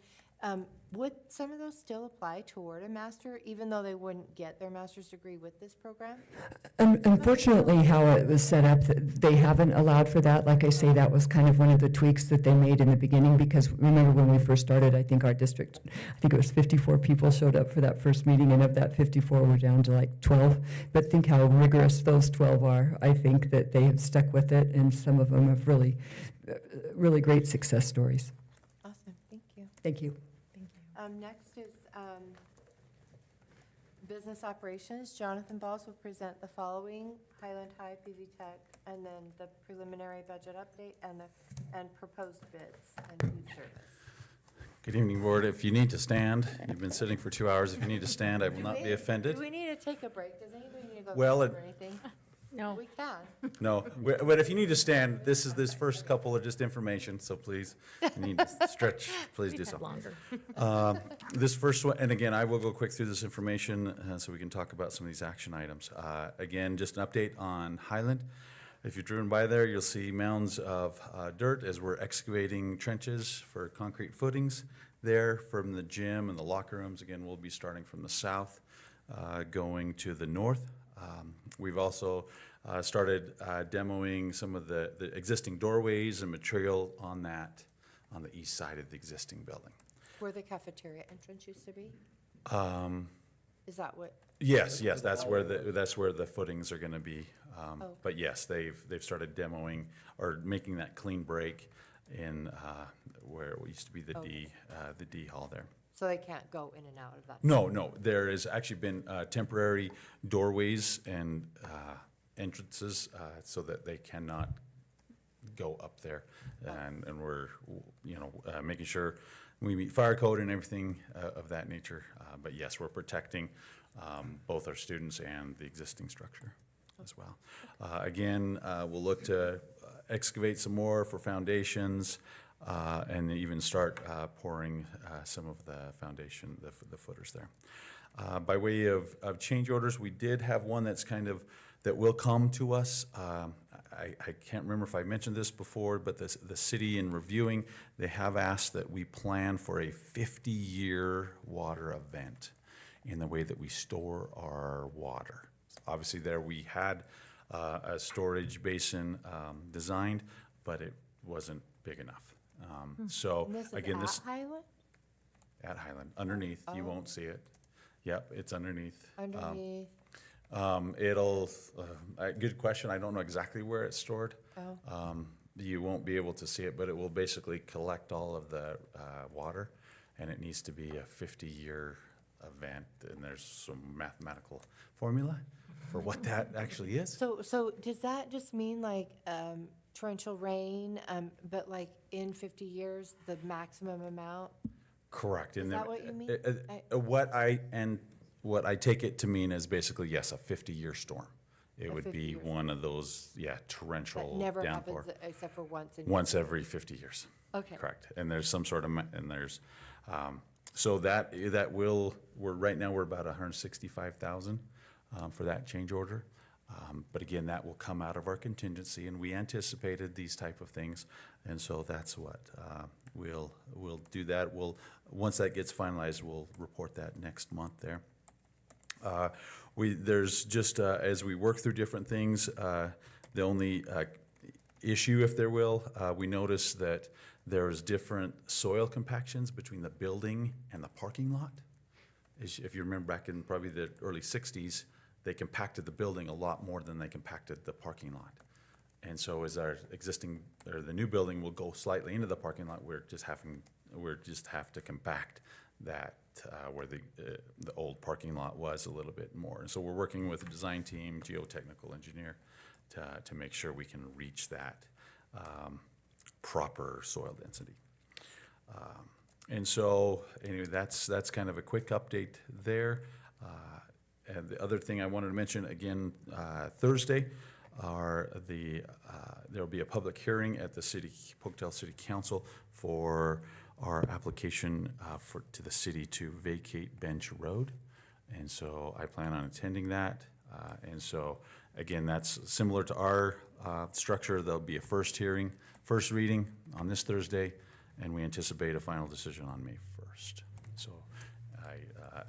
would some of those still apply toward a master, even though they wouldn't get their master's degree with this program?
Unfortunately, how it was set up, they haven't allowed for that. Like I say, that was kind of one of the tweaks that they made in the beginning, because remember when we first started, I think our district, I think it was 54 people showed up for that first meeting, and of that 54, we're down to like 12. But think how rigorous those 12 are. I think that they have stuck with it, and some of them have really, really great success stories.
Awesome, thank you.
Thank you.
Next is Business operations, Jonathan Balls will present the following: Highland High, PV Tech, and then the preliminary budget update and proposed bids and food service.
Good evening, Board. If you need to stand, you've been sitting for 2 hours. If you need to stand, I will not be offended.
Do we need to take a break? Does anybody need to go
Well,
or anything?
No.
We can.
No, but if you need to stand, this first couple are just information, so please, if you need to stretch, please do
We've
so.
had longer.
This first one, and again, I will go quick through this information so we can talk about some of these action items. Again, just an update on Highland. If you've driven by there, you'll see mounds of dirt as we're excavating trenches for concrete footings there from the gym and the locker rooms. Again, we'll be starting from the south, going to the north. We've also started demoing some of the existing doorways and material on the east side of the existing building.
Where the cafeteria entrance used to be? Is that what?
Yes, that's where the footings are going to be.
Oh.
But yes, they've started demoing or making that clean break in where it used to be the D hall there.
So they can't go in and out of that?
No, there has actually been temporary doorways and entrances so that they cannot go up there. And we're, making sure we meet fire code and everything of that nature. But yes, we're protecting both our students and the existing structure as well. Again, we'll look to excavate some more for foundations and even start pouring some of the foundation, the footers there. By way of change orders, we did have one that will come to us. I can't remember if I mentioned this before, but the city in reviewing, they have asked that we plan for a 50-year water event in the way that we store our water. Obviously there we had a storage basin designed, but it wasn't big enough. So
And this is
again,
at Highland?
at Highland, underneath, you won't see it. Yep, it's underneath.
Underneath?
Good question, I don't know exactly where it's stored.
Oh.
You won't be able to see it, but it will basically collect all of the water, and it needs to be a 50-year event, and there's some mathematical formula for what that actually is.
So does that just mean like torrential rain, but like in 50 years, the maximum amount?
Correct.
Is
And
that what you mean?
What I take it to mean is basically, yes, a 50-year storm. It
A
would
50
be
years.
one of those, torrential
That never
downpour.
happens except for once in.
Once every 50 years.
Okay.
Correct. And there's some sort of, and there's, so right now we're about 165,000 for that change order. But again, that will come out of our contingency, and we anticipated these type of things. And so that's what, we'll do that. Once that gets finalized, we'll report that next month there. There's just, as we work through different things, the only issue, if there will, we noticed that there's different soil compactions between the building and the parking lot. If you remember back in probably the early 60s, they compacted the building a lot more than they compacted the parking lot. And so as the new building will go slightly into the parking lot, we're just have to compact that where the old parking lot was a little bit more. And so we're working with the design team, geotechnical engineer, to make sure we can reach that proper soil density. And so anyway, that's kind of a quick update there. And the other thing I wanted to mention again, Thursday, there'll be a public hearing at the Pocatello City Council for our application to the city to vacate Bench Road. And so I plan on attending that. And so again, that's similar to our structure. There'll be a first reading on this Thursday, and we anticipate a final decision on May 1st. So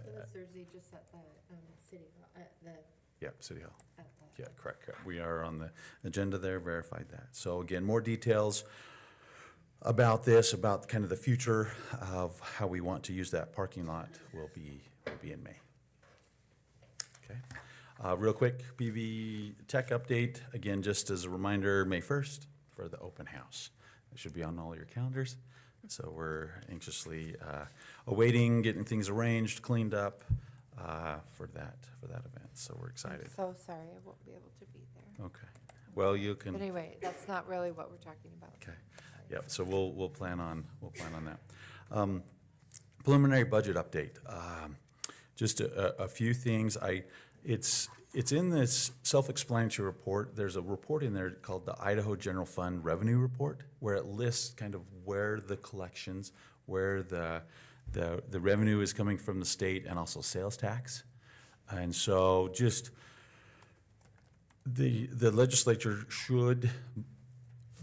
This Thursday, just at the city, at the.
Yep, City Hall.
at the-
Yeah, correct. We are on the agenda there, verified that. So again, more details about this, about kind of the future of how we want to use that parking lot will be in May. Okay. Real quick, PV Tech update. Again, just as a reminder, May 1st for the open house. It should be on all your calendars. So we're anxiously awaiting getting things arranged, cleaned up, for that event, so we're excited.
I'm so sorry, I won't be able to be there.
Okay, well, you can.
But anyway, that's not really what we're talking about.
Okay, yep, so we'll plan on that. Preliminary budget update. Just a few things. It's in this self-explanatory report. There's a report in there called the Idaho General Fund Revenue Report, where it lists kind of where the collections, where the revenue is coming from the state, and also sales tax. And so just the legislature should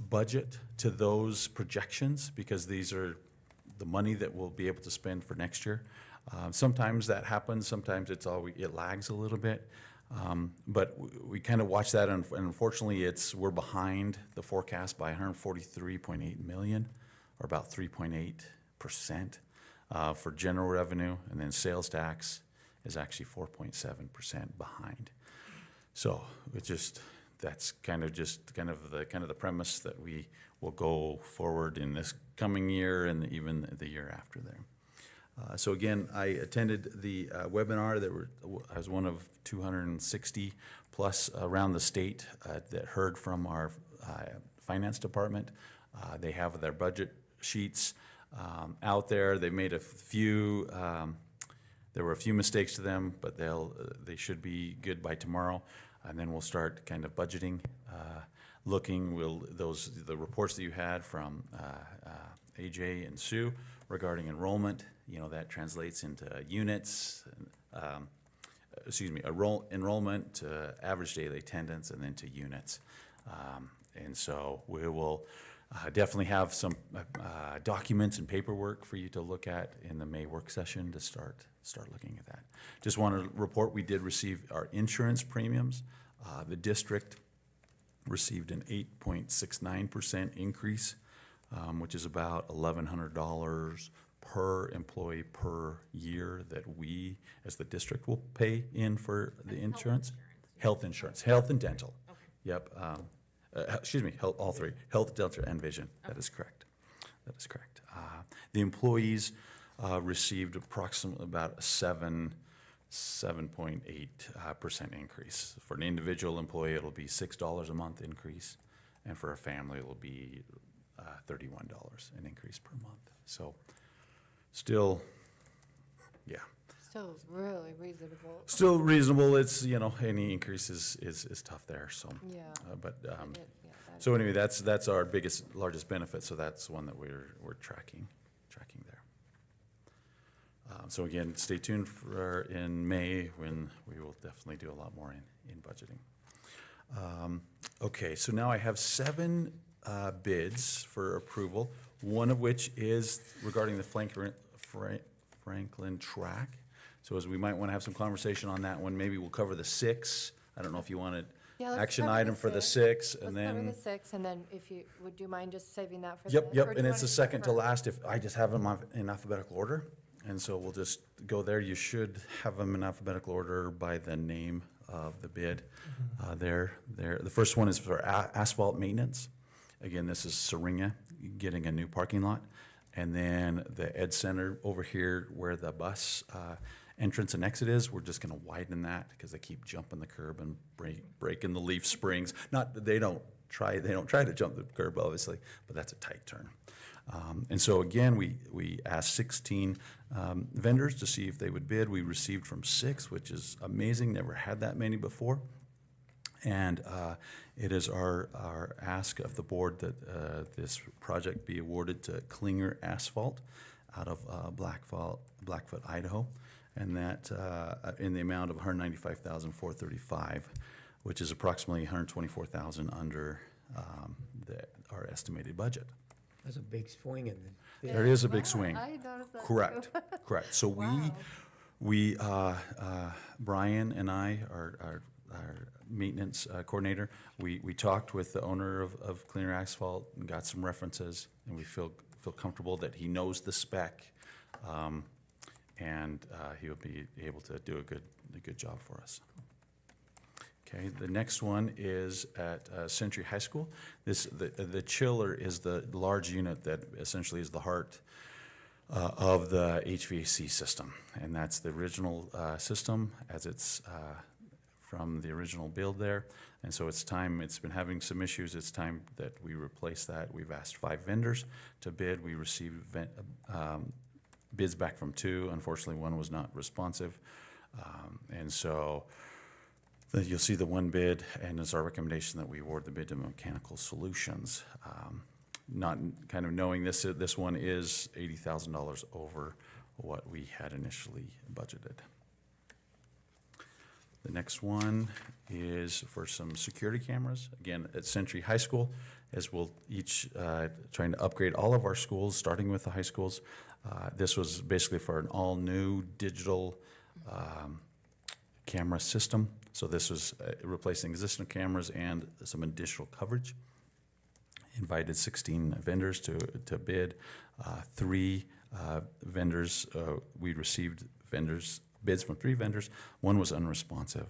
budget to those projections, because these are the money that we'll be able to spend for next year. Sometimes that happens, sometimes it lags a little bit. But we kind of watch that, and unfortunately we're behind the forecast by 143.8 million, or about 3.8% for general revenue, and then sales tax is actually 4.7% behind. So that's kind of the premise that we will go forward in this coming year and even the year after there. So again, I attended the webinar. I was one of 260 plus around the state that heard from our finance department. They have their budget sheets out there. They made a few. There were a few mistakes to them, but they should be good by tomorrow, and then we'll start kind of budgeting. The reports that you had from AJ and Sue regarding enrollment, that translates into units, enrollment, average daily attendance, and then to units. And so we will definitely have some documents and paperwork for you to look at in the May work session to start looking at that. Just want to report, we did receive our insurance premiums. The district received an 8.69% increase, which is about $1,100 per employee per year that we, as the district, will pay in for the insurance. Health insurance, health and dental.
Okay.
Yep. Excuse me, all three, health, dental, and vision. Okay. That is correct. The employees received approximately about a 7.8% increase. For an individual employee, it'll be $6 a month increase, and for a family, it'll be $31 an increase per month. So still, yeah.
Still really reasonable.
Still reasonable. It's, any increase is tough there, so.
Yeah.
So anyway, that's our largest benefit, so that's one that we're tracking there. So again, stay tuned for in May, when we will definitely do a lot more in budgeting. Okay, so now I have 7 bids for approval, one of which is regarding the Franklin track. So as we might want to have some conversation on that one, maybe we'll cover the 6. I don't know if you wanted action item for the 6, and then.
Let's cover the 6, and then would you mind just saving that for the?
Yep,
or do
and
you
it's the
wanna
second to
defer?
last. If I just have them in alphabetical order, and so we'll just go there. You should have them in alphabetical order by the name of the bid. There. The first one is for asphalt maintenance. Again, this is Syringa getting a new parking lot, and then the Ed Center over here where the bus entrance and exit is, we're just going to widen that because they keep jumping the curb and breaking the leaf springs. Not that they don't try to jump the curb, obviously, but that's a tight turn. And so again, we asked 16 vendors to see if they would bid. We received from 6, which is amazing. Never had that many before. And it is our ask of the board that this project be awarded to Klinger Asphalt out of Blackfoot, Idaho, and that in the amount of $195,435, which is approximately $124,000 under our estimated budget.
That's a big swing in the.
There is a big swing.
I noticed that
Correct,
too.
correct. So we Brian and I, our maintenance coordinator, we talked with the owner of Cleaner Asphalt and got some references, and we feel comfortable that he knows the spec, and he will be able to do a good job for us. Okay, the next one is at Century High School. The chiller is the large unit that essentially is the heart of the HVAC system. And that's the original system as it's from the original build there. And so it's time, it's been having some issues, it's time that we replace that. We've asked 5 vendors to bid. We received bids back from 2. Unfortunately, 1 was not responsive. And so you'll see the 1 bid, and it's our recommendation that we award the bid to Mechanical Solutions. Not kind of knowing this one is $80,000 over what we had initially budgeted. The next one is for some security cameras, again, at Century High School, as we'll each trying to upgrade all of our schools, starting with the high schools. This was basically for an all-new digital camera system. So this was replacing existing cameras and some additional coverage. Invited 16 vendors to bid. 3 vendors, we received bids from 3 vendors. 1 was unresponsive.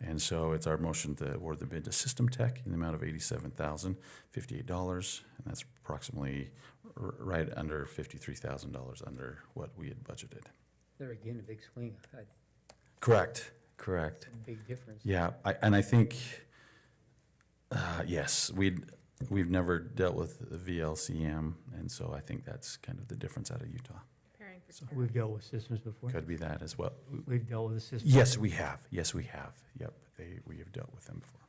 And so it's our motion to award the bid to System Tech in the amount of $87,058. And that's approximately right under $53,000 under what we had budgeted.
There again, a big swing.
Correct.
Big difference.
Yeah, I think, yes, we've never dealt with the VLCM, and so I think that's kind of the difference out of Utah.
So we've dealt with systems before?
Could be that as well.
We've dealt with the system?
Yes, we have. Yep, we have dealt with them before.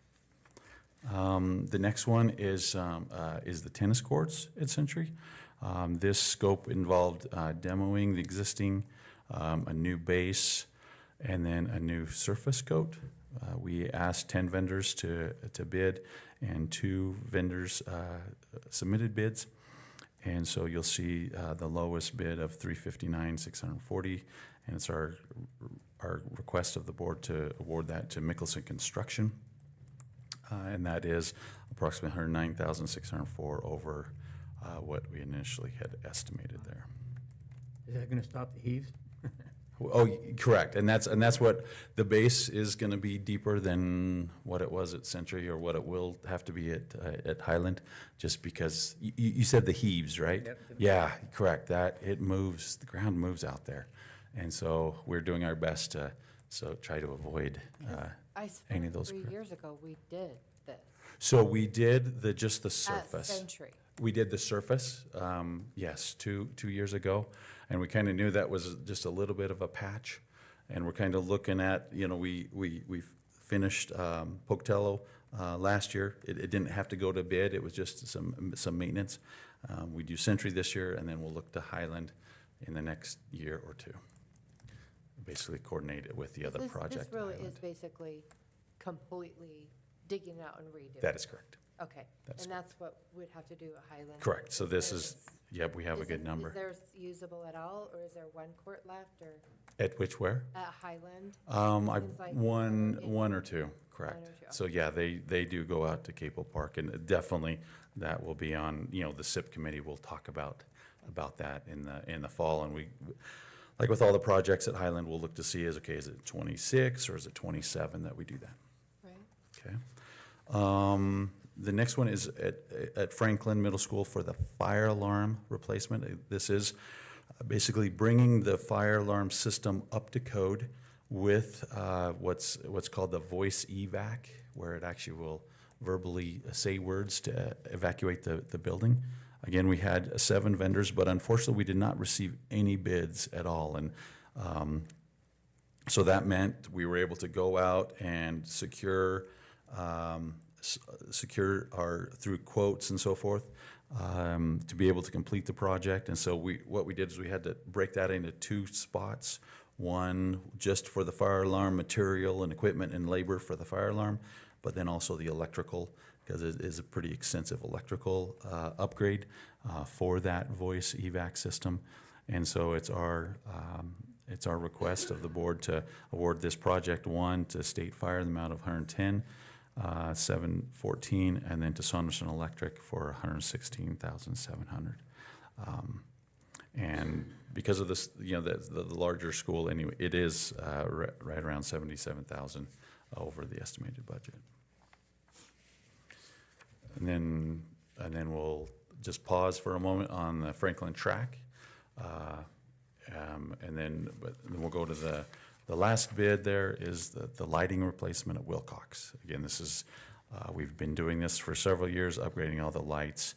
The next one is the tennis courts at Century. This scope involved demoing the existing, a new base, and then a new surface coat. We asked 10 vendors to bid, and 2 vendors submitted bids. And so you'll see the lowest bid of $359,640, and it's our request of the board to award that to Mickelson Construction, and that is approximately $109,604 over what we initially had estimated there.
Is that gonna stop the heaves?
Oh, correct, and that's what, the base is gonna be deeper than what it was at Century or what it will have to be at Highland, just because, you said the heaves, right?
Yep.
Yeah, correct, it moves, the ground moves out there, and so we're doing our best to, try to avoid any of those.
3 years ago, we did this.
So we did just the surface.
At Century.
We did the surface, yes, two years ago, and we kind of knew that was just a little bit of a patch, and we're kind of looking at, we finished Pocatello last year. It didn't have to go to bid; it was just some maintenance. We do Century this year, and then we'll look to Highland in the next year or 2. Basically, coordinate it with the other project.
This really is basically completely digging out and redoing.
That is correct.
Okay, and that's what we'd have to do at Highland?
Correct. So this is, yep, we have a good number.
Is theirs usable at all, or is there 1 court left, or
At which where?
at Highland?
Seems
like
one or 2, correct.
One or two,
So, yeah, they do go out to Capel Park, and definitely that will be on, the SIP committee will talk about that in the fall, and we, like with all the projects at Highland, we'll look to see is it 26 or is it 27 that we do that?
Right.
Okay. The next one is at Franklin Middle School for the fire alarm replacement. This is basically bringing the fire alarm system up to code with what's called the voice evac, where it actually will verbally say words to evacuate the building. Again, we had 7 vendors, but unfortunately, we did not receive any bids at all. And so that meant we were able to go out and secure through quotes and so forth, to be able to complete the project. And so what we did is we had to break that into 2 spots. One just for the fire alarm material and equipment and labor for the fire alarm, but then also the electrical, because it is a pretty extensive electrical upgrade for that voice evac system. And so it's our request of the board to award this project 1 to State Fire in the amount of $110,714, and then to Saunderson Electric for $116,700. And because of this, the larger school anyway, it is right around $77,000 over the estimated budget. And then we'll just pause for a moment on the Franklin track. But then we'll go to the last bid there is the lighting replacement at Wilcox. Again, this is, we've been doing this for several years, upgrading all the lights,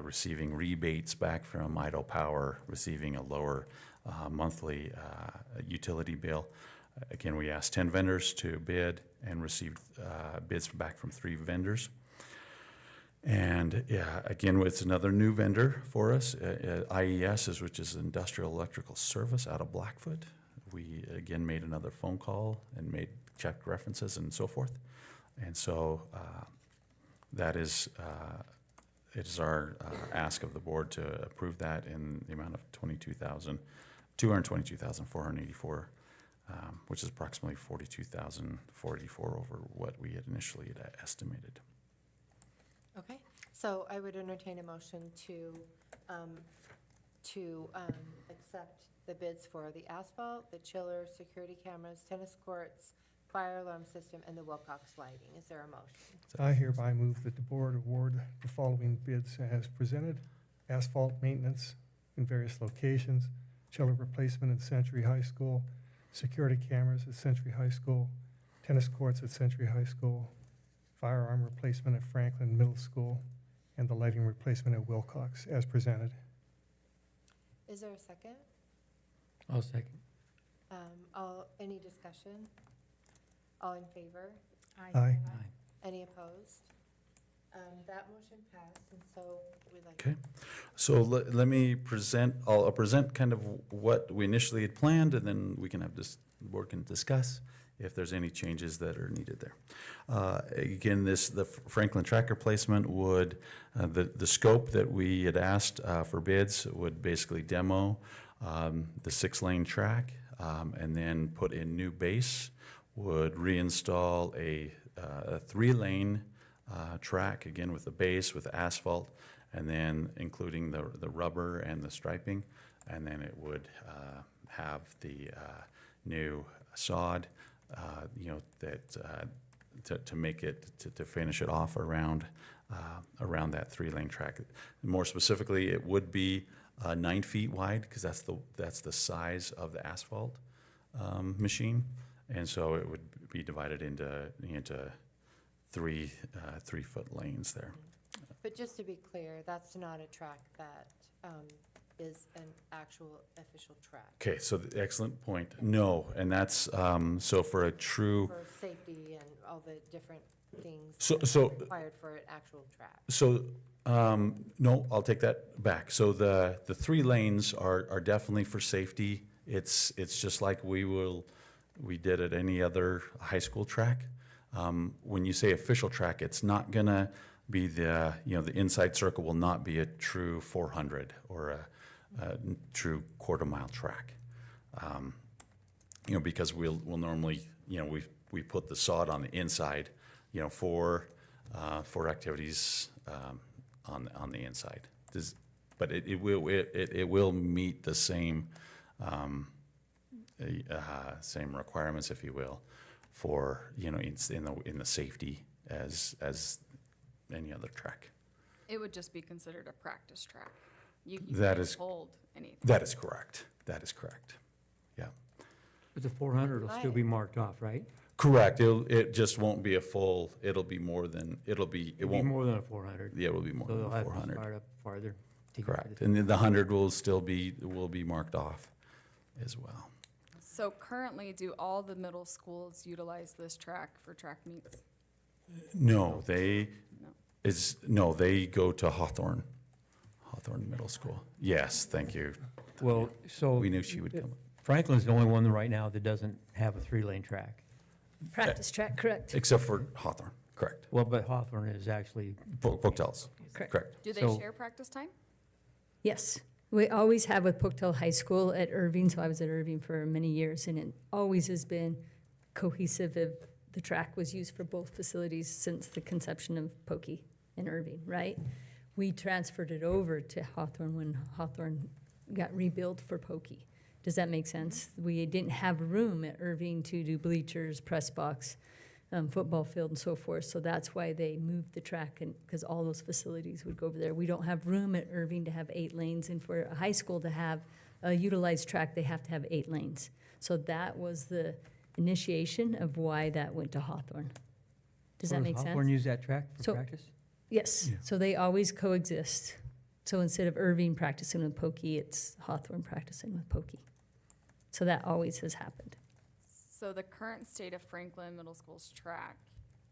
receiving rebates back from Idaho Power, receiving a lower monthly utility bill. Again, we asked 10 vendors to bid and received bids back from 3 vendors. And yeah, again, it's another new vendor for us. IES, which is Industrial Electrical Service out of Blackfoot. We again made another phone call and checked references and so forth. And so that is it is our ask of the board to approve that in the amount of $222,484, which is approximately $42,484 over what we had initially estimated.
Okay, so I would entertain a motion to accept the bids for the asphalt, the chiller, security cameras, tennis courts, fire alarm system, and the Wilcox lighting. Is there a motion?
I hereby move that the board award the following bids as presented: asphalt maintenance in various locations, chiller replacement at Century High School, security cameras at Century High School, tennis courts at Century High School, firearm replacement at Franklin Middle School, and the lighting replacement at Wilcox as presented.
Is there a second?
I'll second.
Any discussion? All in favor?
Aye.
Any opposed? That motion passed, and so we'd like.
Okay, so let me present, I'll present kind of what we initially had planned, and then we can have this, the board can discuss if there's any changes that are needed there. Again, the Franklin track replacement would, the scope that we had asked for bids would basically demo the 6-lane track, and then put in new base, would reinstall a 3-lane track, again with the base, with asphalt, and then including the rubber and the striping, and then it would have the new sod, to make it, to finish it off around that 3-lane track. More specifically, it would be 9 feet wide, because that's the size of the asphalt machine, and so it would be divided into 3-foot lanes there.
But just to be clear, that's not a track that is an actual official track.
Okay, so excellent point. No, and that's, so for a true.
For safety and all the different things
So
required for an actual track.
So, no, I'll take that back. So the 3 lanes are definitely for safety. It's just like we did at any other high school track. When you say official track, it's not gonna be the inside circle will not be a true 400 or a true quarter-mile track. Because we'll normally, we put the sod on the inside, for activities on the inside. But it will meet the same same requirements, if you will, for in the safety as any other track.
It would just be considered a practice track. You
That
can't
is-
hold anything.
That is correct. That is correct. Yeah.
But the 400 will still be marked off, right?
Correct. It just won't be a full. It'll be more than. It
It'll be
won't.
more than a 400.
Yeah, it will be more
So
than
they'll have to
400.
start up farther. to get to
Correct.
the-
And then the 100 will be marked off as well.
So currently, do all the middle schools utilize this track for track meets?
No, they
No.
they go to Hawthorne Middle School. Yes, thank you.
Well, so.
We knew she would come.
Franklin's the only one right now that doesn't have a 3-lane track.
Practice track, correct.
Except for Hawthorne, correct.
Well, but Hawthorne is actually,
Pocatello's,
Correct.
correct.
Do they
So-
share practice time?
Yes. We always have with Pocatello High School at Irving, so I was at Irving for many years, and it always has been cohesive. The track was used for both facilities since the conception of Pokey and Irving, right? We transferred it over to Hawthorne when Hawthorne got rebuilt for Pokey. Does that make sense? We didn't have room at Irving to do bleachers, press box, football field and so forth, so that's why they moved the track, and because all those facilities would go over there. We don't have room at Irving to have 8 lanes, and for a high school to have a utilized track, they have to have 8 lanes. So that was the initiation of why that went to Hawthorne. Does that make sense?
Hawthorne use that track for
So-
practice?
Yes, so they always coexist. So instead of Irving practicing with Pokey, it's Hawthorne practicing with Pokey. So that always has happened.
So the current state of Franklin Middle School's track,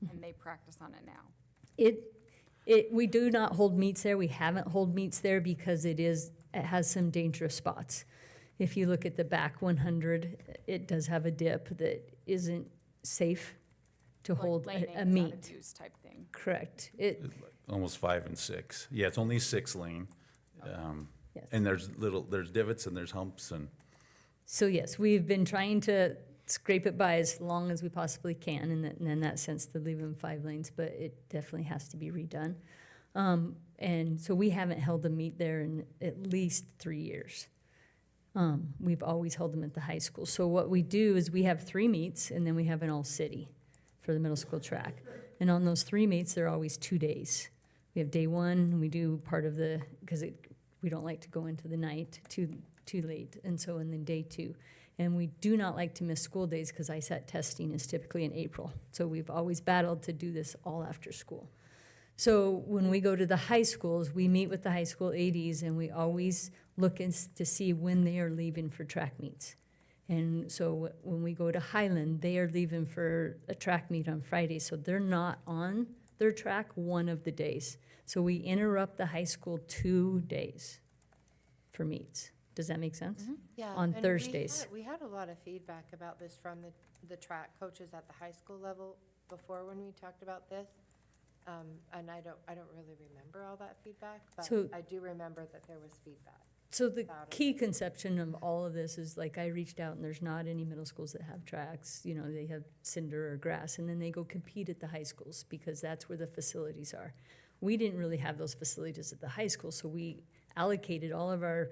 and they practice on it now.
We do not hold meets there. We haven't hold meets there because it has some dangerous spots. If you look at the back 100, it does have a dip that isn't safe to
Like
hold
lane
a
eight, out
meet.
of use type thing.
Correct.
Almost 5 and 6. Yeah, it's only 6 lane.
Yes.
And there's divots and there's humps and.
So yes, we've been trying to scrape it by as long as we possibly can, and in that sense, to leave them 5 lanes, but it definitely has to be redone. And so we haven't held a meet there in at least 3 years. We've always held them at the high school. So what we do is we have 3 meets, and then we have an all-city for the middle school track. And on those 3 meets, they're always 2 days. We have day 1, we do part of because we don't like to go into the night too late, and so and then day 2. And we do not like to miss school days because ISAT testing is typically in April. So we've always battled to do this all after school. So when we go to the high schools, we meet with the high school ADs, and we always look to see when they are leaving for track meets. And so when we go to Highland, they are leaving for a track meet on Friday, so they're not on their track one of the days. So we interrupt the high school 2 days for meets. Does that make sense?
Yeah.
On
and
Thursdays.
We had a lot of feedback about this from the track coaches at the high school level before when we talked about this. And I don't really remember all that feedback, but
So-
I do remember that there was feedback.
So the
about it.
key conception of all of this is, like, I reached out and there's not any middle schools that have tracks, they have cinder or grass, and then they go compete at the high schools because that's where the facilities are. We didn't really have those facilities at the high school, so we allocated all of our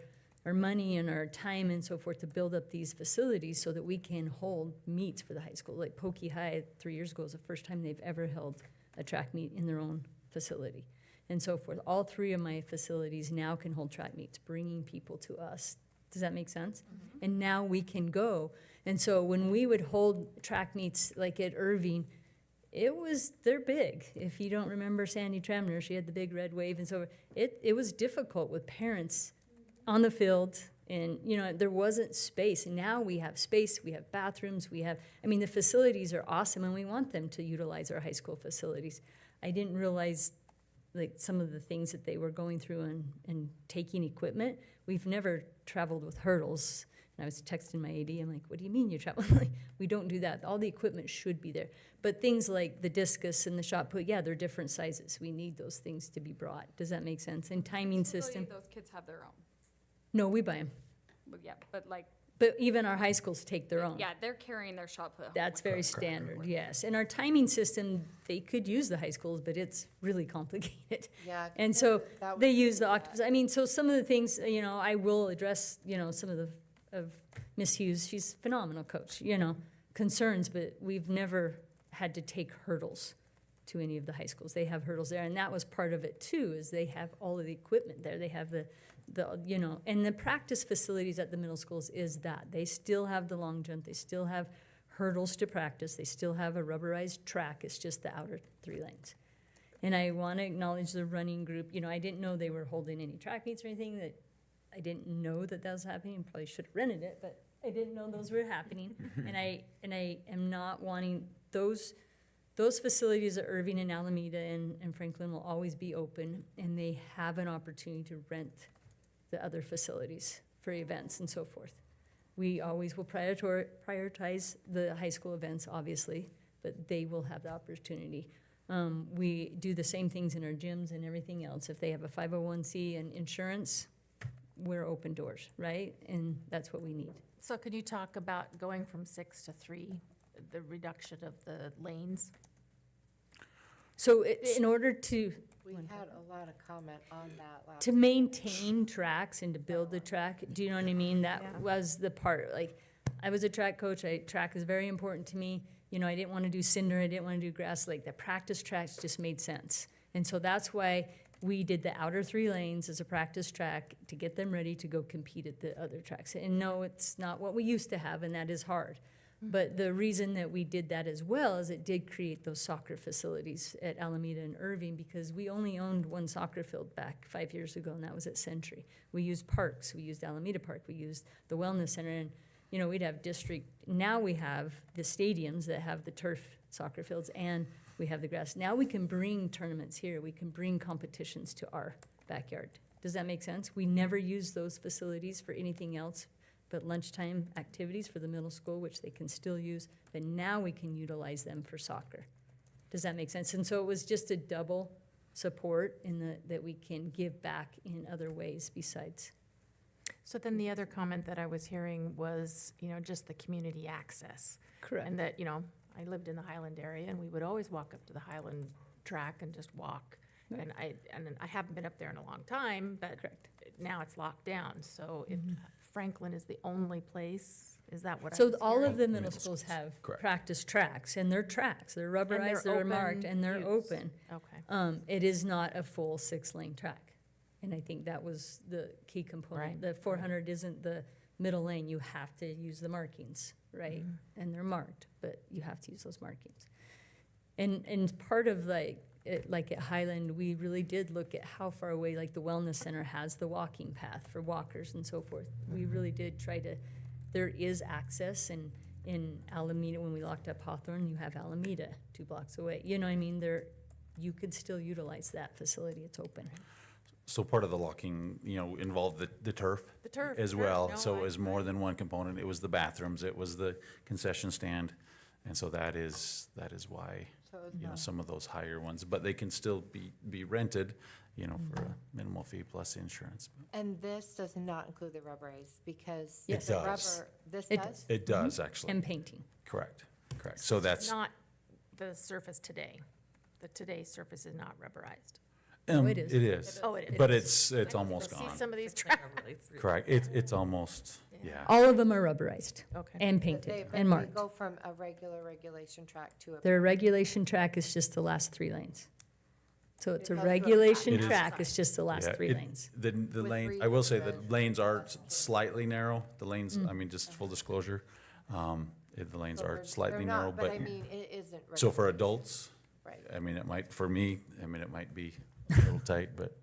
money and our time and so forth to build up these facilities so that we can hold meets for the high school. Like Pokey High 3 years ago was the first time they've ever held a track meet in their own facility. And so forth. All 3 of my facilities now can hold track meets, bringing people to us. Does that make sense? And now we can go. And so when we would hold track meets like at Irving, they're big. If you don't remember Sandy Tremner, she had the big red wave and so forth. It was difficult with parents on the field, and there wasn't space. And now we have space, we have bathrooms, the facilities are awesome, and we want them to utilize our high school facilities. I didn't realize like some of the things that they were going through and taking equipment. We've never traveled with hurdles. And I was texting my AD, I'm like, what do you mean you travel? Like, we don't do that. All the equipment should be there. But things like the discus and the shot put, yeah, they're different sizes. We need those things to be brought. Does that make sense? And timing system.
Those kids have their own.
No, we buy them.
But yeah, but like,
But even our high schools take their own.
yeah, they're carrying their shot put. home
That's
with them.
very standard, yes. And our timing system, they could use the high schools, but it's really complicated.
Yeah.
And so
that
they
would
use
be
the octopus. So some of the things, I will address, some of Miss Hughes, she's a phenomenal coach, concerns, but we've never had to take hurdles to any of the high schools. They have hurdles there, and that was part of it too, is they have all of the equipment there. They have and the practice facilities at the middle schools is that. They still have the long jump, they still have hurdles to practice, they still have a rubberized track, it's just the outer 3 lanes. And I want to acknowledge the running group. I didn't know they were holding any track meets or anything. That I didn't know that was happening. Probably should have rented it, but I didn't know those were happening. And I am not wanting those facilities at Irving and Alameda and Franklin will always be open, and they have an opportunity to rent the other facilities for events and so forth. We always will prioritize the high school events, obviously, but they will have the opportunity. We do the same things in our gyms and everything else. If they have a 501c and insurance, we're open doors, right? And that's what we need.
So could you talk about going from 6 to 3, the reduction of the lanes?
So in order to
We had a lot of comment on that last.
to maintain tracks and to build the track, do you know what I mean? That was the part, like, I was a track coach, track is very important to me. I didn't want to do cinder, I didn't want to do grass, like the practice tracks just made sense. And so that's why we did the outer 3 lanes as a practice track to get them ready to go compete at the other tracks. And no, it's not what we used to have, and that is hard. But the reason that we did that as well is it did create those soccer facilities at Alameda and Irving, because we only owned one soccer field back 5 years ago, and that was at Century. We used parks, we used Alameda Park, we used the Wellness Center, and, you know, we'd have district, now we have the stadiums that have the turf soccer fields, and we have the grass. Now we can bring tournaments here, we can bring competitions to our backyard. Does that make sense? We never use those facilities for anything else but lunchtime activities for the middle school, which they can still use, but now we can utilize them for soccer. Does that make sense? And so it was just a double support that we can give back in other ways besides.
So then the other comment that I was hearing was, you know, just the community access.
Correct.
And that, you know, I lived in the Highland area, and we would always walk up to the Highland track and just walk.
Right.
And I haven't been up there in a long time, but
Correct.
now it's locked down. So if Franklin is the only place, is that what I
So
was
all
hearing?
of the middle schools have
Correct.
practice tracks, and they're tracks, they're
they're
rubberized, they're marked,
open
and they're
use.
open.
Okay.
It is not a full 6-lane track. And I think that was the key component.
Right.
The 400 isn't the middle lane, you have to use the markings, right? And they're marked, but you have to use those markings. And part of like at Highland, we really did look at how far away, like the Wellness Center has the walking path for walkers and so forth. We really did try to, there is access, and in Alameda, when we locked up Hawthorne, you have Alameda 2 blocks away. You know what I mean? You could still utilize that facility, it's open.
So part of the locking, you know, involved the turf.
The turf,
As
sure.
well.
No,
So it
I-
was more than one component. It was the bathrooms, it was the concession stand. And so that is why,
So it's
you know,
not-
some of those higher ones, but they can still be rented, you know, for a minimal fee plus insurance.
And this does not include the rubberized, because.
It
the
does.
rubber- This
It
does?
It does, actually.
And painting.
Correct. So that's,
Not the surface today. The today's surface is not rubberized.
it is.
It is.
Oh, it is.
But it's almost
See
gone.
some of these tracks.
Correct. It's almost, yeah.
All of them are rubberized
Okay.
and
But
painted
they
and marked.
go from a regular regulation track to a.
Their regulation track is just the last 3 lanes. So it's a
Because we're
regulation
It is-
track, it's just the last
Yeah,
3
it-
lanes.
The
With
lane,
three
I will say the
red.
lanes are slightly narrow. The lanes, I mean, just full disclosure, the lanes are slightly
They're
narrow,
not,
but,
I mean, it isn't.
so for
regulation.
adults,
Right.
I mean, it might, for me, I mean, it might be a little tight, but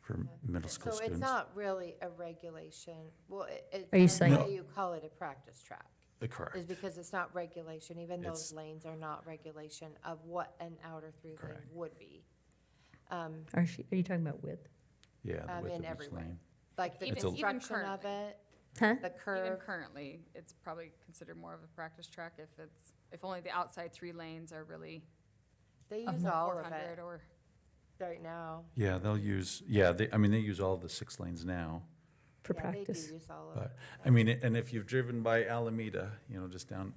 for middle school
So it's
students.
not really a regulation, well,
Are you
that's
saying-
why you call it a practice track,
Correct.
is because it's not regulation, even those
It's-
lanes are not regulation of what an outer 3-lane
Correct.
would be.
Are you talking about width?
Yeah. the width
In
of
every
each
way.
lane.
Like the
It's a-
construction of
currently.
it,
Huh?
the
Even
curve,
currently, it's probably considered more of a practice track if only the outside 3 lanes are really
they
up
use
to
all of
400
it
or.
right now.
Yeah, they'll use, I mean, they use all the 6 lanes now.
For
Yeah,
practice.
They do use all of
But,
it.
I mean, and if you've driven by Alameda, you know, just down,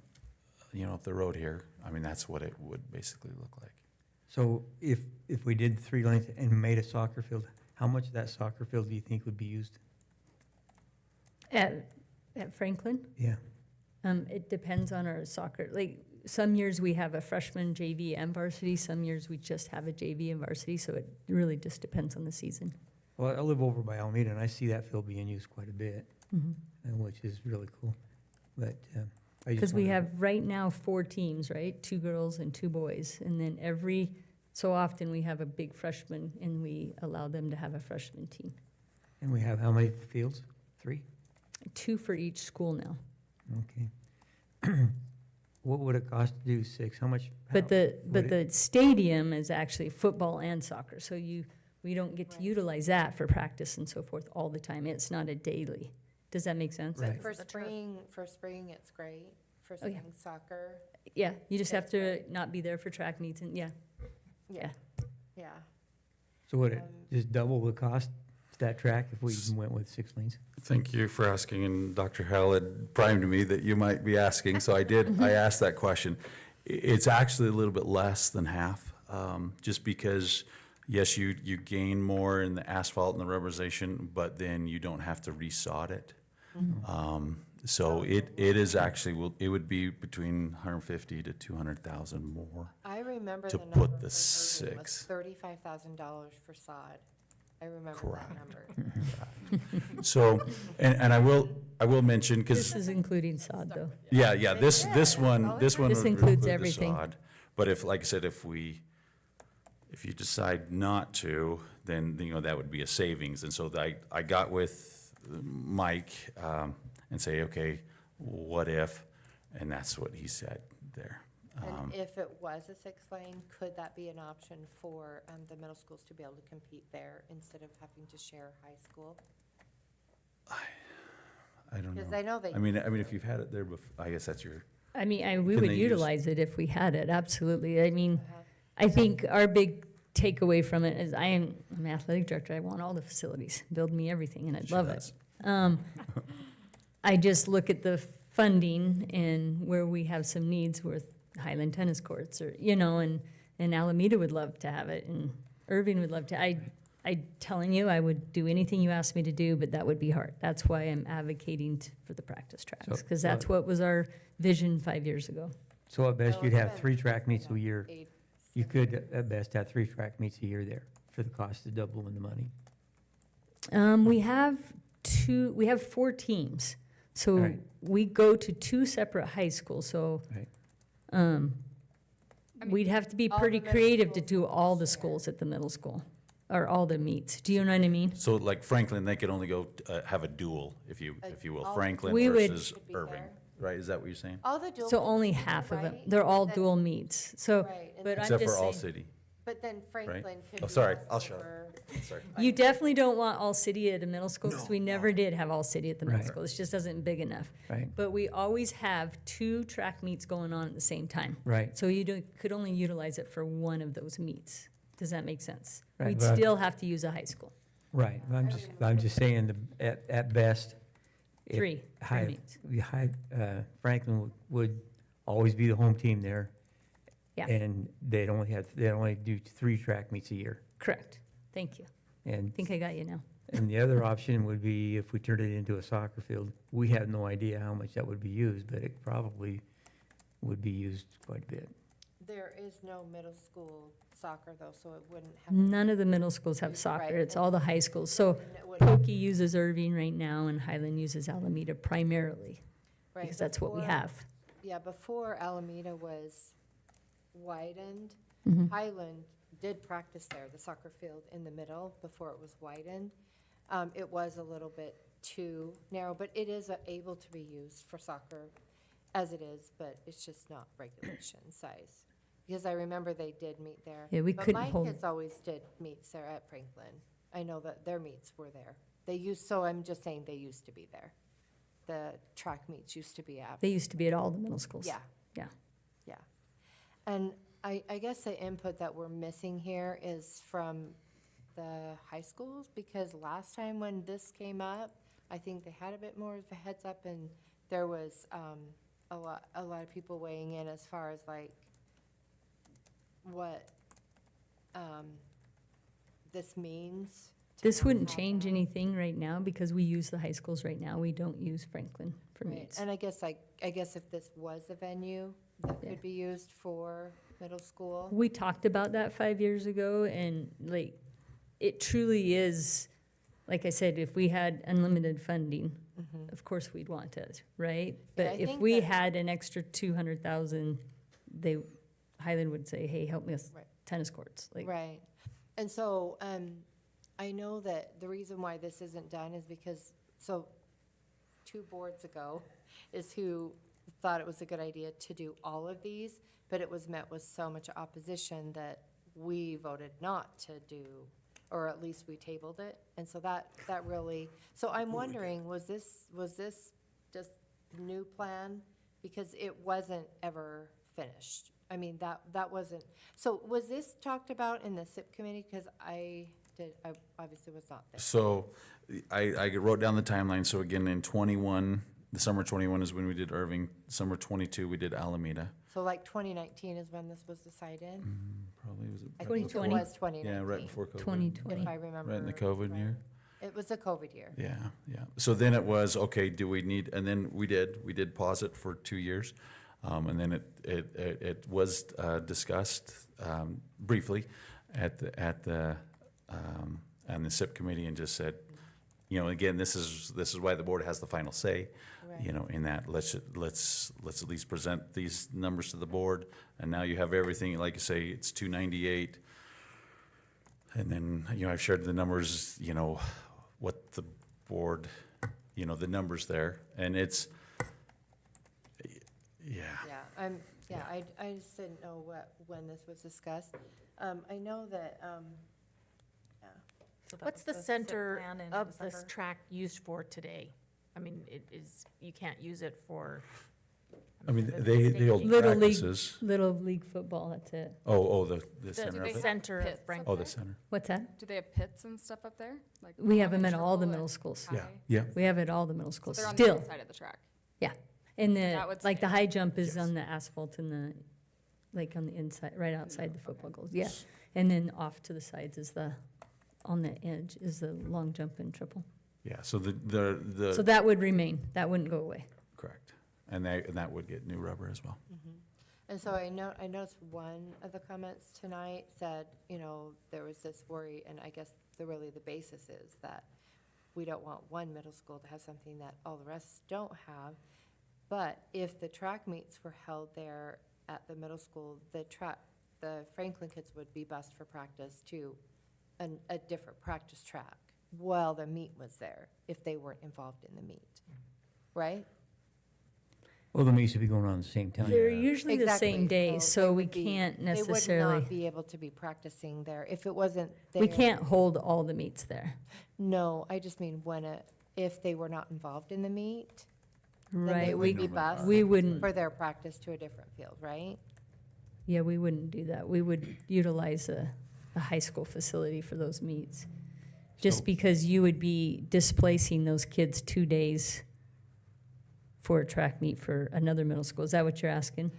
you know, up the road here, I mean, that's what it would basically look like.
So if we did 3 lanes and made a soccer field, how much of that soccer field do you think would be used?
At Franklin?
Yeah.
It depends on our soccer. Like, some years we have a freshman JV and varsity, some years we just have a JV and varsity, so it really just depends on the season.
Well, I live over by Alameda, and I see that field being used quite a bit, which is really cool. But I just
Because we
wondered-
have right now 4 teams, right? 2 girls and 2 boys. And then every so often we have a big freshman and we allow them to have a freshman team.
And we have how many fields? 3?
2 for each school now.
Okay. What would it cost to do 6? How much?
But the
would
the stadium is actually football and soccer, so we don't get to
Right.
utilize that for practice and so forth all the time. It's not a daily. Does that make sense?
Right.
For spring, it's great, for
Oh, yeah.
spring soccer,
Yeah, you just have
That's
to
great.
not be there for track meets and, yeah.
yeah, yeah.
So would it
Um,
just double the cost of that track if we went with 6 lanes?
Thank you for asking, and Dr. Howell had primed me that you might be asking, so I did, I asked that question. It's actually a little bit less than half, just because, yes, you gain more in the asphalt and the rubberization, but then you don't have to resod it. So it is actually, it would be between 150 to 200,000 more.
I remember remember
to
the number
put the
from Irving was
six.
$35,000 for sod. I remember that
Correct.
number.
So, and I will mention,
This
because,
is including sod, though.
yeah, this one
This
would
includes
include the
everything.
sod. But if, like I said, if you decide not to, then, that would be a savings. And so I got with Mike, and say, okay, what if? And that's what he said there.
And if it was a 6-lane, could that be an option for the middle schools to be able to compete there instead of having to share high school?
I don't know.
Because I know they.
I mean, if you've had it there before, I guess that's your,
I mean, we
Can
would
they use-
utilize it if we had it, absolutely. I mean,
Uh-huh.
I think our big takeaway from it is I'm an athletic director. I want all the facilities. Build me everything, and I'd
She
love
does.
it. I just look at the funding and where we have some needs with Highland tennis courts, or, and Alameda would love to have it, and Irving would love to. I telling you, I would do anything you asked me to do, but that would be hard. That's why I'm advocating for the practice tracks,
So-
because that's what was our vision 5 years ago.
So at best,
Well,
you'd
it's
have
been,
3 track meets a year.
8,
You could at best have 3 track meets a year there for the cost of doubling the money.
We have 4 teams. So
Right.
we go to 2 separate high schools, so
Right.
we'd have to be
all the
pretty
middle
creative to
schools
do
would
all the
share.
schools at the middle school, or all the meets. Do you know what I mean?
so like Franklin, they could only go, have a dual, if you will,
all-
Franklin
We would-
versus
Should be
Irving,
there.
right? Is that what you're saying?
All the dual.
So only
meets,
half of them.
right?
They're all
Then-
dual meets. So,
Right, and
but I'm
Except
just
for All
saying,
City,
But then Franklin could
Oh,
be
sorry,
also
I'll shut up.
for-
sorry.
you definitely don't want all city at a middle school, because we never did have all city at the middle
Right.
school. It just isn't big enough.
Right.
But we always have 2 track meets going on at the same time.
Right.
So could only utilize it for one of those meets. Does that make sense?
Right,
We'd
but-
still have to use a high school.
Right. I'm just saying, at best. if
3
High-
meets.
Franklin would always be the home team there.
Yeah.
And they'd only do 3 track meets a year.
Correct. Thank you.
And,
I think I got you now.
and the other option would be if we turned it into a soccer field. We have no idea how much that would be used, but it probably would be used quite a bit.
There is no middle school soccer though, so it wouldn't have.
None of the middle schools have
Right.
soccer. It's all the high schools. So
and it would-
Pokey uses Irving right now, and Highland uses Alameda primarily,
right,
because that's what we
before-
have.
Yeah, before Alameda was widened,
Mhm.
Highland did practice there, the soccer field in the middle, before it was widened. It was a little bit too narrow, but it is able to be used for soccer as it is, but it's just not regulation size. Because I remember they did meet there.
Yeah, we couldn't hold-
But my kids always did meets there at Franklin. I know that their meets were there. So I'm just saying they used to be there. The track meets used to be at.
They used to be at all the middle schools.
Yeah.
Yeah.
Yeah. And I guess the input that we're missing here is from the high schools, because last time when this came up, I think they had a bit more of a heads up, and there was a lot of people weighing in as far as like what this means. to
This
not
wouldn't
have
change
that.
anything right now, because we use the high schools right now. We don't use Franklin for
Right.
meets.
And I guess if this was a venue that
Yeah.
could be used for middle school.
We talked about that 5 years ago, and like, it truly is, like I said, if we had unlimited funding, of course we'd want it, right?
I
But if
think
we
that-
had an extra 200,000, Highland would say, hey, help me with
Right.
tennis courts. Like,
Right. And so, I know that the reason why this isn't done is because, 2 boards ago is who thought it was a good idea to do all of these, but it was met with so much opposition that we voted not to do, or at least we tabled it. And so that really, so I'm wondering, was this just new plan? Because it wasn't ever finished. I mean, that wasn't, so was this talked about in the SIP committee? Because I obviously was not there.
So I wrote down the timeline. So again, in 21, the summer 21 is when we did Irving. Summer 22, we did Alameda.
So like 2019 is when this was decided?
Probably was it?
I
right
think it
2020?
was 2019.
Yeah, right before COVID.
2020.
If I remember.
Right in the COVID
right.
year.
It was a COVID year.
Yeah, yeah. So then it was, okay, do we need, and then we did pause it for 2 years. And then it was discussed briefly at the on the SIP committee, and just said, you know, again, this is why the board has the final say. You know, in that, let's at least present these numbers to the board, and now you have everything. Like you say, it's 298, and then, you know, I've shared the numbers. You know, what the board, you know, the numbers there, and it's, yeah.
I just didn't know when this was discussed. I know that,
What's the center of this track used for today? I mean, it is, you can't use it for.
I mean, they hold
Little League,
practices.
Little League football, that's it.
The center of
they
it?
Center of
Pits up
Franklin.
Oh, the center.
What's that?
Do they have pits and stuff up there? Like
We have them at all the
elementary
middle
and
schools.
Yeah,
high?
yeah.
We have it at all the middle
So
schools,
they're on the
still,
inside of the track.
yeah. And
That
the,
would
like the
stay.
high jump is on the asphalt and the, like on the inside, right outside the football goals, yeah. And then off to the sides is on the edge is the long jump and triple.
Yeah, so the
So that would remain, that wouldn't go away.
correct, and that would get new rubber as well.
and so I noticed one of the comments tonight said, you know, there was this worry, and I guess really the basis is that we don't want one middle school to have something that all the rest don't have. But if the track meets were held there at the middle school, the Franklin kids would be bused for practice to a different practice track while the meet was there, if they weren't involved in the meet, right?
Well, the meets should be going on at the same time.
They're usually the
Exactly.
same days,
they
so we
would be-
can't
They would
necessarily,
not be able to be practicing there if it wasn't there.
we can't hold all the meets there.
No, I just mean if they were not involved in the meet, then they
Right,
would be bused
we wouldn't,
for their practice to a different field, right?
yeah, we wouldn't do that. We would utilize a high school facility for those meets. Just
So-
because you would be displacing those kids 2 days for a track meet for another middle school. Is that what you're asking?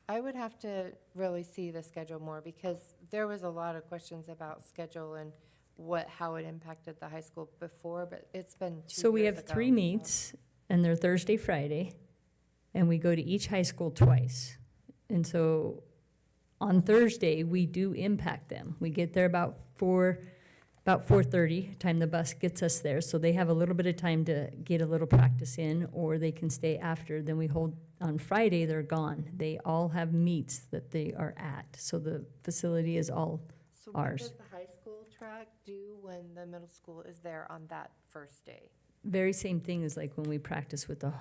I would have to really see the schedule more, because there was a lot of questions about schedule and how it impacted the high school before, but it's been 2
So we
years
have
ago,
3
so-
meets, and they're Thursday, Friday, and we go to each high school twice. And so on Thursday, we do impact them. We get there about 4:30, time the bus gets us there, so they have a little bit of time to get a little practice in, or they can stay after. Then we hold, on Friday, they're gone. They all have meets that they are at, so the facility is all
So what
ours.
does the high school track do when the middle school is there on that first day?
Very same thing as like when we practice with the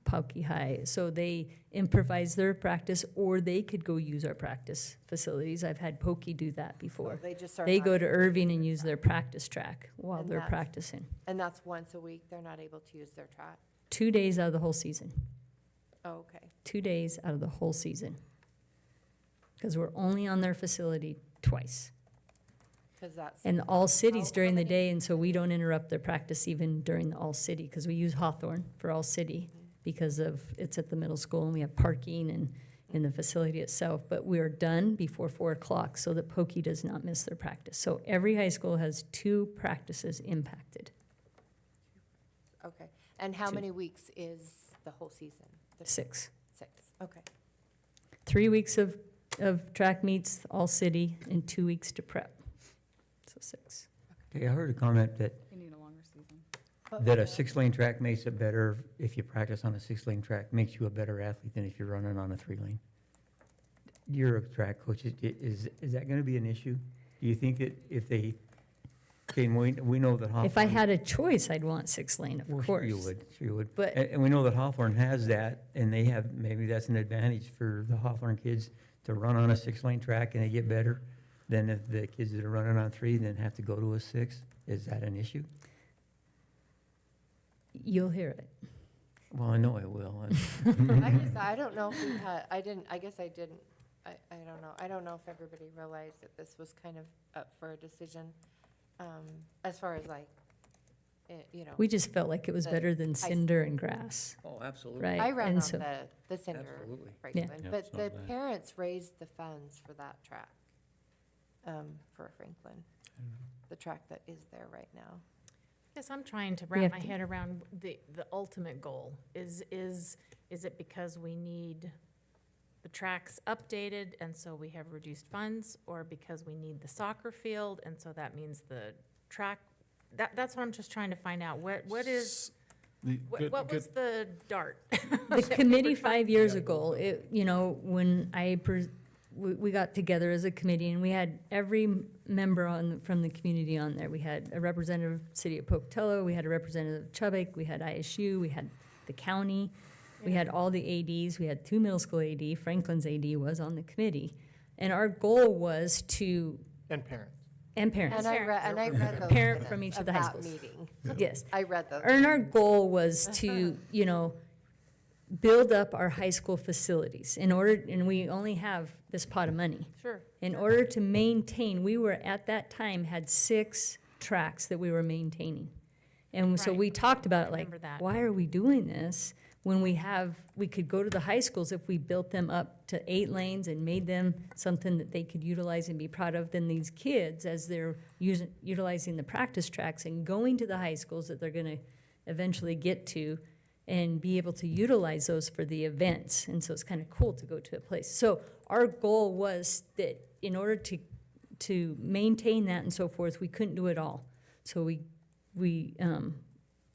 Pauke High. So they improvise their practice, or they could go use our practice facilities. I've had Pokey do that before.
They just are
They
not
go to
able
Irving and use their practice track while
And
they're
that's-
practicing.
And that's once a week, they're not able to use their track?
2 days out of the whole season.
Oh, okay.
2 days out of the whole season. Because we're only on their facility twice.
Because that's.
And all cities
How
during the
many-
day, and so we don't interrupt their practice even during the all city, because we use Hawthorne for all city because of, it's at the middle school and we have parking and in the facility itself, but we are done before 4 o'clock so that Pokey does not miss their practice. So every high school has 2 practices impacted.
Okay. And how
2.
many weeks is the whole season?
6.
6, okay.
3 weeks of track meets, all city, and 2 weeks to prep. So 6.
Okay, I heard a comment that
You need a longer season.
that a 6-lane track makes it better, if you practice on a 6-lane track, makes you a better athlete than if you're running on a 3-lane. You're a track coach, is that gonna be an issue? Do you think that if they, okay, and we know that Hawthorne.
If I had a choice, I'd want 6 lane, of
Well,
course.
sure you would, sure you would.
But-
And we know that Hawthorne has that, and they have, maybe that's an advantage for the Hawthorne kids to run on a 6-lane track and they get better than if the kids that are running on 3 then have to go to a 6. Is that an issue?
You'll hear it.
Well, I know it will.
I don't know if we had, I don't know. I don't know if everybody realized that this was kind of up for a decision, as far as like, you know.
We just felt like it was
the
better than
high
cinder and grass.
Oh, absolutely.
Right.
I ran
and
on
so-
the cinder,
Absolutely.
Franklin,
Yeah,
but
saw
the
that.
parents raised the funds for that track, for Franklin, the track that is there right now.
Guess I'm trying to
We
wrap
have
my
to-
head around the ultimate goal. Is it because we need the tracks updated and so we have reduced funds? Or because we need the soccer field and so that means the track? That's what I'm just trying to find out. What is, what was the dart?
The committee 5 years ago, when we got together as a committee, and we had every member from the community on there. We had a representative of the city of Pocatello, we had a representative of Chubbuck, we had ISU, we had the county, we had all the ADs, we had 2 middle school AD, Franklin's AD was on the committee. And our goal was to,
And parents.
and parents.
And I read those
Parent
minutes
from each of the high
that
schools.
meeting.
Yes.
I read those.
And our goal was to, build up our high school facilities and we only have this pot of money.
Sure.
In order to maintain, we were at that time had 6 tracks that we were maintaining. And so
Right.
we talked about it like,
remember that.
why are we doing this when we could go to the high schools if we built them up to 8 lanes and made them something that they could utilize and be proud of, then these kids, as they're utilizing the practice tracks and going to the high schools that they're gonna eventually get to, and be able to utilize those for the events. And so it's kind of cool to go to a place. So our goal was that in order to maintain that and so forth, we couldn't do it all. So we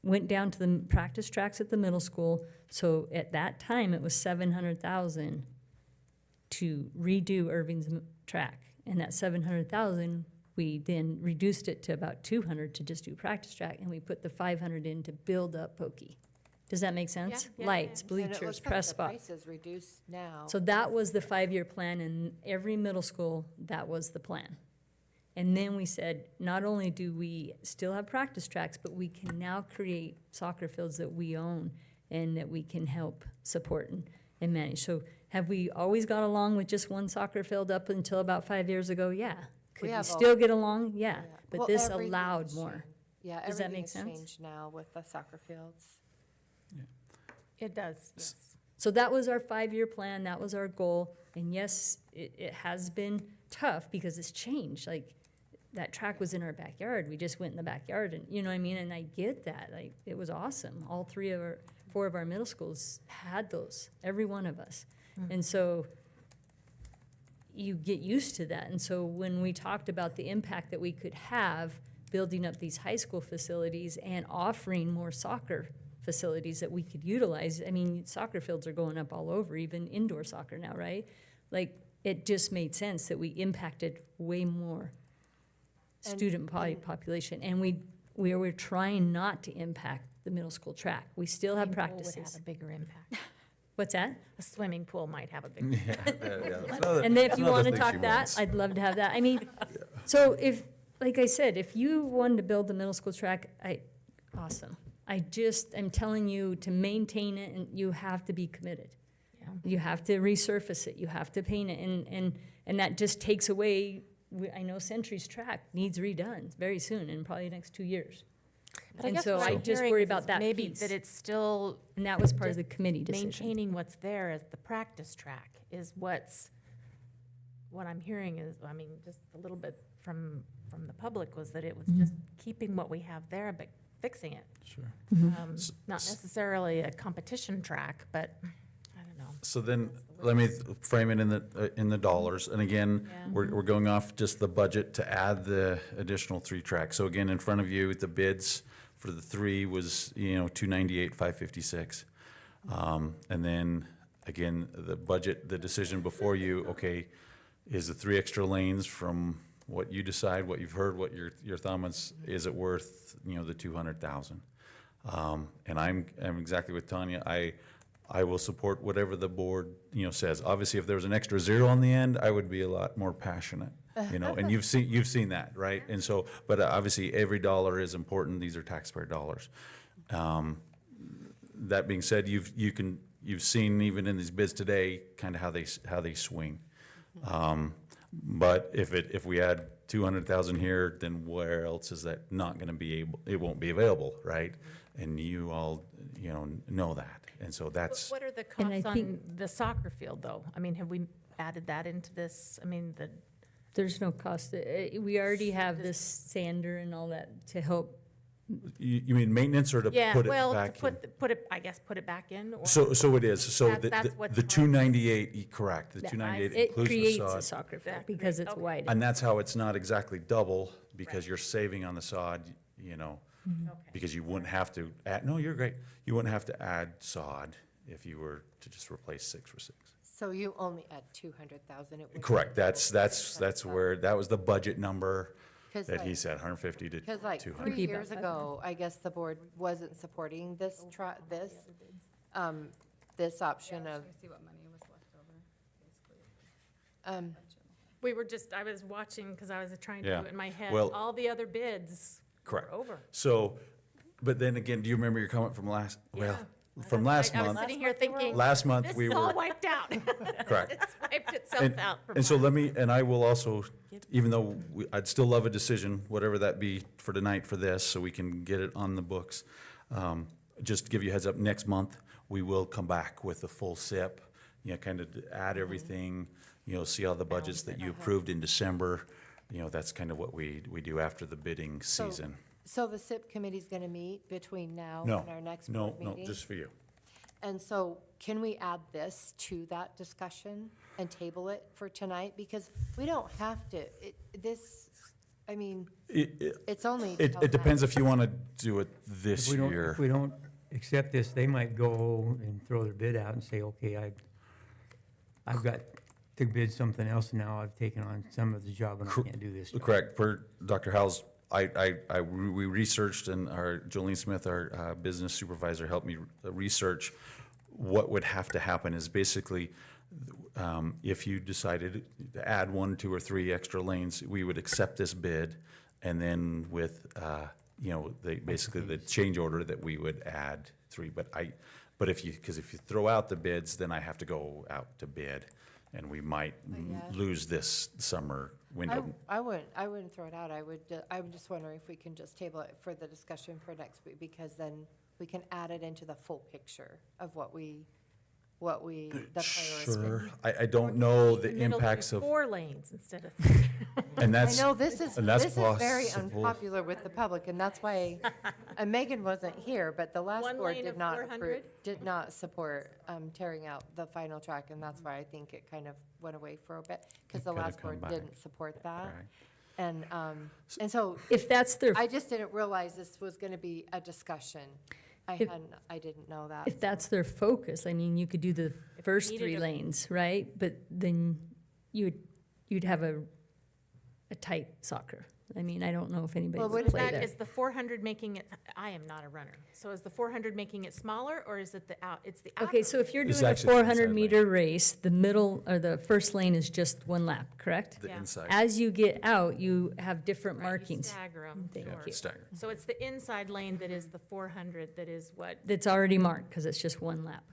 went down to the practice tracks at the middle school. So at that time, it was $700,000 to redo Irving's track. And that $700,000, we then reduced it to about $200 to just do practice track, and we put the $500 in to build up Pokey. Does that make sense?
Yeah,
Lights,
And it
bleachers,
looks like
press
the
spot.
price is reduced now.
So that was the 5-year plan, and every middle school, that was the plan. And then we said, not only do we still have practice tracks, but we can now create soccer fields that we own and that we can help support and manage. So have we always got along with just one soccer field up until about 5 years ago? Yeah. Could we
have
still get along? Yeah. But
Well,
this
everything
allowed
has
more.
changed. Yeah,
Does that
everything
make
has
sense?
changed now with the soccer fields.
It does, yes.
So that was our 5-year plan, that was our goal, and yes, it has been tough because it's changed, like, that track was in our backyard, we just went in the backyard, and, you know what I mean, and I get that, like, it was awesome, all 4 of our middle schools had those, every one of us, and so you get used to that, and so when we talked about the impact that we could have building up these high school facilities and offering more soccer facilities that we could utilize. I mean, soccer fields are going up all over, even indoor soccer now, right? Like, it just made sense that we impacted way more student population. And we were trying not to impact the middle school track. We still have
Swimming pool would have
practices.
a bigger impact.
What's that?
A swimming pool might have a bigger.
And then if you want to talk that, I'd love to have that. I mean, so if, like I said, if you wanted to build the middle school track, awesome. I'm telling you to maintain it, and you have to be committed.
Yeah.
You have to resurface it, you have to paint it, and that just takes away, I know Century's track needs redone very soon, in probably the next 2 years.
But I
And
guess
so
what
I
I'm
just
hearing
worry
is
about that
maybe
piece.
that it's still
And that was part of the
just
committee decision.
maintaining what's there as the practice track is what I'm hearing is, I mean, just a little bit from the public was that it was just keeping what we have there, but fixing it.
Sure.
Not necessarily a competition track, but I don't know.
So then, let me frame it in the dollars, and again,
Yeah.
we're going off just the budget to add the additional 3 tracks. So again, in front of you, the bids for the 3 was, $298, $556. And then, again, the budget, the decision before you, okay, is the 3 extra lanes from what you decide, what you've heard, what your thumb is it worth, the 200,000? And I'm exactly with Tanya. I will support whatever the board, says. Obviously, if there was an extra 0 on the end, I would be a lot more passionate, and you've seen that, right? And so, but obviously, every dollar is important. These are taxpayer dollars. That being said, you've seen even in these bids today, kind of how they swing. But if we add 200,000 here, then where else is that not going to be able? It won't be available, right? And you all, know that, and so that's.
What are the
And I
costs on
think-
the soccer field, though? I mean, have we added that into this? I mean,
There's no cost. We already have this sander and all that to help
You mean maintenance or to
Yeah,
put it
well, to
back in?
put it, I guess, put it back in, or?
So it is, so
That's what's
the
hard.
298, correct, the
Yeah,
298
it
includes the
creates a
sod.
soccer field
That
because
creates-
it's
okay.
wide.
And that's how it's not exactly double, because you're saving on the sod, you know,
Mm-hmm.
Okay.
because you wouldn't have to add, no, you're great. You wouldn't have to add sod if you were to just replace 6 for 6.
So you only add 200,000. It wouldn't-
Correct, that's where, that was the budget number
'Cause
that he
like-
said, 150 to
Because like
200.
3 years ago, I guess the board wasn't supporting this, this option of,
See what money was left over, basically.
We were just, I was watching, because I was trying to
Yeah.
do it in my head,
Well-
all the other bids were
Correct.
over.
So, but then again, do you remember your comment from last, well,
Yeah.
from last
I was
month?
sitting here thinking,
Last month,
this
we
is all
were,
wiped out.
correct.
It's wiped itself
And,
out from
and so
last-
let me, and I will also, even though I'd still love a decision, whatever that be for tonight for this, so we can get it on the books. Just to give you a heads up, next month, we will come back with the full SIP, you know, kind of add everything, you know, see all the budgets that you approved in December. You know, that's kind of what we do after the bidding
So-
season.
so the SIP committee's going to meet between now
No,
and our next
no,
board
no,
meeting?
just for you.
And so can we add this to that discussion and table it for tonight? Because we don't have to, I mean, it's only. till
It depends
nine.
if you want to do it this
If
year.
we don't accept this, they might go and throw their bid out and say, okay, I've got to bid something else now, I've taken on some of the job and I can't do this job.
Correct. Per Dr. Howell's, we researched, and our Jolene Smith, our business supervisor, helped me research what would have to happen is basically, if you decided to add 1, 2, or 3 extra lanes, we would accept this bid, and then with, you know, basically the change order that we would add 3. But if you throw out the bids, then I have to go out to bid, and we might
yeah.
lose this summer window.
I wouldn't throw it out. I'm just wondering if we can just table it for the discussion for next week, because then we can add it into the full picture of what we, the priorities.
Sure. I don't know the
And it'll be
impacts of,
4 lanes instead of 3.
and
I
that's,
know this is very
possible.
unpopular with the public, and that's why, and Megan wasn't here, but the last
One
board
lane
did
of
not
400?
did not support tearing out the final track, and that's why I think it kind of went away for a bit, because the
It coulda
last board
come back.
didn't support that.
Correct.
And so
If that's their,
I just didn't realize this was going to be a discussion. I didn't know that.
if that's their focus, I mean, you could do the first
needed
3
a-
lanes, right? But then you'd have a tight soccer. I mean, I don't know if anybody
Well,
would
what
play
That
that.
is the 400 making it, I am not a runner, so is the 400 making it smaller, or is it it's the outer?
Okay, so if you're
It's
doing a
actually the inside
400-meter race, the middle, or the first lane is just 1 lap, correct?
the
Yeah.
inside.
As you get out, you have different
Right, you
markings.
stagger 'em,
Thank
sure.
you.
Stagger.
So it's the inside lane that is the 400, that is what,
That's already marked, because it's just 1 lap.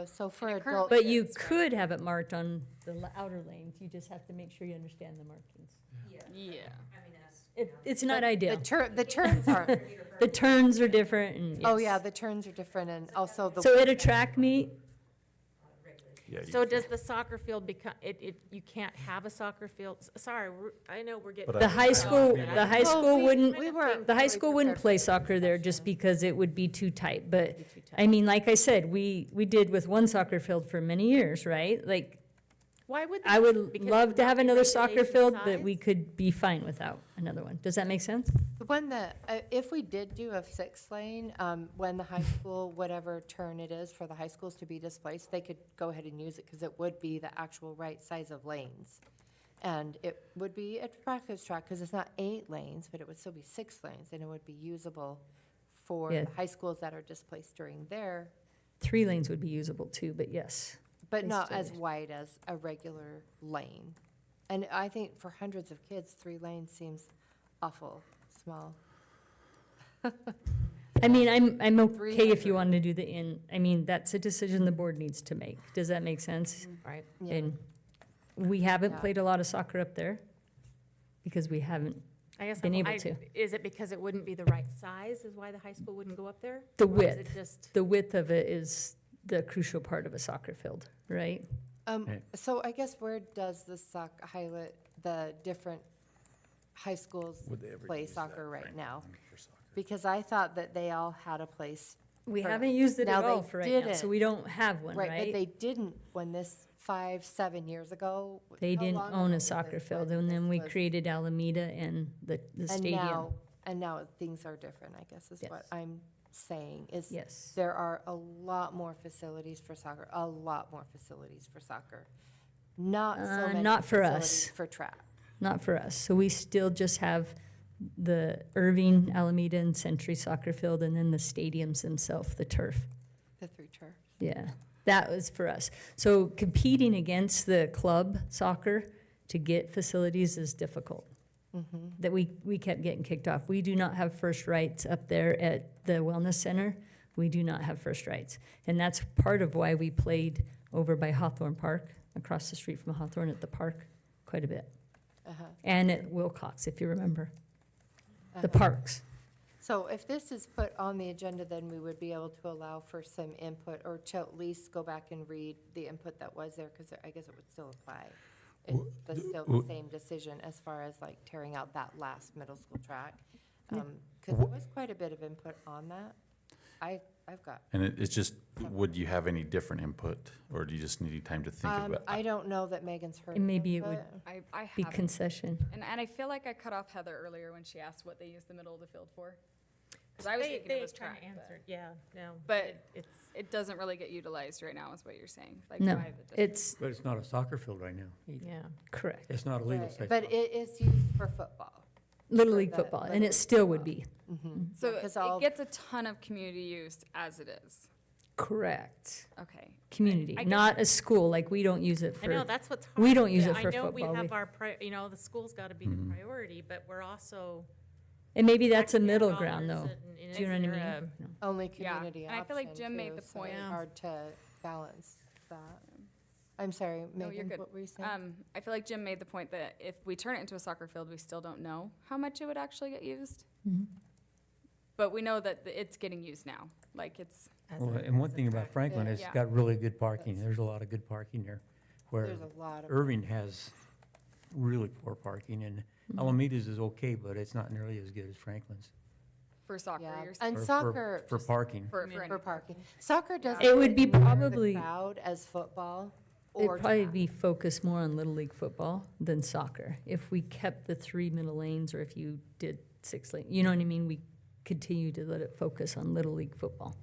So for
And it
adult.
But you
kids,
could have it marked on the outer lanes, you just have to make sure you understand the markings.
Yeah.
It's not
the
ideal.
the turns aren't.
The turns are different, and
Oh,
yes.
yeah, the turns are different, and also the.
So at a track meet,
Yeah, you
so
can-
does the soccer field become, you can't have a soccer field? Sorry, I know we're getting.
But
the high school,
But I-
the high
Well,
school
we-
wouldn't,
we weren't
the high
really
school wouldn't
prepared
play
for
soccer there just because it would be too tight. But, I mean, like I said, we did with 1 soccer field for many years, right? Like,
Why would?
I would
because
love
of
to have another soccer
regulation
field, but
size?
we could be fine without another one. Does that make sense?
The one that, if we did do a 6 lane, when the high school, whatever turn it is for the high schools to be displaced, they could go ahead and use it, because it would be the actual right size of lanes. And it would be a practice track, because it's not 8 lanes, but it would still be 6 lanes, and it would be usable for
Yeah.
the high schools that are displaced during their,
3 lanes would be usable too, but yes.
but
They
not
still
as
would.
wide as a regular lane. And I think for hundreds of kids, 3 lanes seems awful small.
I mean, I'm okay
300.
if you want to do the I mean, that's a decision the board needs to make. Does that make sense?
Right.
Yeah.
And we haven't
Yeah.
played a lot of soccer up there because we haven't,
I guess,
been able to.
is it because it wouldn't be the right size, is why the high school wouldn't go up there?
the
Or is it
width,
just,
the width of it is the crucial part of a soccer field, right?
Right.
So I guess where does the highlight the different high schools
Would they ever
play
use that
soccer right
frame
now?
for soccer?
Because I thought that they all had a place.
We
for-
haven't used it
Now
at all
they
for right now, so
didn't.
we don't have one,
Right, but
right?
they didn't when this 5-7 years ago.
They
how
didn't
long
own
ago
a
was
soccer
this
field,
when
and then
this
we
was-
created Alameda and the
And
stadium.
now things are different, I guess is what
Yes.
I'm saying, is
Yes.
there are a lot more facilities for soccer, a lot more facilities for soccer. Not so many
not for
facilities
us.
for track.
Not for us. So we still just have the Irving, Alameda, and Century soccer field, and then the stadiums themselves, the turf.
The 3 turfs.
Yeah, that was for us. So competing against the club soccer to get facilities is difficult. That we kept getting kicked off. We do not have first rights up there at the wellness center. We do not have first rights. And that's part of why we played over by Hawthorne Park, across the street from Hawthorne at the park, quite a bit. And at Wilcox, if you remember. The parks.
So if this is put on the agenda, then we would be able to allow for some input, or to at least go back and read the input that was there, because I guess it would still apply. It's still the same decision as far as like tearing out that last middle school track. Because there was quite a bit of input on that. I've got.
And it's just, would you have any different input, or do you just need time to think about?
I don't know that Megan's heard.
And maybe it would
input.
I
be
haven't.
concession.
And I feel like I cut off Heather earlier when she asked what they used the middle of the field for. Because I was thinking it was track.
answered, yeah, no.
But
it's.
it doesn't really get utilized right now, is what you're saying. Like,
No,
by the district.
it's
But it's not a soccer field right now. either.
Yeah.
correct.
It's not a legal
Right,
size.
but it is used for football.
Little
For
League
the
football,
Little
and it
League
still would
football.
be.
So
because all-
it gets a ton of community use as it is.
Correct.
Okay.
Community,
I guess-
not a school, like we don't use it
I know,
for,
that's what's hard.
we don't use
Yeah,
it for
I know we
football.
have our, the school's gotta be the priority, but we're also.
And maybe that's a
taxpayer
middle ground
dollars
though.
and
Do you know what I
is
mean?
there
No.
Only
Yeah,
community
and I feel like
option,
Jim made
too,
the
so
point.
it's hard to balance that. I'm sorry,
No, you're
Megan,
good.
what were you saying?
I feel like Jim made the point that if we turn it into a soccer field, we still don't know how much it would actually get used.
Mhm.
But we know that it's getting used now. Like it's,
Well, and one thing about Franklin, it's
Yeah.
got really good parking. There's a lot of good parking there. Where
There's a lot of.
Irving has really poor parking, and Alameda's is okay, but it's not nearly as good as Franklin's.
for soccer,
Yeah,
you're saying.
and
for-
soccer.
For parking.
For
For parking. Soccer doesn't.
It would be
get near the
probably-
crowd as football
It'd
or
probably
track.
be focused more on Little League football than soccer. If we kept the 3 middle lanes, or if you did 6 lane, you know what I mean? We continue to let it focus on Little League football.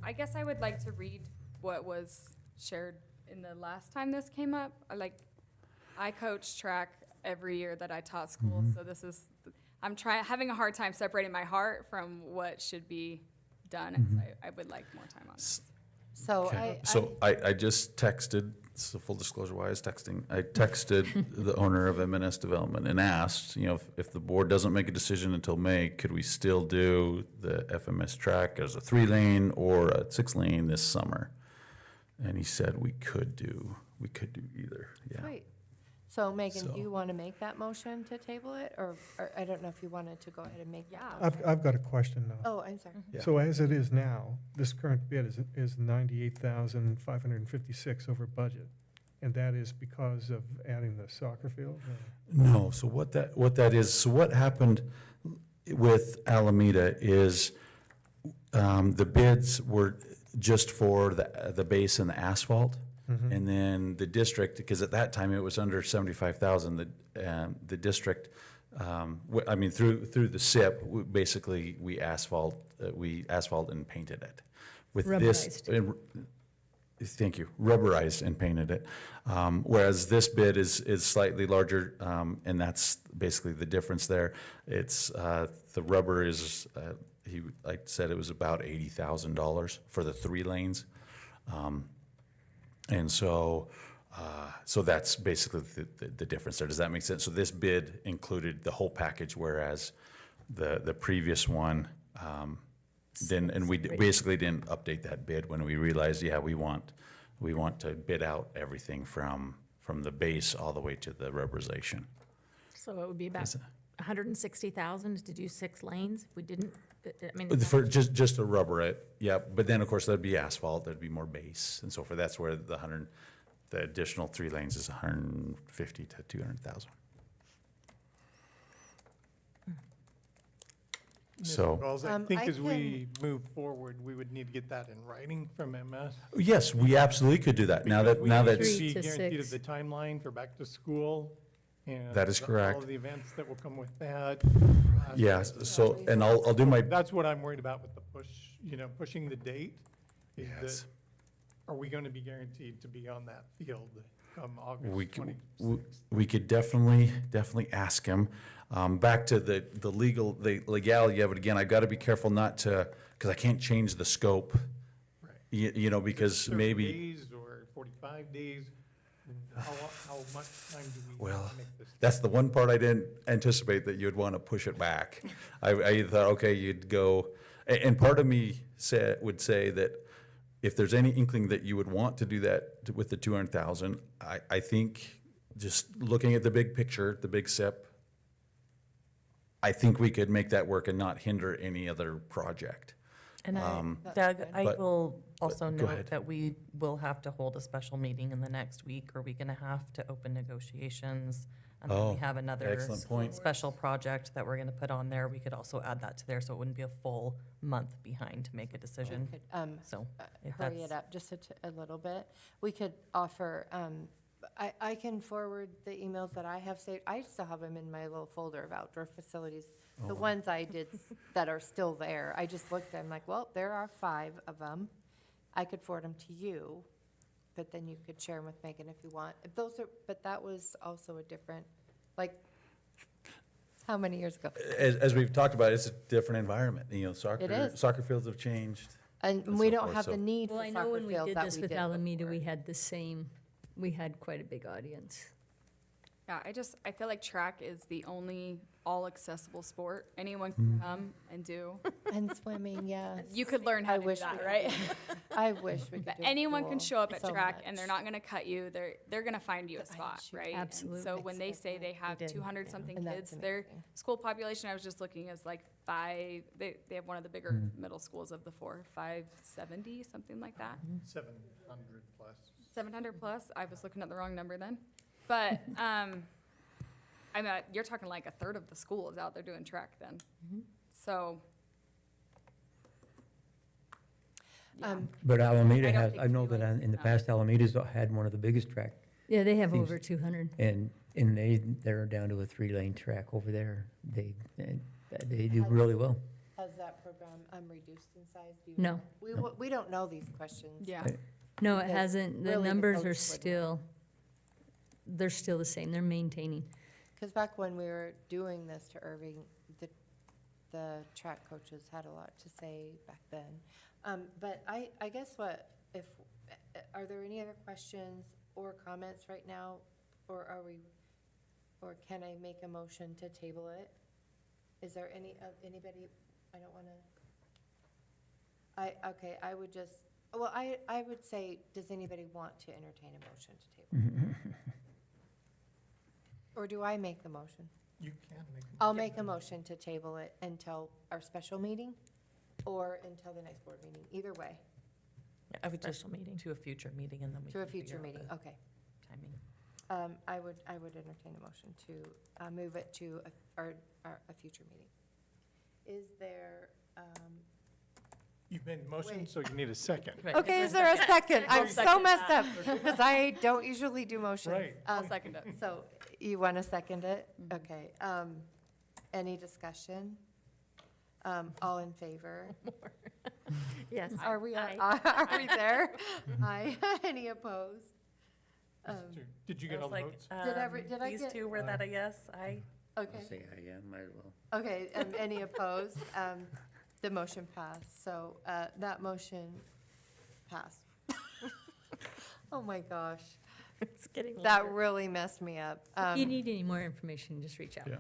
I guess I would like to read what was shared in the last time this came up. I coach track every year that I taught school, so this is, I'm having a hard time separating my heart from what should be done. And so I would like more time on this.
So
Okay. So I just texted, so full disclosure why I was texting, I texted the owner of M&S Development and asked, if the board doesn't make a decision until May, could we still do the FMS track as a 3-lane or a 6-lane this summer? And he said we could do either, yeah.
Sweet. So Megan,
So-
do you want to make that motion to table it, or I don't know if you wanted to go ahead and make that.
Yeah.
motion.
I've got a question though.
Oh, I'm sorry.
Yeah.
So as it is now, this current bid is 98,556 over budget. And that is because of adding the soccer field?
No, so what that is, so what happened with Alameda is, the bids were just for the base and the asphalt. And then the district, because at that time it was under 75,000, the district, through the SIP, we asphalt and painted it. With this, thank you, rubberized and painted it. Whereas this bid is slightly larger, and that's basically the difference there. It's, the rubber is, I said it was about $80,000 for the 3 lanes. And so that's basically the difference there. Does that make sense? So this bid included the whole package, whereas the previous one, we basically didn't update that bid when we realized, we want to bid out everything from the base all the way to the rubberization.
So it would be about 160,000 to do 6 lanes? If we didn't,
For just to rubber it, yeah, but then of course that'd be asphalt, there'd be more base and so forth. That's where the additional 3 lanes is 150 to 200,000. So,
Rawls, I
I
think as we move forward, we would need to get that in writing from MS.
yes, we absolutely could do that. Now
because
that,
we
now
need to
that's,
be
3 to
guaranteed of
6.
the timeline for back to school and
That is
all
correct.
of the events that will come with that.
yeah, so, and I'll do my,
That's what I'm worried about with the push, pushing the date. Is
Yes.
that, are we going to be guaranteed to be on that field come
we,
August
c-
26th?
we could definitely ask him. Back to the legality of it, again, I've got to be careful not to, because I can't change the scope.
Right.
Because
30
maybe,
days or 45 days? How much time do we
well,
make this?
that's the one part I didn't anticipate, that you'd want to push it back. I thought, okay, you'd go, and part of me would say that if there's any inkling that you would want to do that with the 200,000, I think just looking at the big picture, the big SIP, I think we could make that work and not hinder any other project.
And
That's
Doug,
good.
I
But-
will also
go
note
ahead.
that we will have to hold a special meeting in the next week. Are we gonna have to open negotiations? And then
Oh,
we have another
excellent point.
special project that we're gonna put on there. We could also add that to there, so it wouldn't be a full month behind to make a decision.
Could,
So if
hurry
that's-
it up just a little bit. We could offer, I can forward the emails that I have saved. I still have them in my little folder of outdoor facilities. The ones I did that are still there. I just looked at them like, well, there are 5 of them. I could forward them to you, but then you could share them with Megan if you want. If those are, but that was also a different, like, how many years ago?
As we've talked about, it's a different environment, soccer,
It is.
soccer fields have changed.
And
And
we
so
don't
forth,
have the
so-
need
Well,
for
I know
soccer
when we
field
did
that
this
we
with
did
Alameda, we
before.
had the same, we had quite a big audience.
Yeah, I feel like track is the only all-accessible sport. Anyone can come and do.
And swimming, yes.
You could learn how
I
to do
wish
that,
we
right?
could. I wish we could
But
do
anyone can
pool
show up at
so
track and
much.
they're not gonna cut you. They're gonna find you a spot, right? And so
Absolutely.
when they say they have
did,
200 something
And that's
kids, their
amazing.
school population, I was just looking, is like 5, they have one of the bigger middle schools of the 4, 570, something like that.
700 plus.
700 plus, I was looking at the wrong number then. But, I mean, you're talking like a third of the school is out there doing track then. So. yeah.
But Alameda
I don't
has,
think
I know
you
that
guys,
in the past, Alameda's had one of the biggest track,
Yeah, they have
Seems-
over 200.
and they're down to a 3-lane track over there. They do really well.
Has that program reduced in size? Do you
No.
know? We don't know these questions.
Yeah.
No, it
Because
hasn't. The
really the
numbers
coach
are
would
still, they're still the same. They're maintaining.
Because back when we were doing this to Irving, the track coaches had a lot to say back then. But I guess are there any other questions or comments right now? Or or can I make a motion to table it? Is there anybody, I don't want to, okay, I would just, well, I would say, does anybody want to entertain a motion to table? Or do I make the motion?
You can make.
I'll make a motion to table it until our special meeting or until the next board meeting, either way,
I would just to a future meeting and then we
to a
can figure
future
out
meeting,
the
okay.
timing.
I would entertain a motion to move it to a future meeting. Is there,
You've made a motion,
Wait.
so you need a second.
Right.
okay, is there a second? I'm so
second
messed
that.
up because I don't usually do motions.
Right.
I'll second it.
So you want to second it? Okay. Any discussion? All in favor?
Yes.
Are we,
Aye.
are we there? Aye. Any opposed?
Did you
I
get all
was
the
like,
votes?
Did I
these
get-
two were that a yes?
Okay.
yeah, might as well.
Okay, any opposed? The motion passed, so that motion passed. Oh my gosh,
It's getting
that
later.
really messed me up.
If you need any more information, just reach out.
Yeah.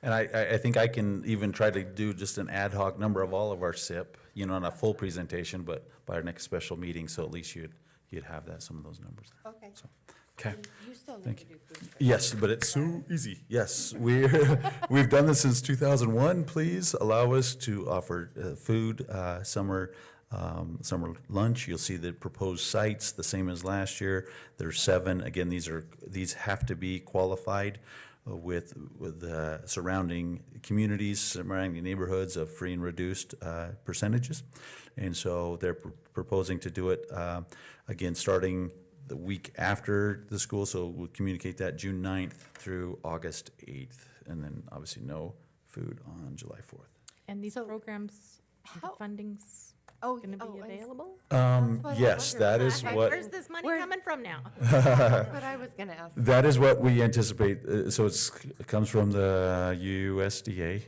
And I think I can even try to do just an ad hoc number of all of our SIP, not a full presentation, but by our next special meeting, so at least you'd have some of those numbers.
Okay.
Okay.
And you still need
Thank
to
you.
do food.
Yes, but it's so easy. Yes, we've done this since 2001. Please allow us to offer food, summer lunch. You'll see the proposed sites, the same as last year. There's 7. Again, these have to be qualified. with the surrounding communities, surrounding neighborhoods of free and reduced percentages. And so they're proposing to do it, again, starting the week after the school, so we'll communicate that June 9th through August 8th, and then obviously no food on July 4th.
And these
So
programs, the funding's
Oh,
going to be
oh, and-
available?
what I
Yes,
wondered.
that is
Like,
what,
Where's this money coming from now?
That's what I was gonna ask.
that is what we anticipate. So it comes from the USDA.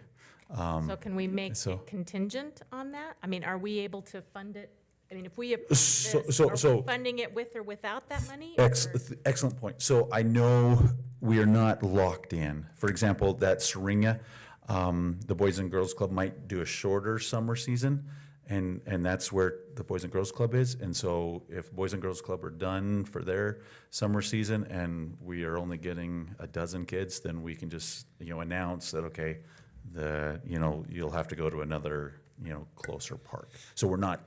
So can we make
so-
it contingent on that? I mean, are we able to fund it? I mean, if we approve
So-
this,
so-
are
so-
we funding it with or without that money?
Excellent point. So I know we are not locked in. For example, that Syringa, the Boys and Girls Club might do a shorter summer season, and that's where the Boys and Girls Club is. And so if Boys and Girls Club are done for their summer season and we are only getting a dozen kids, then we can just, announce that, okay, you'll have to go to another, closer park. So we're not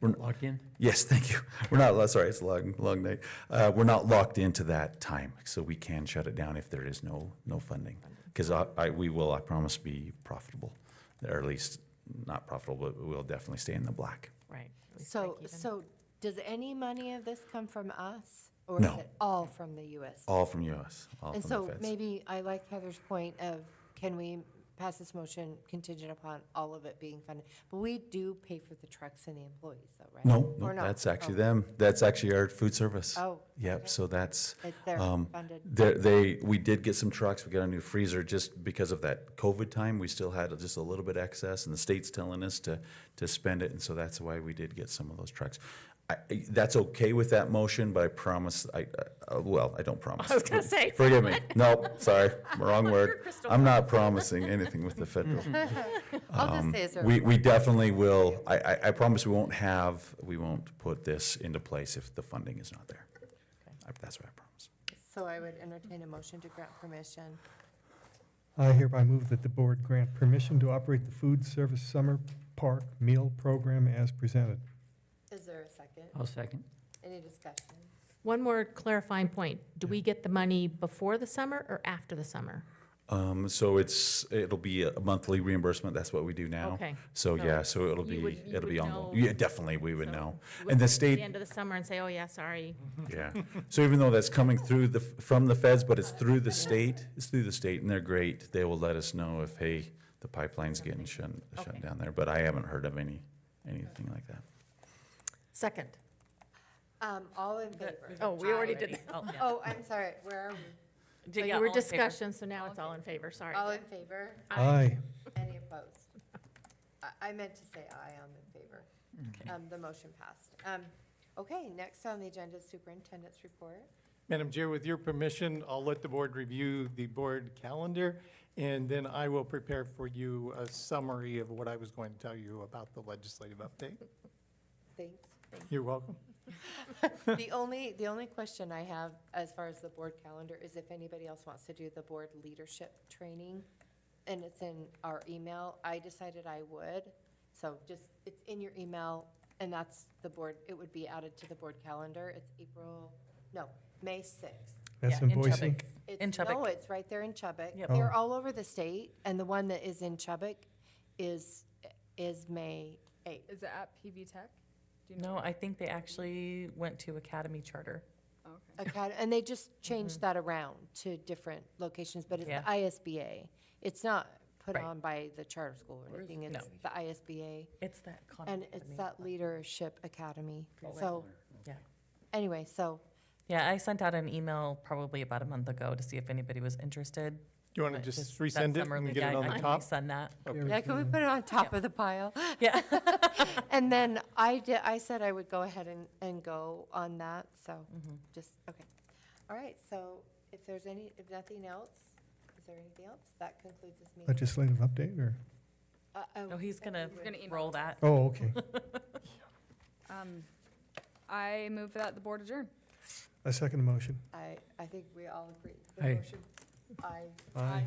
Locked in?
Yes, thank you. We're not, sorry, it's a long night. We're not locked into that time, so we can shut it down if there is no funding. Because we will, I promise, be profitable, or at least not profitable, but we'll definitely stay in the black.
Right.
So does any money of this come from us? Or
No.
is it all from the US?
All from US, all
And
from the
so
feds.
maybe I like Heather's point of, can we pass this motion contingent upon all of it being funded? But we do pay for the trucks and the employees though, right?
No,
Or not?
that's actually
Oh.
them. That's actually our food service.
Oh,
Yep,
okay.
so that's,
They're funded.
we did get some trucks, we got a new freezer just because of that COVID time. We still had just a little bit excess, and the state's telling us to spend it, and so that's why we did get some of those trucks. That's okay with that motion, but I promise, I don't promise.
I was gonna say.
Forgive me. No, sorry, wrong
Your
word.
crystal
I'm not promising anything with the federal.
I'll just say it's a.
We definitely will, I promise we won't put this into place if the funding is not there. That's what I promise.
So I would entertain a motion to grant permission.
I hereby move that the board grant permission to operate the food service summer park meal program as presented.
Is there a second?
I'll second.
Any discussion?
One more clarifying point. Do we get the money before the summer or after the summer?
So it'll be a monthly reimbursement, that's what we do now.
Okay.
So,
So
yeah, so it'll
you
be,
would- you
it'll be
would
ongoing.
know.
Yeah, definitely, we would
So
know.
you
And the
wouldn't
state,
At the end of the summer and say, oh, yeah, sorry.
yeah. So even though that's coming through from the feds, but it's through the state, and they're great. They will let us know if, hey, the pipeline's getting shut
Okay.
down there, but I haven't heard of anything like that.
Second.
All in favor?
Oh, we already did that.
Oh, I'm sorry, where are we?
So
Yeah,
you were
all in favor.
discussion, so now it's all in favor, sorry.
All in favor?
Aye.
Any opposed? I meant to say aye, I'm in favor. The motion passed. Okay, next on the agenda is superintendent's report.
Madam Chair, with your permission, I'll let the board review the board calendar, and then I will prepare for you a summary of what I was going to tell you about the legislative update.
Thanks.
You're welcome.
The only question I have as far as the board calendar is if anybody else wants to do the board leadership training, and it's in our email. I decided I would, so just, it's in your email, and that's the board, it would be added to the board calendar. It's May 6th.
That's
Yeah,
in
in
Boise?
Chubbuck.
It's-
In Chubbuck.
No, it's right there in Chubbuck.
Yep.
They're all over the state, and the one that is in Chubbuck is May 8th.
Is it at PV Tech? Do you know?
No, I think they actually went to Academy Charter.
Okay.
And they just changed that around to different locations, but it's the
Yeah.
ISBA. It's not put
Right.
on by the charter school or anything, it's
No.
the ISBA,
It's that.
and it's that leadership academy.
Oh,
So,
Yeah.
anyway, so,
Yeah, I sent out an email probably about a month ago to see if anybody was interested.
Do you want to
but
just
that
resend it
summer
and
league,
get it
I-
on
I
the
can
top?
resend that.
yeah, can we put it on top of the pile?
Yeah.
And then I said I would go ahead and go on that, so, just, okay. All right, so if nothing else, is there anything else? That concludes this meeting.
Legislative update, or?
Oh, he's gonna
gonna email
roll
it to
that.
Oh, okay.
I move that the board adjourn.
I second the motion.
I think we all agree. The
Aye.
motion- Aye.
Aye.